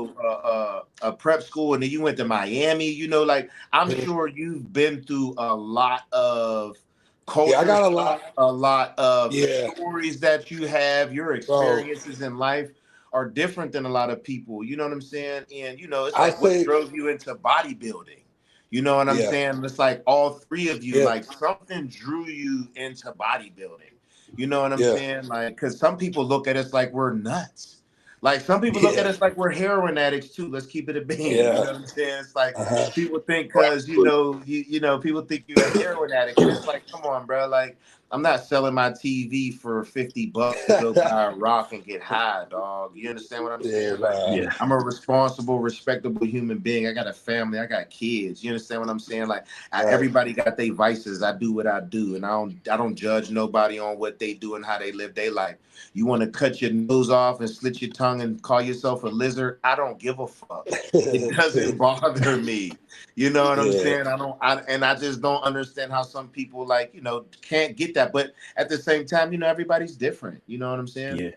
a prep school, and then you went to Miami. You know, like I'm Mhm. sure you've been through a lot of Yeah, I culture got a shock, lot. a lot of Yeah, stories that you have. Your bro. experiences in life are different than a lot of people. You know what I'm saying? And you know, it's I like what say, drove you into bodybuilding. You know what I'm yeah, saying? It's like all three of you, yeah, like something drew you into bodybuilding. You know what I'm yeah, saying? Like, because some people look at us like we're nuts. Like, some people look at yeah, us like we're heroin addicts too. Let's keep it a bean. You yeah. know what I'm saying? It's like Uh-huh. people think because you know people think you're a heroin addict, and it's like, come on, bro. Like, I'm not selling my TV for $50 to go buy a rock and get high, dog. You understand what I'm Yeah, saying? Like, nah. Yeah. I'm a responsible, respectable human being. I got a family. I got kids. You understand what I'm saying? Like, Right. everybody got their vices. I do what I do, and I don't judge nobody on what they do and how they live their life. You want to cut your nose off and slit your tongue and call yourself a lizard? I don't give a fuck. It doesn't bother me. You know what I'm Yeah, saying? I just don't understand how some people, like, you know, can't get that. But at the same time, you know, everybody's different. You know what I'm saying? Yeah.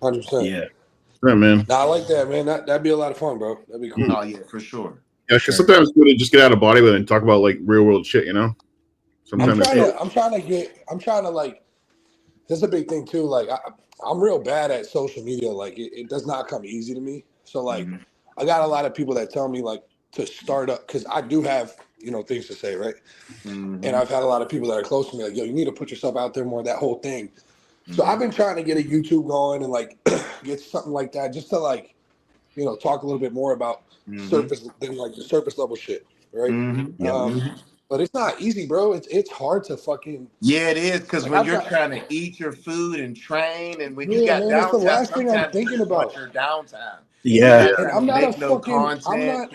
100%. Yeah. Yeah, man. Nah, I like that, man. That'd be a lot of fun, bro. That'd be cool. Oh yeah, for sure. Yeah, because sometimes it's good to just get out of Bollywood and talk about like real world shit, you know? Sometimes I'm trying to like, that's a big thing too. Like, I'm real bad at social media. Like, it does not come easy to me. So, like, Mhm. I got a lot of people that tell me, like, to start up, because I do have, things to say, right? And Mhm. I've had a lot of people that are close to me, like, yo, you need to put yourself out there more, that whole thing. So I've Mhm. been trying to get a YouTube going and, like, get something like that just to, like, talk a little bit more about Mhm. surface than, like, the surface level shit, right? Mhm. Yep. Mhm. But it's not easy, bro. It's hard to fucking, Yeah, it is, because like, when I've you're got, trying to eat your food and train, and when you yeah, got man, it's the downtime, last thing I'm sometimes you thinking just want about. your downtime. You're Yeah. not And trying to I'm not a make no fucking, content.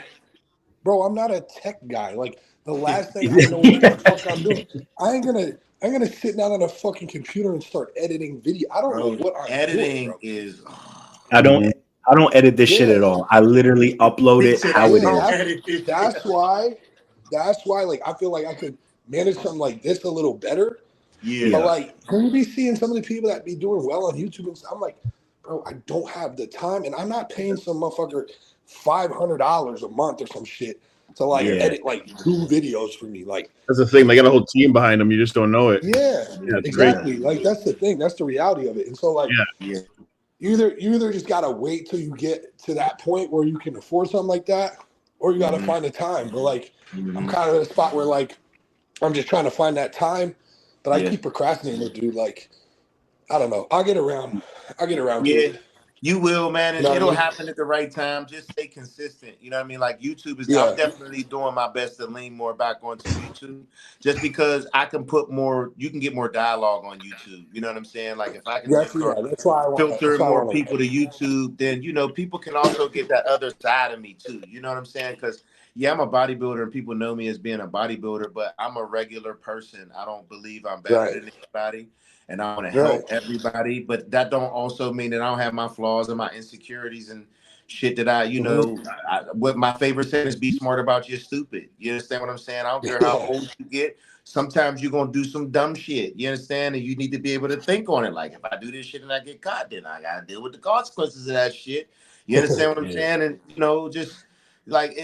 bro, I'm not a tech guy. Like, the last thing I know what the fuck I'm doing. I ain't gonna sit down on a fucking computer and start editing video. I don't know Bro, what I'm doing, editing bro. is I don't Mhm. I don't edit this shit Yeah, at all. I literally upload he it said how I it yeah. don't is. edit this shit. That's why. Like, I feel like I could manage something like this a little better. But Yeah. Yeah. like, when you be seeing some of the people that be doing well on YouTube and stuff, I'm like, bro, I don't have the time, and I'm not paying some motherfucker $500 a month or some shit to like Yeah. edit like 2 videos for me. Like, that's the thing. They got a whole team behind them. You just don't know it. yeah, Yeah, it's crazy. Yeah. exactly. Like, that's the thing. That's the reality of it. And so, like, Yeah. Yeah. you either just gotta wait till you get to that point where you can afford something like that, or you gotta Mhm. find the time. But like, I'm Mhm. kind of at a spot where like I'm just trying to find that time, but I Yeah. keep procrastinating, dude. Like, I don't know. I'll get around to Yeah. it. You will, man, You and know what I it'll mean? happen at the right time. Just stay consistent. You know what I mean? Like YouTube is, I'm Yeah. definitely doing my best to lean more back onto YouTube just because I can put more, you can get more dialogue on YouTube. You know what I'm saying? Like if I can That's just yeah. start That's why I want to. That's filtering why I more want to. people to YouTube, then, you know, people can also get that other side of me too. You know what I'm saying? Because, yeah, I'm a bodybuilder and people know me as being a bodybuilder, but I'm a regular person. I don't believe I'm better Right. than anybody, and I want to Right. help everybody, but that don't also mean that I don't have my flaws and my insecurities, and shit that I, you know, what my favorite saying is be smart about your stupid. You understand what I'm saying? I don't care how old you get. Sometimes you're going to do some dumb shit. You understand? And you need to be able to think on it. Like, if I do this shit and I get caught, then I got to deal with the consequences of that shit. You understand what I'm saying? And, you know, just like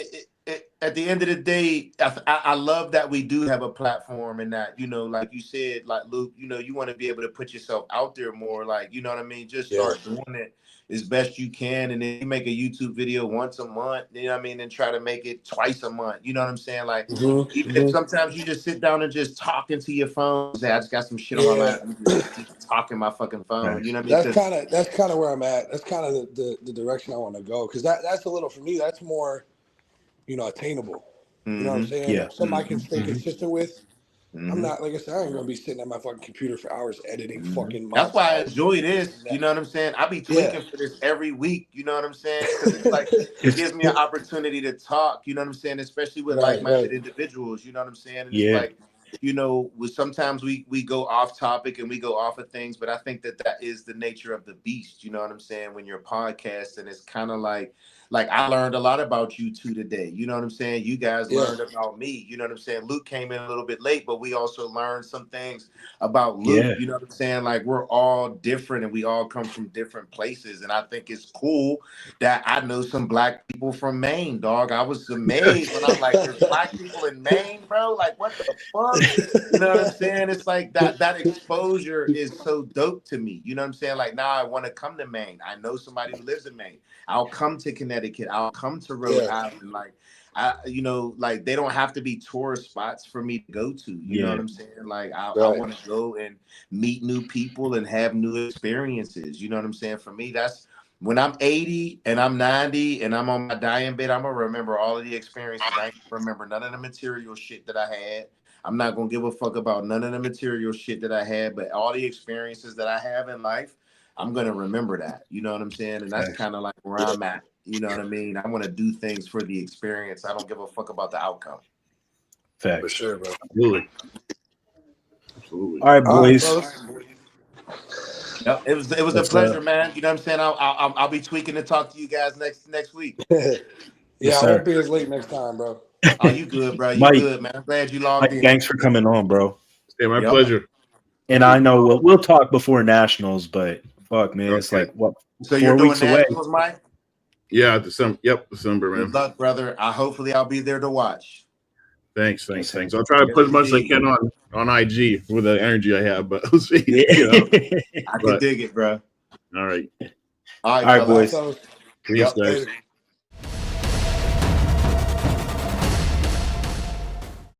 at the end of the day, I love that we do have a platform and that, you know, like you said, like Luke, you know, you want to be able to put yourself out there more. Like, you know what I mean? Just start doing it as best you can, and then you make a YouTube video once a month, you know what I mean, and try to make it twice a month, you know what I'm saying? Like, even if sometimes you just sit down and just talk into your phone, say, I just got some shit on my lap, just talking my fucking phone, you know what I mean? That's kind of where I'm at. That's kind of the direction I want to go, because that's a little, for me, that's more, you know, attainable. You know what I'm saying? Yeah. Something I can stay consistent with. I'm not, like I said, I ain't gonna be sitting at my fucking computer for hours editing fucking montages. That's why I enjoy this. You know what I'm saying? I be tweaking for this every week. You know what I'm saying? Because it's like it gives me an opportunity to talk. You know what I'm saying? Especially with like-minded individuals. You know what I'm saying? And it's like, you know, sometimes we go off topic and we go off of things, but I think that is the nature of the beast. You know what I'm saying? When you're podcasting, it's kind of like I learned a lot about you two today. You know what I'm saying? You guys learned about me. You know what I'm saying? Luke came in a little bit late, but we also learned some things about Luke. You know what I'm saying? Like, we're all different and we all come from different places. And I think it's cool that I know some black people from Maine, dog. I was amazed when I'm like, there's black people in Maine, bro. Like, what the fuck? You know what I'm saying? It's like that exposure is so dope to me. You know what I'm saying? Like, now I want to come to Maine. I know somebody who lives in Maine. I'll come to Connecticut. I'll come to Rhode Island. Like, you know, like, they don't have to be tourist spots for me to go to. You know what I'm saying? Like, I want to go and meet new people and have new experiences. You know what I'm saying? For me, that's when I'm 80 and I'm 90 and I'm on my dying bed, I'm gonna remember all of the experiences. I ain't remember none of the material shit that I had. I'm not gonna give a fuck about none of the material shit that I had, but all the experiences that I have in life, I'm gonna remember that. You know what I'm saying? And that's kind of like where I'm at. You know what I mean? I want to do things for the experience. I don't give a fuck about the outcome. Facts. For sure, bro. Absolutely. All right, boys. Yep, it was a pleasure, man. You know what I'm saying? I'll be tweaking to talk to you guys next week. I won't be as late next time, bro. Oh, you good, bro? You Mike, good, man? I'm glad you logged in. Thanks for coming on, bro. Yeah, my pleasure. And I know we'll talk before nationals, but fuck, man, it's like what? So 4 weeks away. Nationals, Mike? Yeah, December. Yep, December, man. Good luck, brother. Hopefully I'll be there to watch. Thanks. I'll try to put as much as I can on IG with the energy I have, but we'll see. You know? I can dig it, bro. All right. All right, boys. Peace, guys.